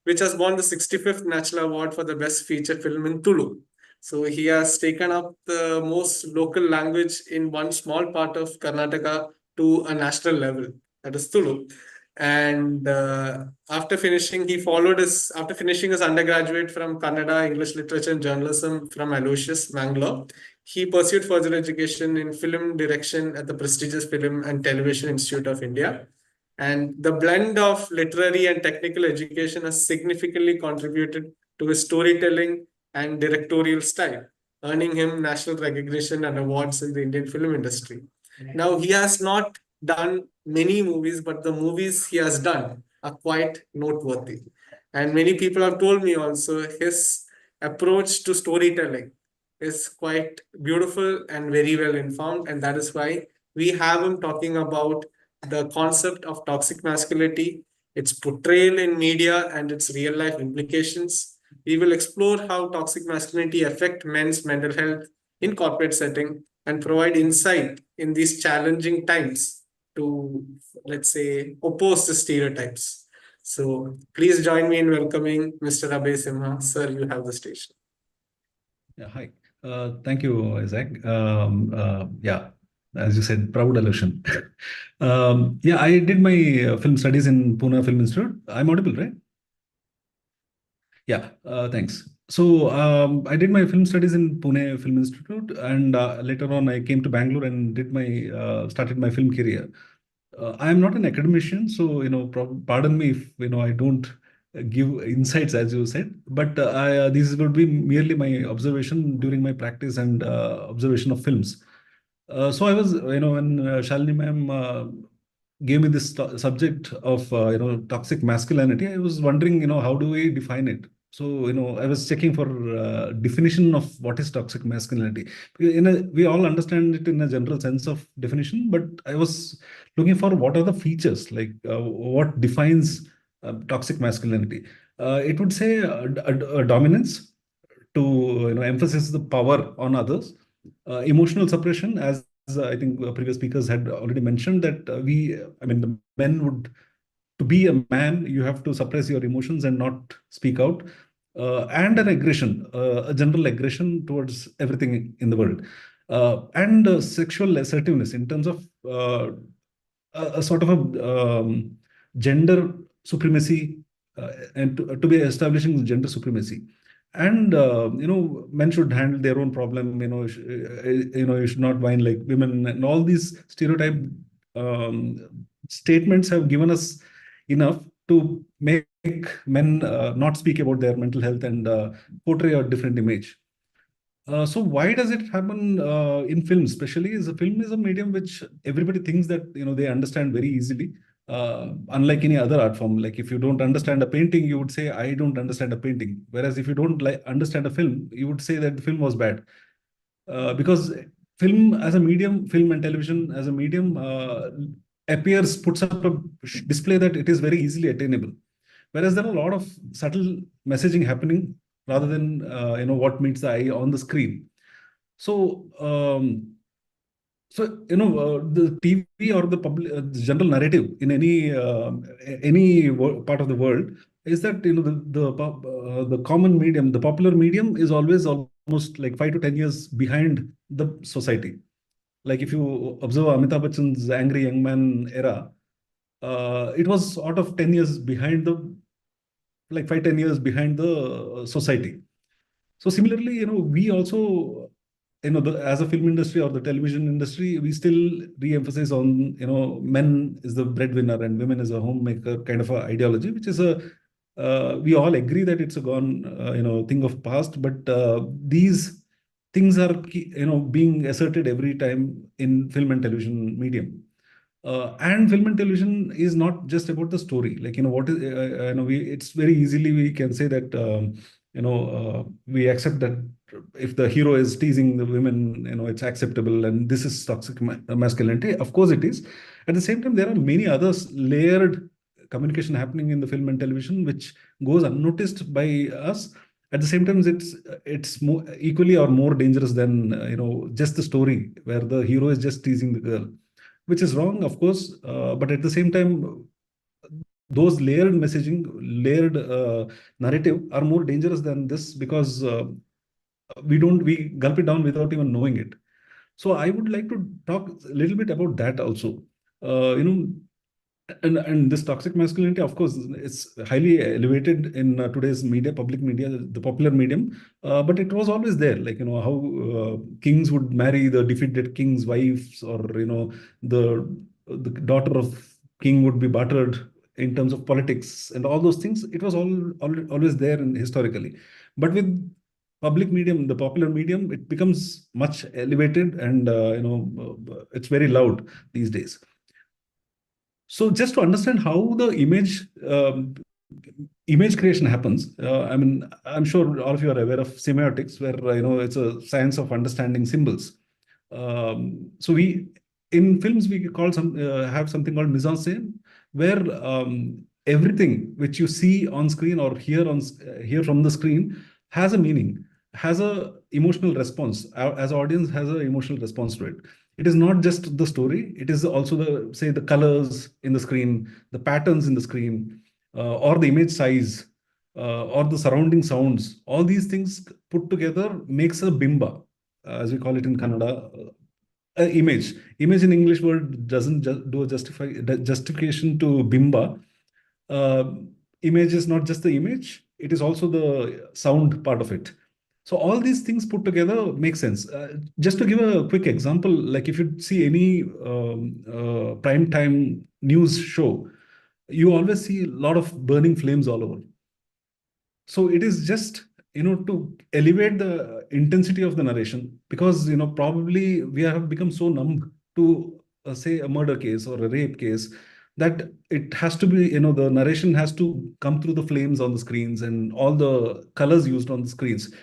Speaker 1: which has won the 65th National Award for the Best Feature Film in Tulu. So he has taken up the most local language in one small part of Karnataka to a national level, that is Tulu. And after finishing his undergraduate from Kannada, English Literature and Journalism from Aloysius, Mangalore, he pursued further education in film direction at the prestigious Film and Television Institute of India. And the blend of literary and technical education has significantly contributed to his storytelling and directorial style, earning him national recognition and awards in the Indian film industry. Now, he has not done many movies, but the movies he has done are quite noteworthy. And many people have told me also his approach to storytelling is quite beautiful and very well informed. And that is why we have him talking about the concept of toxic masculinity, its portrayal in media, and its real life implications. We will explore how toxic masculinity affects men's mental health in corporate setting and provide insight in these challenging times to, let's say, oppose the stereotypes. So please join me in welcoming Mr. Abhay Simha. Sir, you have the stage.
Speaker 6: Yeah, hi. Thank you, Isaac. Yeah, as you said, proud illusion. Yeah, I did my film studies in Pune Film Institute. I'm audible, right? Yeah, thanks. So I did my film studies in Pune Film Institute, and later on I came to Bangalore and did my started my film career. I am not an academician, so pardon me if I don't give insights as you said, but this would be merely my observation during my practice and observation of films. So I was, when Shalini ma'am gave me this subject of toxic masculinity, I was wondering, how do we define it? So I was checking for definition of what is toxic masculinity. We all understand it in a general sense of definition, but I was looking for what are the features, like what defines toxic masculinity. It would say a dominance to emphasis the power on others, emotional suppression, as I think previous speakers had already mentioned that the men would, to be a man, you have to suppress your emotions and not speak out, and an aggression, a general aggression towards everything in the world, and sexual assertiveness in terms of a sort of a gender supremacy, and to be establishing gender supremacy. And men should handle their own problem. You should not whine like women, and all these stereotype statements have given us enough to make men not speak about their mental health and portray a different image. So why does it happen in film? Especially, is a film is a medium which everybody thinks that they understand very easily. Unlike any other art form, like if you don't understand a painting, you would say I don't understand a painting. Whereas if you don't understand a film, you would say that the film was bad. Because film as a medium, film and television as a medium puts up a display that it is very easily attainable. Whereas there are a lot of subtle messaging happening rather than what meets the eye on the screen. So the TV or the public general narrative in any part of the world is that the common medium, the popular medium, is always almost like 5 to 10 years behind the society. Like if you observe Amitabh Bachchan's Angry Young Man era, it was sort of 10 years behind the, like 5-10 years behind the society. So similarly, we also, as a film industry or the television industry, we still re-emphasize on, men is the breadwinner and women is a homemaker kind of a ideology, which is we all agree that it's a gone, thing of past, but these things are, being asserted every time in film and television medium. And film and television is not just about the story. Like, what is, it's very easily we can say that, we accept that if the hero is teasing the women, it's acceptable and this is toxic masculinity. Of course it is. At the same time, there are many others layered communication happening in the film and television, which goes unnoticed by us. At the same time, it's more equally or more dangerous than, just the story where the hero is just teasing the girl, which is wrong, of course. But at the same time, those layered messaging, layered narrative are more dangerous than this because we gulp it down without even knowing it. So I would like to talk a little bit about that also. And this toxic masculinity, of course, it's highly elevated in today's media, public media, the popular medium. But it was always there, like how kings would marry the defeated king's wives, or the daughter of king would be bartered in terms of politics and all those things. It was always there historically. But with public medium, the popular medium, it becomes much elevated and it's very loud these days. So just to understand how the image creation happens, I'm sure all of you are aware of semiotics, where it's a science of understanding symbols. So we in films we call have something called mise en scène, where everything which you see on screen or hear from the screen has a meaning, has a emotional response. As audience has an emotional response to it. It is not just the story, it is also the colors in the screen, the patterns in the screen, or the image size, or the surrounding sounds, all these things put together makes a bimba, as we call it in Kannada, image. Image in English word doesn't do a justification to bimba. Image is not just the image, it is also the sound part of it. So all these things put together make sense. Just to give a quick example, like if you see any prime time news show, you always see a lot of burning flames all over. So it is just, to elevate the intensity of the narration, because, probably we have become so numb to, say, a murder case or a rape case, that it has to be, the narration has to come through the flames on the screens and all the colors used on the screens.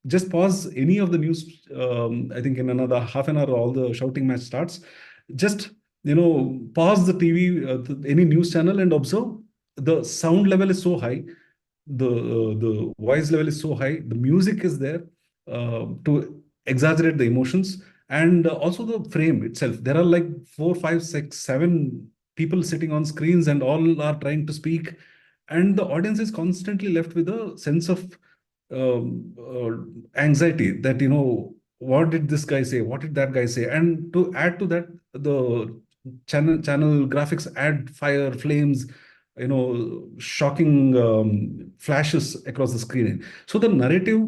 Speaker 6: Just pause any of the news. I think in another half an hour, all the shouting match starts. Just, pause the TV, any news channel, and observe. The sound level is so high, the voice level is so high, the music is there to exaggerate the emotions, and also the frame itself. There are like 4, 5, 6, 7 people sitting on screens, and all are trying to speak, and the audience is constantly left with a sense of anxiety that, what did this guy say, what did that guy say? And to add to that, the channel graphics add fire, flames, shocking flashes across the screen. So the narrative,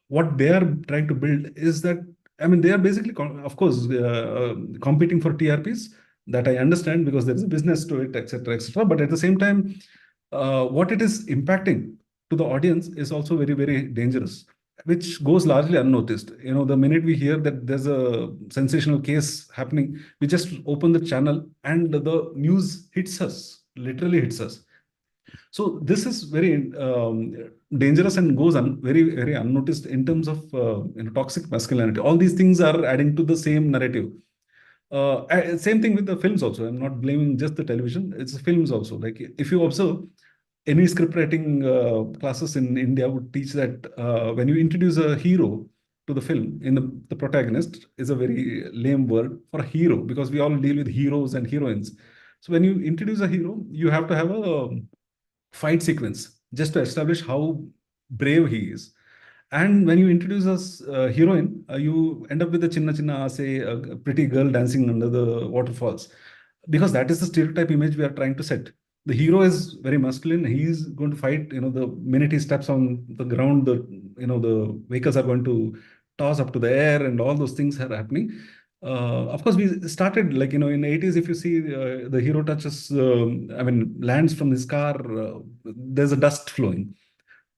Speaker 6: what they are trying to build is that, I mean, they are basically, of course, competing for TRPs. That I understand, because there is a business to it, etc., etc. But at the same time, what it is impacting to the audience is also very, very dangerous, which goes largely unnoticed. The minute we hear that there's a sensational case happening, we just open the channel and the news hits us, literally hits us. So this is very dangerous and goes very, very unnoticed in terms of toxic masculinity. All these things are adding to the same narrative. Same thing with the films also. I'm not blaming just the television. It's films also. Like if you observe, any script writing classes in India would teach that when you introduce a hero to the film, the protagonist is a very lame word for a hero, because we all deal with heroes and heroines. So when you introduce a hero, you have to have a fight sequence just to establish how brave he is. And when you introduce a heroine, you end up with a chinna chinna, say, a pretty girl dancing under the waterfalls, because that is the stereotype image we are trying to set. The hero is very masculine. He's going to fight. The minute he steps on the ground, the vehicles are going to toss up to the air, and all those things are happening. Of course, we started like, in the 80s, if you see the hero touches, lands from his car, there's a dust flowing.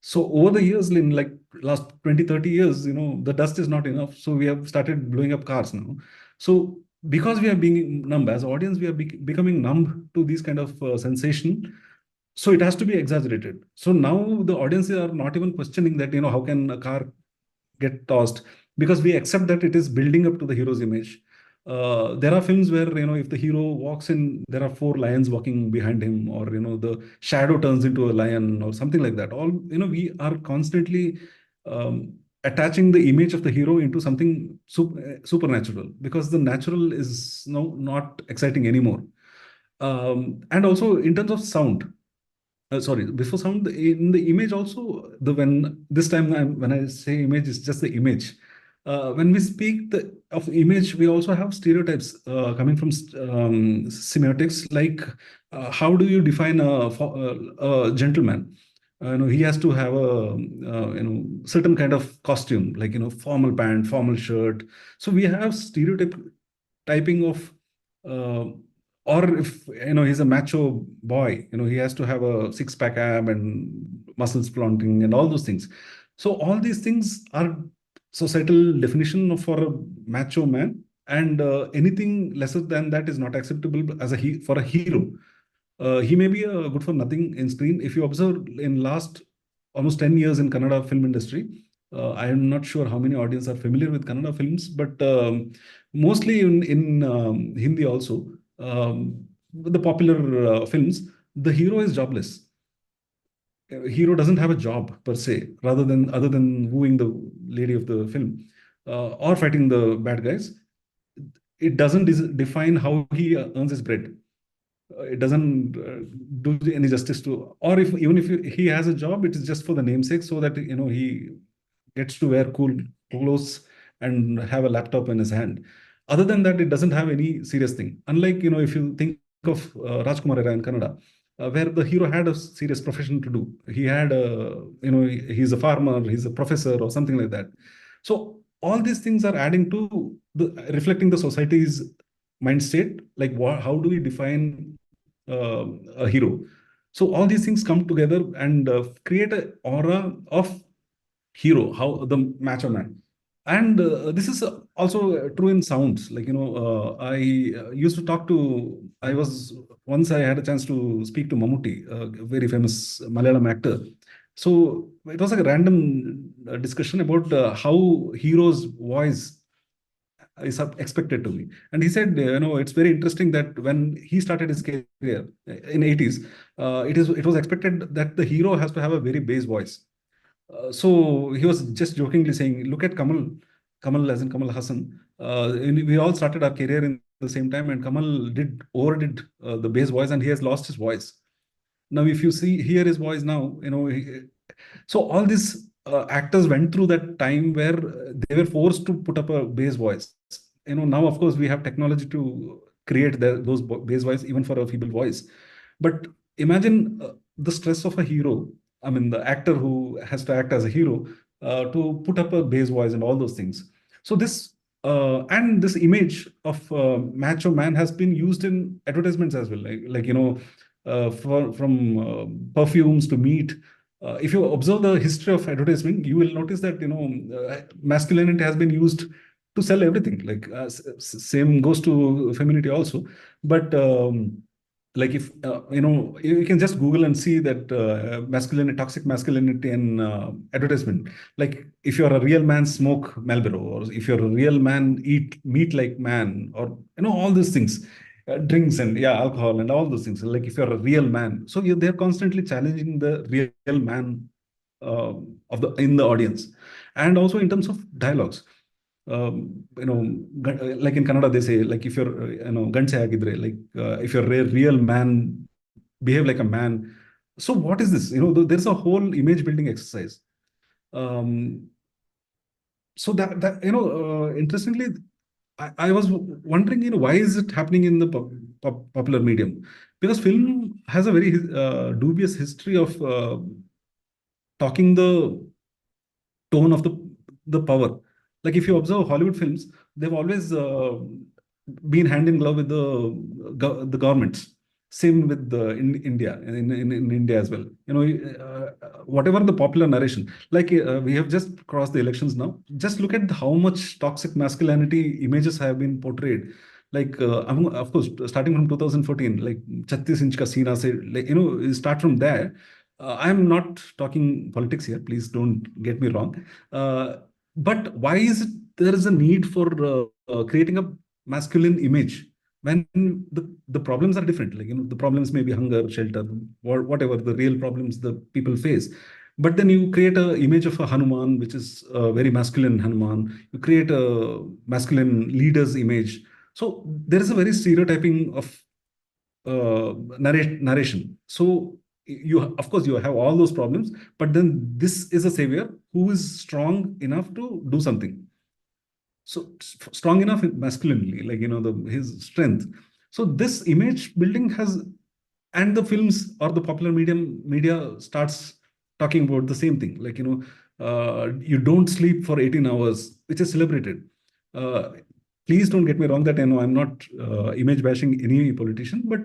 Speaker 6: So over the years, in like last 20, 30 years, the dust is not enough. So we have started blowing up cars now. So because we are being numb, as audience, we are becoming numb to these kind of sensation. So it has to be exaggerated. So now the audiences are not even questioning that, how can a car get tossed, because we accept that it is building up to the hero's image. There are films where, if the hero walks in, there are 4 lions walking behind him, or, the shadow turns into a lion or something like that. All, we are constantly attaching the image of the hero into something supernatural, because the natural is now not exciting anymore. And also in terms of sound, sorry, before sound, in the image also, when I say image, it's just the image. When we speak of image, we also have stereotypes coming from semiotics, like how do you define a gentleman? He has to have a certain kind of costume, like formal pant, formal shirt. So we have stereotyping of, or if he's a macho boy, he has to have a 6-pack ab and muscles flaunting and all those things. So all these things are societal definition for a macho man, and anything lesser than that is not acceptable as for a hero. He may be good for nothing in screen. If you observe in last almost 10 years in Kannada film industry, I am not sure how many audience are familiar with Kannada films, but mostly in Hindi also, the popular films, the hero is jobless. Hero doesn't have a job per se, other than wooing the lady of the film or fighting the bad guys. It doesn't define how he earns his bread. it doesn't do any justice to, or if even if he has a job, it is just for the namesake, so that he gets to wear cool clothes and have a laptop in his hand. Other than that, it doesn't have any serious thing. Unlike, if you think of Rajkumar era in Kannada, where the hero had a serious profession to do. He had he's a farmer, he's a professor or something like that. So all these things are adding to reflecting the society's mind state, like how do we define a hero? So all these things come together and create an aura of hero, how the macho man. And this is also true in sounds. Like, I used to talk to, once I had a chance to speak to Mammootty, a very famous Malayalam actor. So it was like a random discussion about how hero's voice is expected to be. And he said, it's very interesting that when he started his career in 80s, it was expected that the hero has to have a very bass voice. So he was just jokingly saying, look at Kamal as in Kamal Hassan. We all started our career in the same time, and Kamal overdid the bass voice, and he has lost his voice. Now, if you hear his voice now, so all these actors went through that time where they were forced to put up a bass voice. Now, of course, we have technology to create those bass voice even for a feeble voice. But imagine the stress of a hero. I mean, the actor who has to act as a hero to put up a bass voice and all those things. So this image of macho man has been used in advertisements as well. From perfumes to meat. If you observe the history of advertising, you will notice that masculinity has been used to sell everything. Like same goes to femininity also. But like if you can just Google and see that toxic masculinity and advertisement. Like if you're a real man, smoke Marlboro, or if you're a real man, eat meat like man, or all these things. Drinks and alcohol and all those things. Like if you're a real man, so they're constantly challenging the real man in the audience, and also in terms of dialogues. Like in Kannada they say, like if you're ganse agidre, like if you're a real man, behave like a man. So what is this? There's a whole image building exercise. So that interestingly, I was wondering, why is it happening in the popular medium? Because film has a very dubious history of talking the tone of the power. Like if you observe Hollywood films, they've always been hand in glove with the governments. Same with India, in India as well. Whatever the popular narration, like we have just crossed the elections now. Just look at how much toxic masculinity images have been portrayed. Like of course, starting from 2014, like 36 inch ka seena se, like start from there. I'm not talking politics here. Please don't get me wrong. But why is it there is a need for creating a masculine image when the problems are different? Like the problems may be hunger, shelter, or whatever the real problems the people face. But then you create an image of a Hanuman, which is a very masculine Hanuman. You create a masculine leader's image. So there is a very stereotyping of narration. So of course you have all those problems, but then this is a savior who is strong enough to do something. So strong enough masculinely, like his strength. So this image building and the films or the popular media starts talking about the same thing. Like you don't sleep for 18 hours, which is celebrated. Please don't get me wrong that I'm not image bashing any politician, but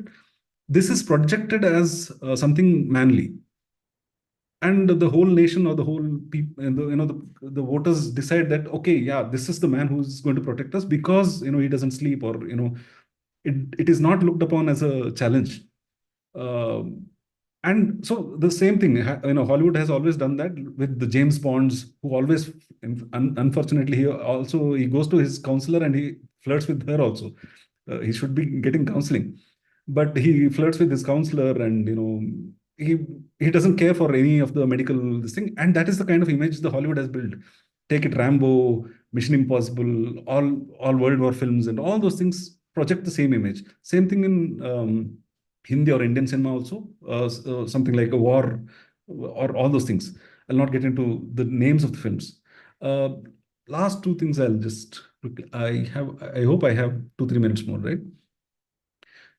Speaker 6: this is projected as something manly, and the whole nation or the whole people, the voters decide that okay, this is the man who's going to protect us because he doesn't sleep, or it is not looked upon as a challenge. And so the same thing, Hollywood has always done that with the James Bonds, who always, unfortunately, he goes to his counselor and he flirts with her also. He should be getting counseling, but he flirts with his counselor, and he doesn't care for any of the medical this thing, and that is the kind of image the Hollywood has built. Take it, Rambo, Mission Impossible, all World War films, and all those things project the same image. Same thing in Hindi or Indian cinema also, something like a war or all those things. I'll not get into the names of the films. Last two things I'll just, I hope I have 2-3 minutes more, right?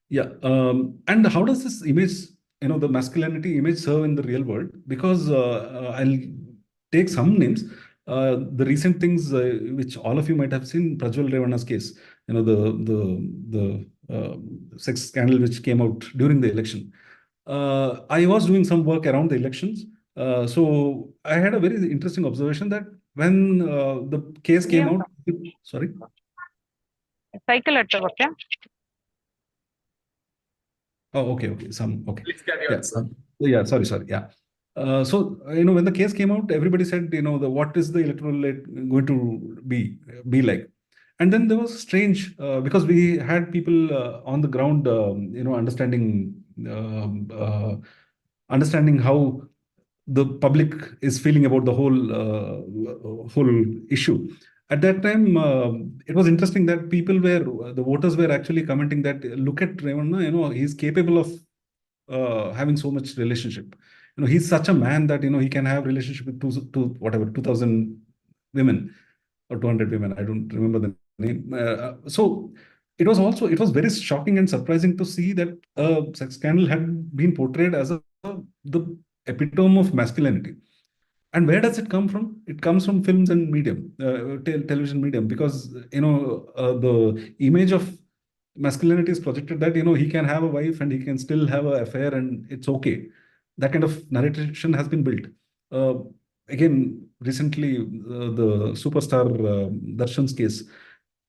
Speaker 6: Yeah. And how does this image, the masculinity image serve in the real world? Because I'll take some names. The recent things which all of you might have seen, Prajwal Revana's case, the sex scandal which came out during the election. I was doing some work around the elections. So I had a very interesting observation that when the case came out, sorry.
Speaker 7: Cycle at the
Speaker 6: Oh, okay. Okay.
Speaker 1: Please carry
Speaker 6: Yeah.
Speaker 1: on, sir.
Speaker 6: Yeah. Sorry. Yeah. So when the case came out, everybody said, what is the electoral going to be like? And then there was strange because we had people on the ground, understanding how the public is feeling about the whole issue. At that time, it was interesting that the voters were actually commenting that look at Revana, he's capable of having so much relationship. He's such a man that he can have relationship with 2,000 women or 200 women. I don't remember the name. So it was very shocking and surprising to see that sex scandal had been portrayed as the epitome of masculinity. And where does it come from? It comes from films and medium, television medium, because the image of masculinity is projected that he can have a wife and he can still have an affair and it's okay. That kind of narration has been built. Again, recently the superstar Darshan's case.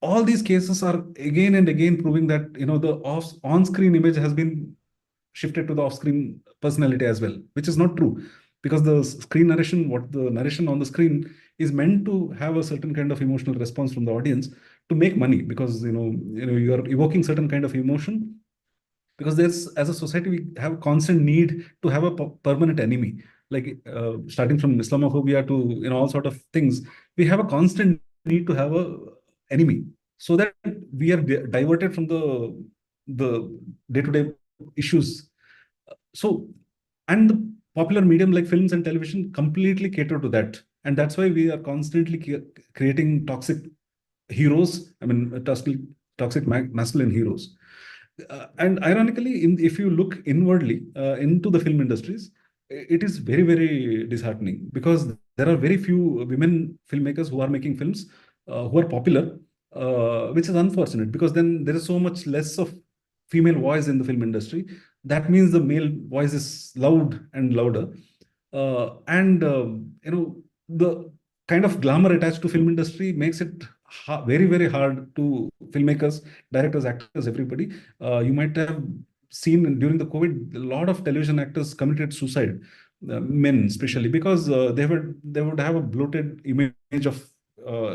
Speaker 6: All these cases are again and again proving that the on-screen image has been shifted to the off-screen personality as well, which is not true, because the screen narration, the narration on the screen is meant to have a certain kind of emotional response from the audience to make money, because you are evoking certain kind of emotion, because as a society we have a constant need to have a permanent enemy, like starting from Islamophobia to all sort of things. We have a constant need to have a enemy, so that we are diverted from the day-to-day issues. So, and the popular medium like films and television completely cater to that. And that's why we are constantly creating toxic heroes. I mean, toxic masculine heroes. And ironically, if you look inwardly into the film industries, it is very, very disheartening, because there are very few women filmmakers who are making films who are popular, which is unfortunate, because then there is so much less of female voice in the film industry. That means the male voice is loud and louder. The kind of glamour attached to film industry makes it very, very hard to filmmakers, directors, actors, everybody. You might have seen during the COVID, a lot of television actors committed suicide, men especially, because they would have a bloated image of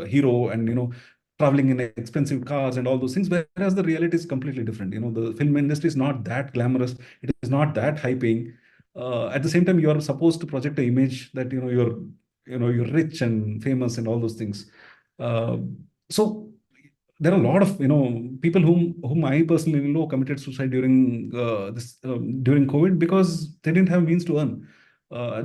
Speaker 6: hero and traveling in expensive cars and all those things, whereas the reality is completely different. The film industry is not that glamorous. It is not that high paying. At the same time, you are supposed to project an image that you're rich and famous and all those things. So there are a lot of people whom I personally know committed suicide during during COVID, because they didn't have means to earn.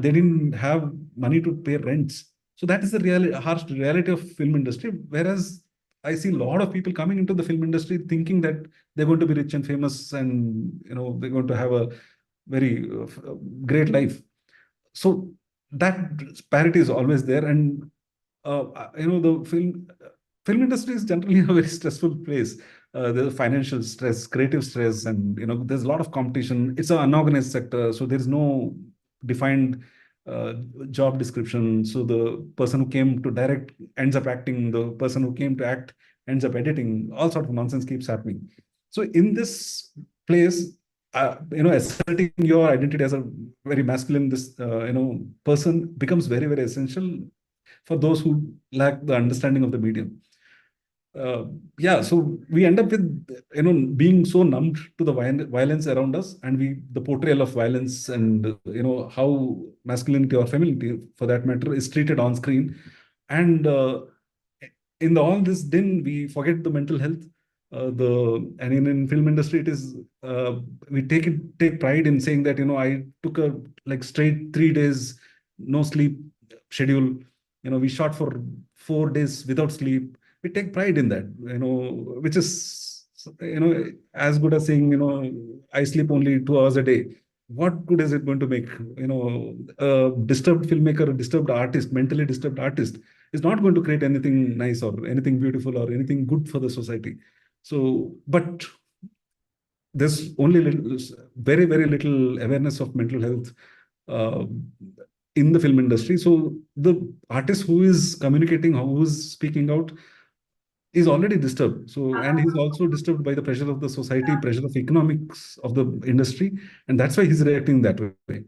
Speaker 6: They didn't have money to pay rents. So that is the harsh reality of film industry. Whereas I see a lot of people coming into the film industry thinking that they're going to be rich and famous, and they're going to have a very great life. So that parity is always there, and the film industry is generally a very stressful place. There's financial stress, creative stress, and there's a lot of competition. It's an unorganized sector, so there's no defined job description. So the person who came to direct ends up acting, the person who came to act ends up editing. All sorts of nonsense keeps happening. So in this place, asserting your identity as a very masculine person becomes very, very essential for those who lack the understanding of the medium. So we end up with being so numbed to the violence around us, and the portrayal of violence, and how masculinity or femininity, for that matter, is treated on screen. And in all this din, we forget the mental health. And in film industry, it is we take pride in saying that, I took a like straight 3 days no sleep schedule. We shot for 4 days without sleep. We take pride in that, which is as good as saying, I sleep only 2 hours a day. What good is it going to make? A disturbed filmmaker, a disturbed artist, mentally disturbed artist is not going to create anything nice or anything beautiful or anything good for the society. So, but there's only very, very little awareness of mental health uh, in the film industry. So the artist who is communicating, who is speaking out, is already disturbed. So, and he's also disturbed by the pressure of the society, pressure of economics of the industry, and that's why he's reacting that way.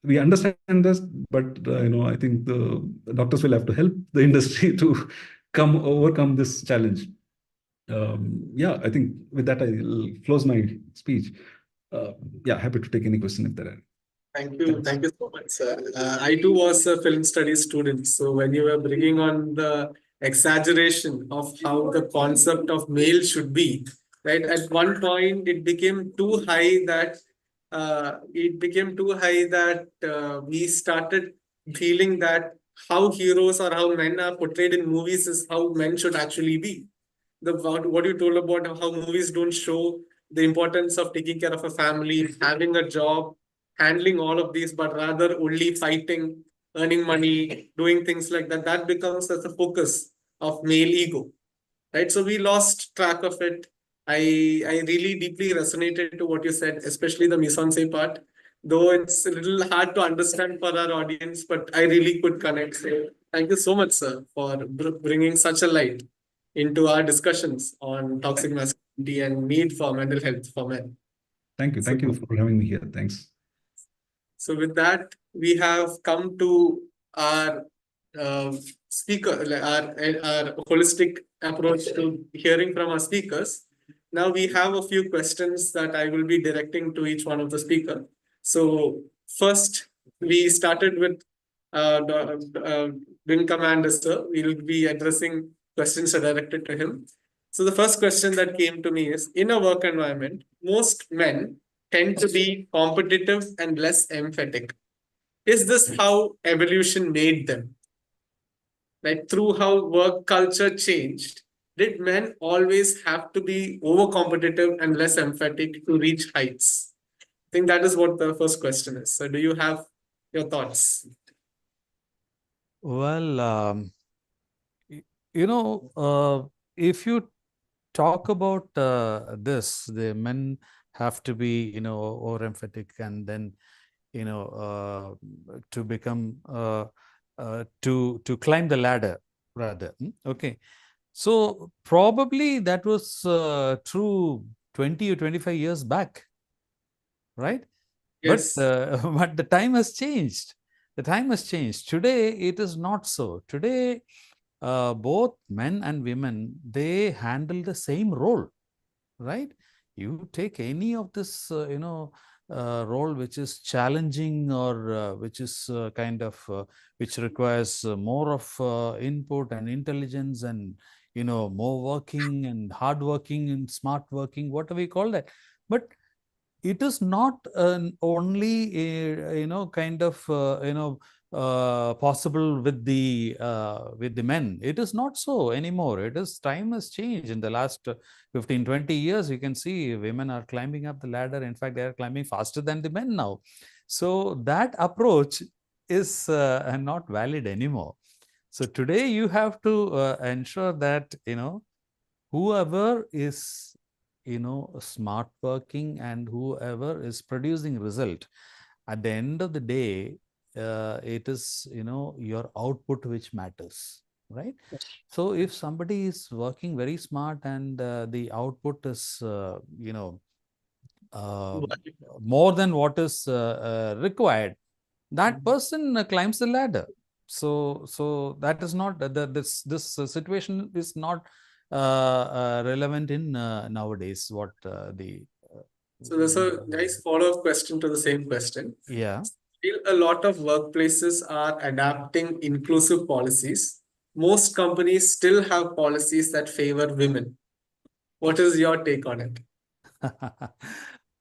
Speaker 6: We understand this, but I think the doctors will have to help the industry to overcome this challenge. Yeah, I think with that I'll close my speech. Yeah, happy to take any question if there are.
Speaker 1: Thank you so much, sir. I too was a film studies student, so when you were bringing on the exaggeration of how the concept of male should be, right? At one point, it became too high that we started feeling that how heroes or how men are portrayed in movies is how men should actually be. What you told about how movies don't show the importance of taking care of a family, having a job, handling all of these, but rather only fighting, earning money, doing things like that. That becomes as a focus of male ego, right? So we lost track of it. I really deeply resonated to what you said, especially the mise-en-scène part, though it's a little hard to understand for our audience, but I really could connect. So thank you so much, sir, for bringing such a light into our discussions on toxic masculinity and need for mental health for men.
Speaker 6: Thank you. Thank you for having me here. Thanks.
Speaker 1: So with that, we have come to our speaker, our holistic approach to hearing from our speakers. Now we have a few questions that I will be directing to each one of the speaker. So first, we started with Wing Commander, sir. We will be addressing questions directed to him. So the first question that came to me is, in a work environment, most men tend to be competitive and less empathetic. Is this how evolution made them? Like through how work culture changed, did men always have to be over-competitive and less empathetic to reach heights? I think that is what the first question is. So do you have your thoughts?
Speaker 3: Well, if you talk about this, the men have to be, over emphatic and then, to become, to climb the ladder rather. Okay. So probably that was true 20 or 25 years back, right?
Speaker 1: Yes.
Speaker 3: But the time has changed. The time has changed. Today, it is not so. Today, both men and women, they handle the same role, right? You take any of this, role which is challenging or which is which requires more of input and intelligence and, more working and hard working and smart working, whatever we call that. But it is not only possible with the men. It is not so anymore. Time has changed. In the last 15-20 years, you can see women are climbing up the ladder. In fact, they are climbing faster than the men now. So that approach is not valid anymore. So today you have to ensure that whoever is smart working and whoever is producing result, at the end of the day, it is your output which matters, right? So if somebody is working very smart and the output is more than what is required, that person climbs the ladder. So that is not this situation is not relevant in nowadays.
Speaker 1: So there's a nice follow-up question to the same question.
Speaker 3: Yeah.
Speaker 1: Still, a lot of workplaces are adapting inclusive policies. Most companies still have policies that favor women. What is your take on it?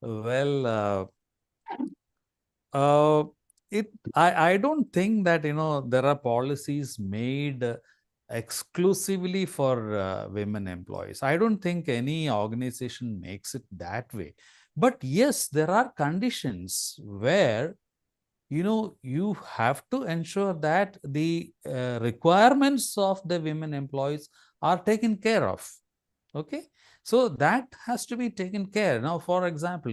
Speaker 3: Well, I don't think that, there are policies made exclusively for women employees. I don't think any organization makes it that way. But yes, there are conditions where, you have to ensure that the requirements of the women employees are taken care of. Okay, so that has to be taken care. Now, for example,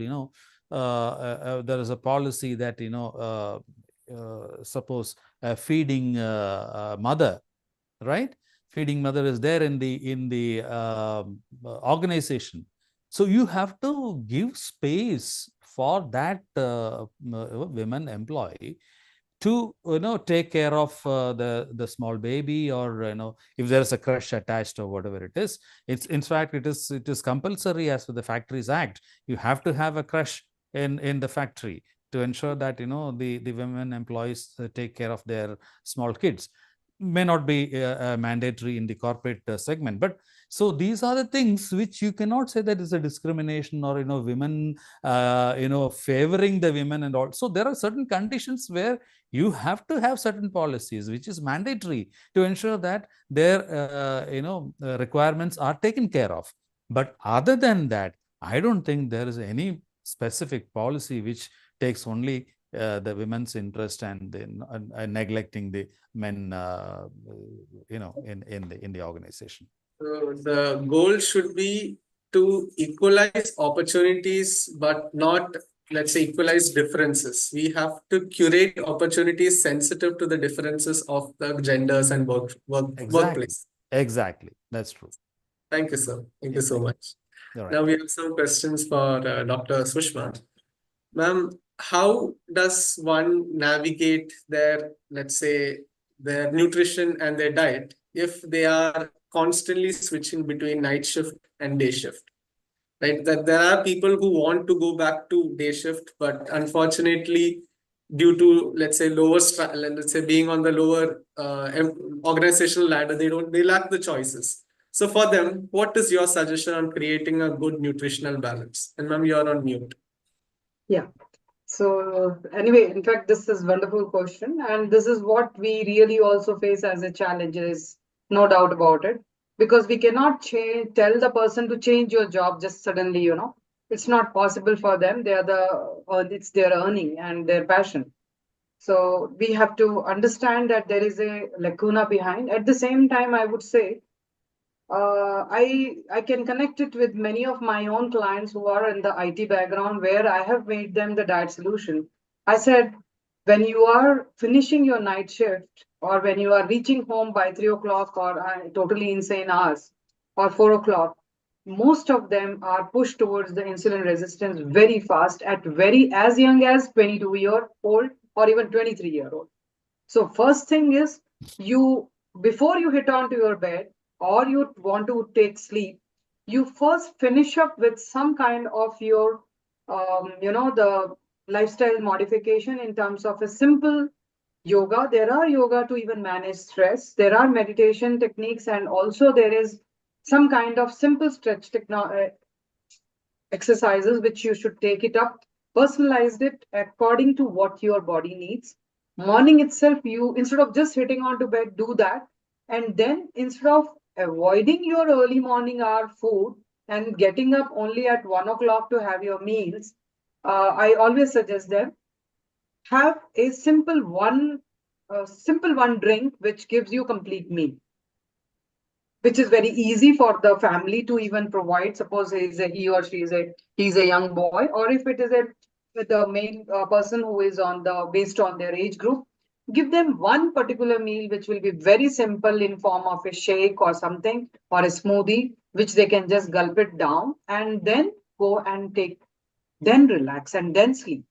Speaker 3: there is a policy that, suppose a feeding mother, right? Feeding mother is there in the organization. So you have to give space for that women employee to take care of the small baby, or if there's a crush attached or whatever it is. It's in fact it is compulsory as per the Factories Act. You have to have a crush in the factory to ensure that the women employees take care of their small kids. May not be mandatory in the corporate segment, but so these are the things which you cannot say that is a discrimination, or women favoring the women and all. So there are certain conditions where you have to have certain policies which is mandatory to ensure that their requirements are taken care of. But other than that, I don't think there is any specific policy which takes only the women's interest and neglecting the men in the organization.
Speaker 1: So the goal should be to equalize opportunities, but not, let's say, equalize differences. We have to curate opportunities sensitive to the differences of the genders and workplace.
Speaker 3: Exactly, that's true.
Speaker 1: Thank you, sir. Thank you so much.
Speaker 3: All right.
Speaker 1: Now we have some questions for Dr. Sushma. Ma'am, how does one navigate their, let's say, their nutrition and their diet if they are constantly switching between night shift and day shift? Right, that there are people who want to go back to day shift, but unfortunately, due to, let's say, let's say being on the lower organizational ladder, they lack the choices. So for them, what is your suggestion on creating a good nutritional balance? And ma'am, you're on mute.
Speaker 5: Yeah. So anyway, in fact, this is a wonderful question. And this is what we really also face as a challenge, is no doubt about it. Because we cannot tell the person to change your job just suddenly, It's not possible for them. It's their earning and their passion. So we have to understand that there is a lacuna behind. At the same time, I would say, I can connect it with many of my own clients who are in the IT background, where I have made them the diet solution. I said, when you are finishing your night shift, or when you are reaching home by 3 o'clock, or totally insane hours, or 4 o'clock, most of them are pushed towards the insulin resistance very fast at as young as 22-year-old or even 23-year-old. So first thing is, before you hit onto your bed, or you want to take sleep, you first finish up with some kind of your, the lifestyle modification in terms of a simple yoga. There are yoga to even manage stress. There are meditation techniques, and also there is some kind of simple stretch exercises which you should take it up, personalized it according to what your body needs. Morning itself, you, instead of just hitting onto bed, do that. And then instead of avoiding your early morning hour food and getting up only at 1 o'clock to have your meals, I always suggest them, have a simple one drink which gives you complete meal, which is very easy for the family to even provide. Suppose he's a young boy, or if it is the main person who is based on their age group, give them one particular meal which will be very simple in form of a shake or something, or a smoothie, which they can just gulp it down and then go and take, then relax and then sleep.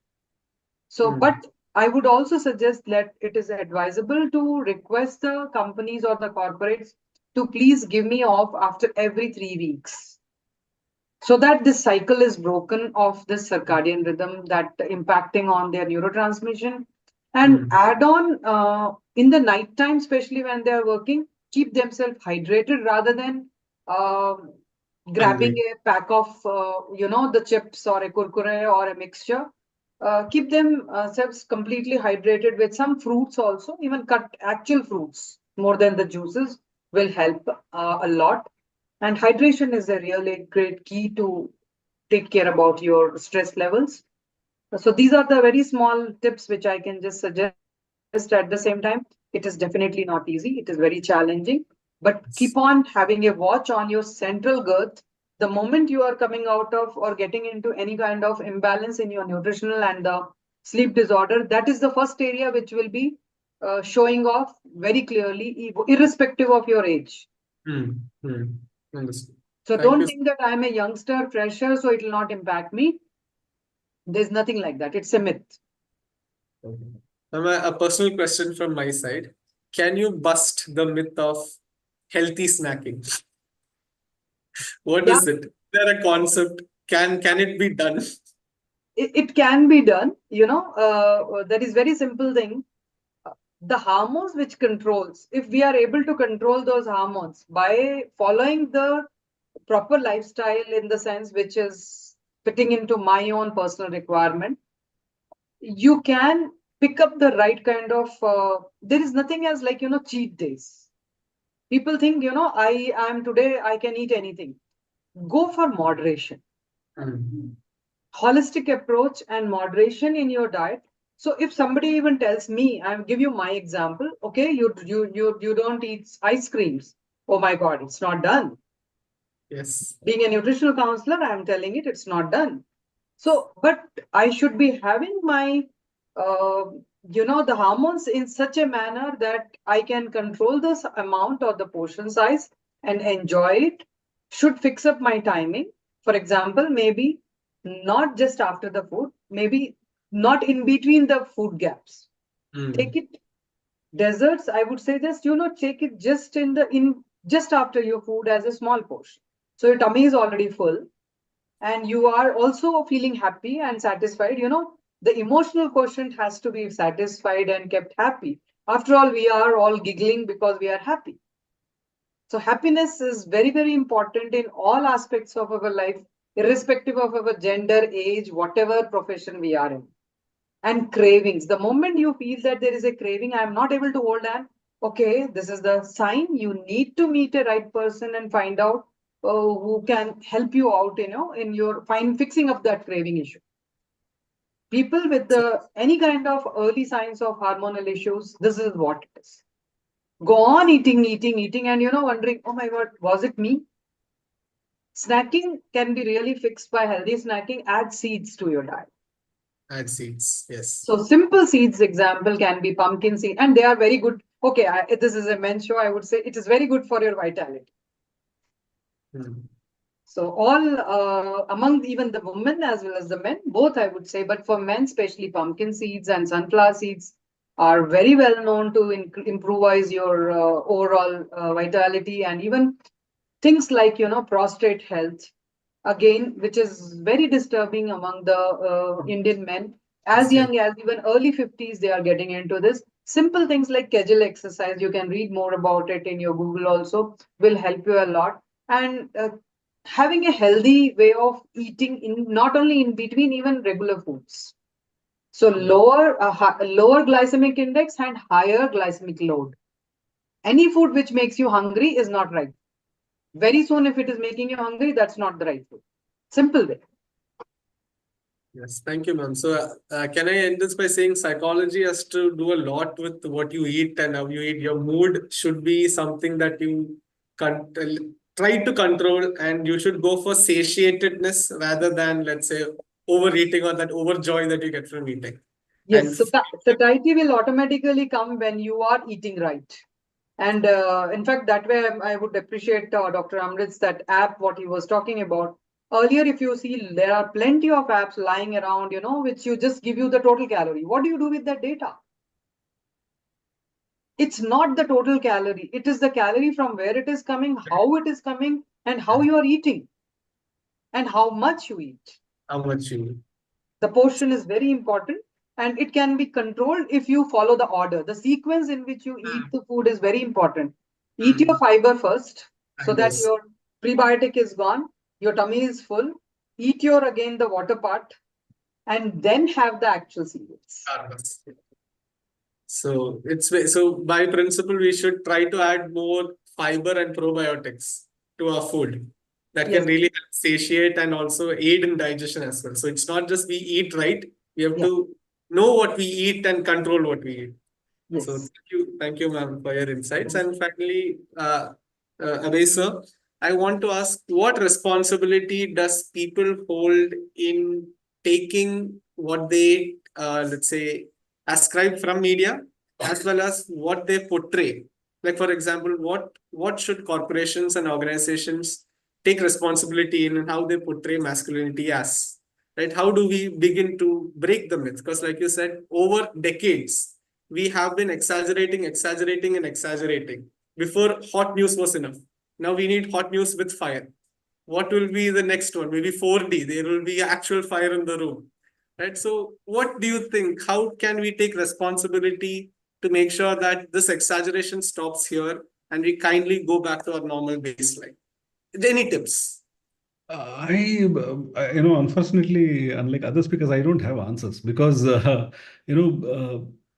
Speaker 5: So, but I would also suggest that it is advisable to request the companies or the corporates to please give me off after every 3 weeks, so that this cycle is broken of this circadian rhythm that impacting on their neurotransmission. And add on in the night time, especially when they are working, keep themselves hydrated rather than grabbing
Speaker 1: Agree.
Speaker 5: a pack of, the chips or a kurkure or a mixture. Keep themselves completely hydrated with some fruits also, even cut actual fruits more than the juices will help a lot. And hydration is a really great key to take care about your stress levels. So these are the very small tips which I can just suggest. At the same time, it is definitely not easy. It is very challenging, but keep on having a watch on your central girth. The moment you are coming out of or getting into any kind of imbalance in your nutritional and the sleep disorder, that is the first area which will be showing off very clearly, irrespective of your age.
Speaker 1: Understood.
Speaker 5: So
Speaker 1: Thank
Speaker 5: don't
Speaker 1: you.
Speaker 5: think that I'm a youngster, fresher, so it will not impact me. There's nothing like that. It's a myth.
Speaker 1: A personal question from my side. Can you bust the myth of healthy snacking? What
Speaker 5: Yeah.
Speaker 1: is it? Is there a concept? Can it be done?
Speaker 5: It can be done. That is very simple thing. The hormones which controls, if we are able to control those hormones by following the proper lifestyle in the sense which is fitting into my own personal requirement, you can pick up the right kind of, there is nothing as like, cheat days. People think, I am today, I can eat anything. Go for moderation. Holistic approach and moderation in your diet. So if somebody even tells me, I'll give you my example. Okay, you don't eat ice creams. Oh my God, it's not done.
Speaker 1: Yes.
Speaker 5: Being a nutritional counselor, I'm telling it, it's not done. So, but I should be having my, the hormones in such a manner that I can control this amount or the portion size and enjoy it. Should fix up my timing. For example, maybe not just after the food, maybe not in between the food gaps. Take it desserts. I would say just take it just just after your food as a small portion. So your tummy is already full, and you are also feeling happy and satisfied. The emotional quotient has to be satisfied and kept happy. After all, we are all giggling because we are happy. So happiness is very, very important in all aspects of our life, irrespective of our gender, age, whatever profession we are in. And cravings. The moment you feel that there is a craving, I'm not able to hold on. Okay, this is the sign. You need to meet a right person and find out who can help you out, in your fixing of that craving issue. People with any kind of early signs of hormonal issues, this is what it is. Go on eating, and wondering, oh my God, was it me? Snacking can be really fixed by healthy snacking. Add seeds to your diet.
Speaker 1: Add seeds, yes.
Speaker 5: So simple seeds example can be pumpkin seed, and they are very good. Okay, this is a men's show. I would say it is very good for your vitality. So all among even the women as well as the men, both I would say, but for men, especially pumpkin seeds and sunflower seeds are very well known to improvise your overall vitality, and even things like, prostate health, again, which is very disturbing among the Indian men. As young as even early 50s, they are getting into this. Simple things like Kegel exercise, you can read more about it in your Google also, will help you a lot. And having a healthy way of eating, not only in between, even regular foods. So lower glycemic index and higher glycemic load. Any food which makes you hungry is not right. Very soon, if it is making you hungry, that's not the right food. Simple way.
Speaker 1: Yes, thank you, ma'am. So can I end this by saying psychology has to do a lot with what you eat and how you eat. Your mood should be something that you try to control, and you should go for satiatedness rather than, let's say, overeating or that overjoy that you get from eating.
Speaker 5: Yes, so satiety will automatically come when you are eating right. And in fact, that way I would appreciate Dr. Amrit's that app, what he was talking about. Earlier, if you see, there are plenty of apps lying around, which you just give you the total calorie. What do you do with that data? It's not the total calorie. It is the calorie from where it is coming, how it is coming, and how you are eating, and how much you eat.
Speaker 1: How much you eat.
Speaker 5: The portion is very important, and it can be controlled if you follow the order. The sequence in which you eat the food is very important. Eat your fiber first, so that your prebiotic is gone. your tummy is full, eat your again the water part, and then have the actual cereals.
Speaker 1: Carbs. So so by principle, we should try to add more fiber and probiotics to our food that
Speaker 5: Yes.
Speaker 1: can really help satiate and also aid in digestion as well. So it's not just we eat right, we have
Speaker 5: Yeah.
Speaker 1: to know what we eat and control what we eat.
Speaker 5: Yes.
Speaker 1: So thank you, ma'am, for your insights. And finally, Abhay sir, I want to ask, what responsibility does people hold in taking what they, let's say, ascribe from media, as well as what they portray? Like, for example, what should corporations and organizations take responsibility in, and how they portray masculinity as? Right? How do we begin to break the myth? Because, like you said, over decades, we have been exaggerating before hot news was enough. Now we need hot news with fire. What will be the next one? Maybe 4D. There will be actual fire in the room. Right. So what do you think? How can we take responsibility to make sure that this exaggeration stops here and we kindly go back to our normal baseline? Any tips?
Speaker 6: Unfortunately, unlike other speakers, I don't have answers because,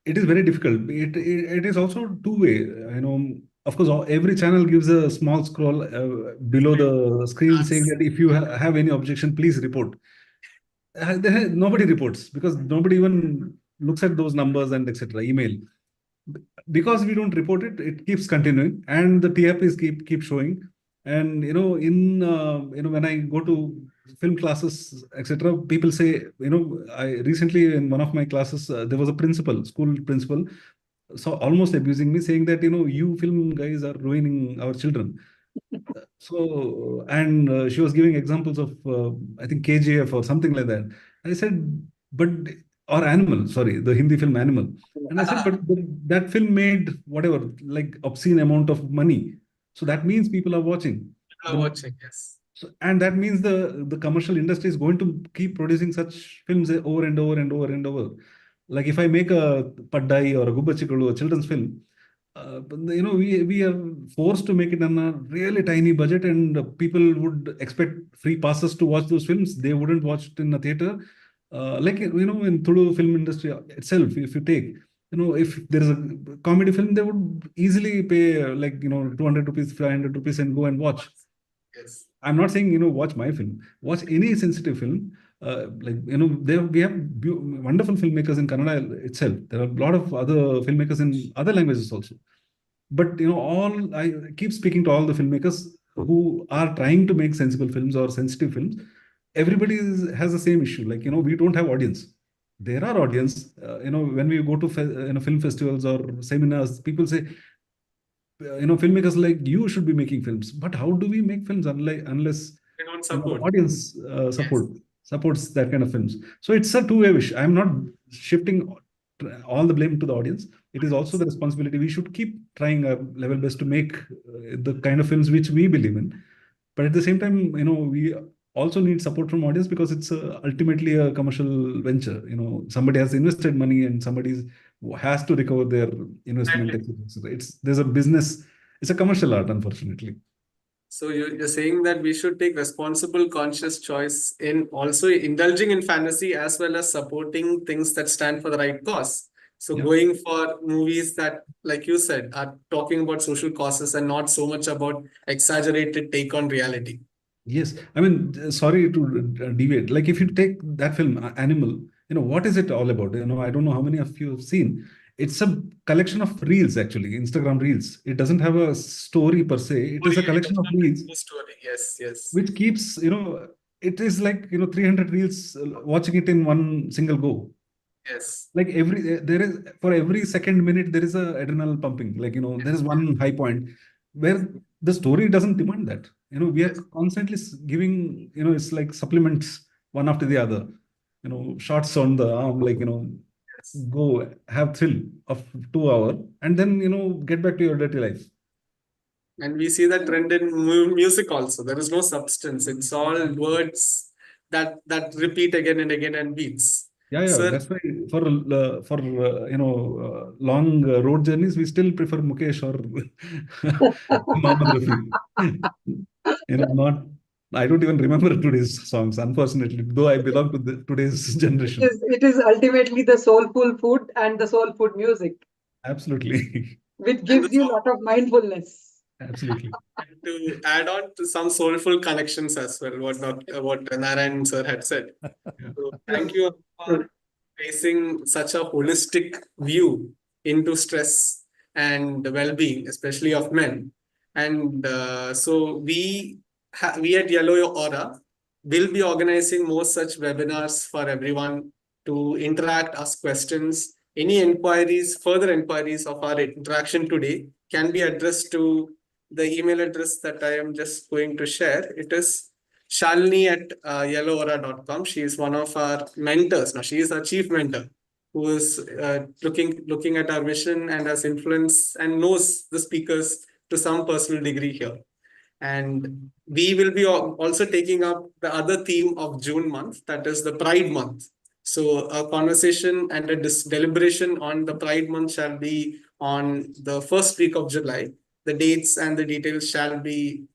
Speaker 6: it is very difficult. It is also two-way. Of course, every channel gives a small scroll below the screen saying that if you have any objection, please report. Nobody reports because nobody even looks at those numbers and etc. Email. Because we don't report it, it keeps continuing, and the TRPs keep showing. And when I go to film classes, etc., people say, I recently in one of my classes there was a school principal, so almost abusing me, saying that you film guys are ruining our children. So and she was giving examples of I think KGF or something like that. I said, but or Animal, sorry, the Hindi film Animal. And I said, but that film made whatever, like obscene amount of money. So that means people are watching.
Speaker 1: Yes.
Speaker 6: So, and that means the commercial industry is going to keep producing such films over and over and over and over. Like if I make a Paddai or a Gubba Chikadu, a children's film, we are forced to make it on a really tiny budget, and people would expect free passes to watch those films. They wouldn't watch it in a theater. In Tudu film industry itself, if you take, if there is a comedy film, they would easily pay 200 rupees, 500 rupees and go and watch.
Speaker 1: Yes.
Speaker 6: I'm not saying, watch my film, watch any sensitive film. We have wonderful filmmakers in Kannada itself. There are a lot of other filmmakers in other languages also. But I keep speaking to all the filmmakers who are trying to make sensible films or sensitive films. Everybody has the same issue. We don't have audience. There are audience. When we go to film festivals or seminars, people say, filmmakers like you should be making films. But how do we make films unless
Speaker 1: We don't support.
Speaker 6: audience supports that kind of films? So it's a two-way wish. I'm not shifting all the blame to the audience. It is also the responsibility. We should keep trying our level best to make the kind of films which we believe in. But at the same time, we also need support from audience because it's ultimately a commercial venture. Somebody has invested money and somebody has to recover their investment. There's a business. It's a commercial art, unfortunately.
Speaker 1: So you're saying that we should take responsible, conscious choice in also indulging in fantasy as well as supporting things that stand for the right cause. So
Speaker 6: Yeah.
Speaker 1: going for movies that, like you said, are talking about social causes and not so much about exaggerated take on reality.
Speaker 6: Yes, I mean, sorry to deviate. Like if you take that film, Animal, what is it all about? I don't know how many of you have seen. It's a collection of reels, actually, Instagram reels. It doesn't have a story per se. It is a collection of reels,
Speaker 1: Story. Yes.
Speaker 6: which keeps, it is like, 300 reels, watching it in one single go.
Speaker 1: Yes.
Speaker 6: Like for every second minute, there is a adrenal pumping. There is one high point where the story doesn't demand that. We are constantly giving, it's like supplements one after the other. Shots on the arm, go have thrill of 2 hours and then, get back to your dirty life.
Speaker 1: And we see that trend in music also. There is no substance. It's all words that repeat again and again and beats.
Speaker 6: Yeah.
Speaker 1: So
Speaker 6: That's why for long road journeys, we still prefer Mukesh or Mohammed Rafi. Not I don't even remember today's songs, unfortunately, though I belong to today's generation.
Speaker 5: It is ultimately the soulful food and the soul food music,
Speaker 6: Absolutely.
Speaker 5: which gives you a lot of mindfulness.
Speaker 6: Absolutely.
Speaker 1: To add on to some soulful connections as well, what Narayan sir had said. So thank you for facing such a holistic view into stress and well-being, especially of men. And so we at Yellow Aura will be organizing more such webinars for everyone to interact, ask questions. Any inquiries, further inquiries of our interaction today can be addressed to the email address that I am just going to share. It is Shalini at yellowaura.com. She is one of our mentors. Now, she is our chief mentor who is looking at our vision and has influence and knows the speakers to some personal degree here. And we will be also taking up the other theme of June month, that is the Pride month. So a conversation and a deliberation on the Pride month shall be on the first week of July. The dates and the details shall be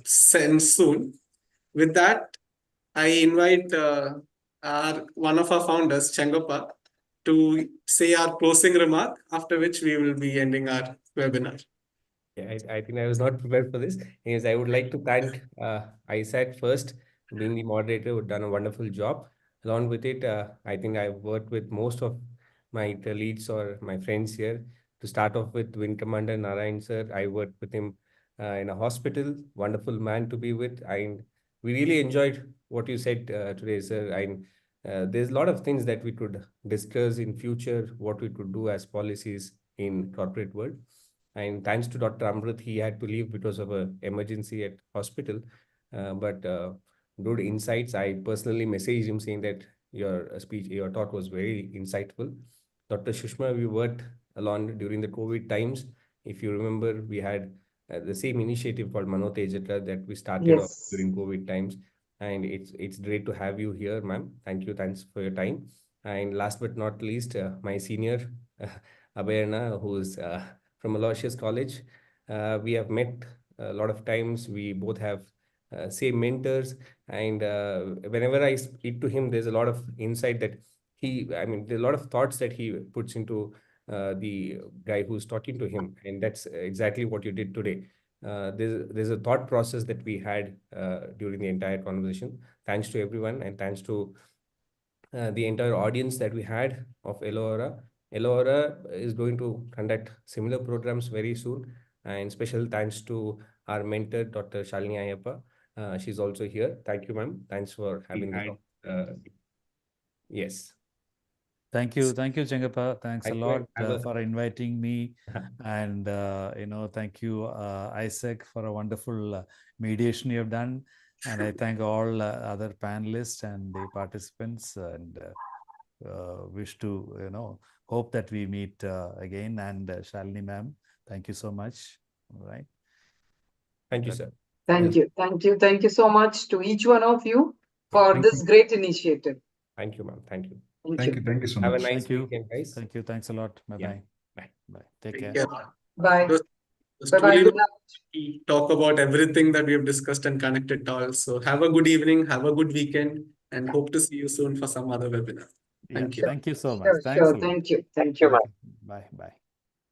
Speaker 1: sent soon. With that, I invite one of our founders, Chengappa, to say our closing remark, after which we will be ending our webinar.
Speaker 8: Yeah, I think I was not prepared for this. Yes, I would like to thank ISAC first, being the moderator, who done a wonderful job. Along with it, I think I've worked with most of my colleagues or my friends here. To start off with Wing Commander Narayan sir, I worked with him in a hospital. Wonderful man to be with. We really enjoyed what you said today, sir. There's a lot of things that we could discuss in future, what we could do as policies in corporate world. And thanks to Dr. Amrit, he had to leave because of an emergency at hospital. But good insights. I personally messaged him saying that your talk was very insightful. Dr. Shushma, we worked along during the COVID times. If you remember, we had the same initiative called Mano Tejatra that we started off during COVID times. And it's great to have you here, ma'am. Thank you. Thanks for your time. And last but not least, my senior, Abhayana, who's from Aloysius College. We have met a lot of times. We both have same mentors. And whenever I speak to him, there's a lot of insight that there's a lot of thoughts that he puts into the guy who's talking to him. And that's exactly what you did today. There's a thought process that we had during the entire conversation. Thanks to everyone, and thanks to the entire audience that we had of Yellow Aura. Yellow Aura is going to conduct similar programs very soon. And special thanks to our mentor, Dr. Shalini Ayappa. She's also here. Thank you, ma'am. Thanks for having me. Yes.
Speaker 3: Thank you, Chengappa. Thanks a lot for inviting me, and thank you, Isaac, for a wonderful mediation you have done. And I thank all other panelists and the participants, and wish to hope that we meet again. And Shalini ma'am, thank you so much. All right.
Speaker 8: Thank you, sir.
Speaker 5: Thank you so much to each one of you for this great initiative.
Speaker 8: Thank you, ma'am. Thank you.
Speaker 6: Thank you so much.
Speaker 8: Have a nice weekend, guys.
Speaker 3: Thank you. Thanks a lot. Bye-bye.
Speaker 8: Bye.
Speaker 3: Bye. Take care.
Speaker 5: Bye.
Speaker 1: Bye-bye. We talk about everything that we have discussed and connected all. So have a good evening, have a good weekend, and hope to see you soon for some other webinar. Thank you.
Speaker 3: Thank you so much. Thanks a lot.
Speaker 5: Thank you. Thank you.
Speaker 3: Bye. Bye.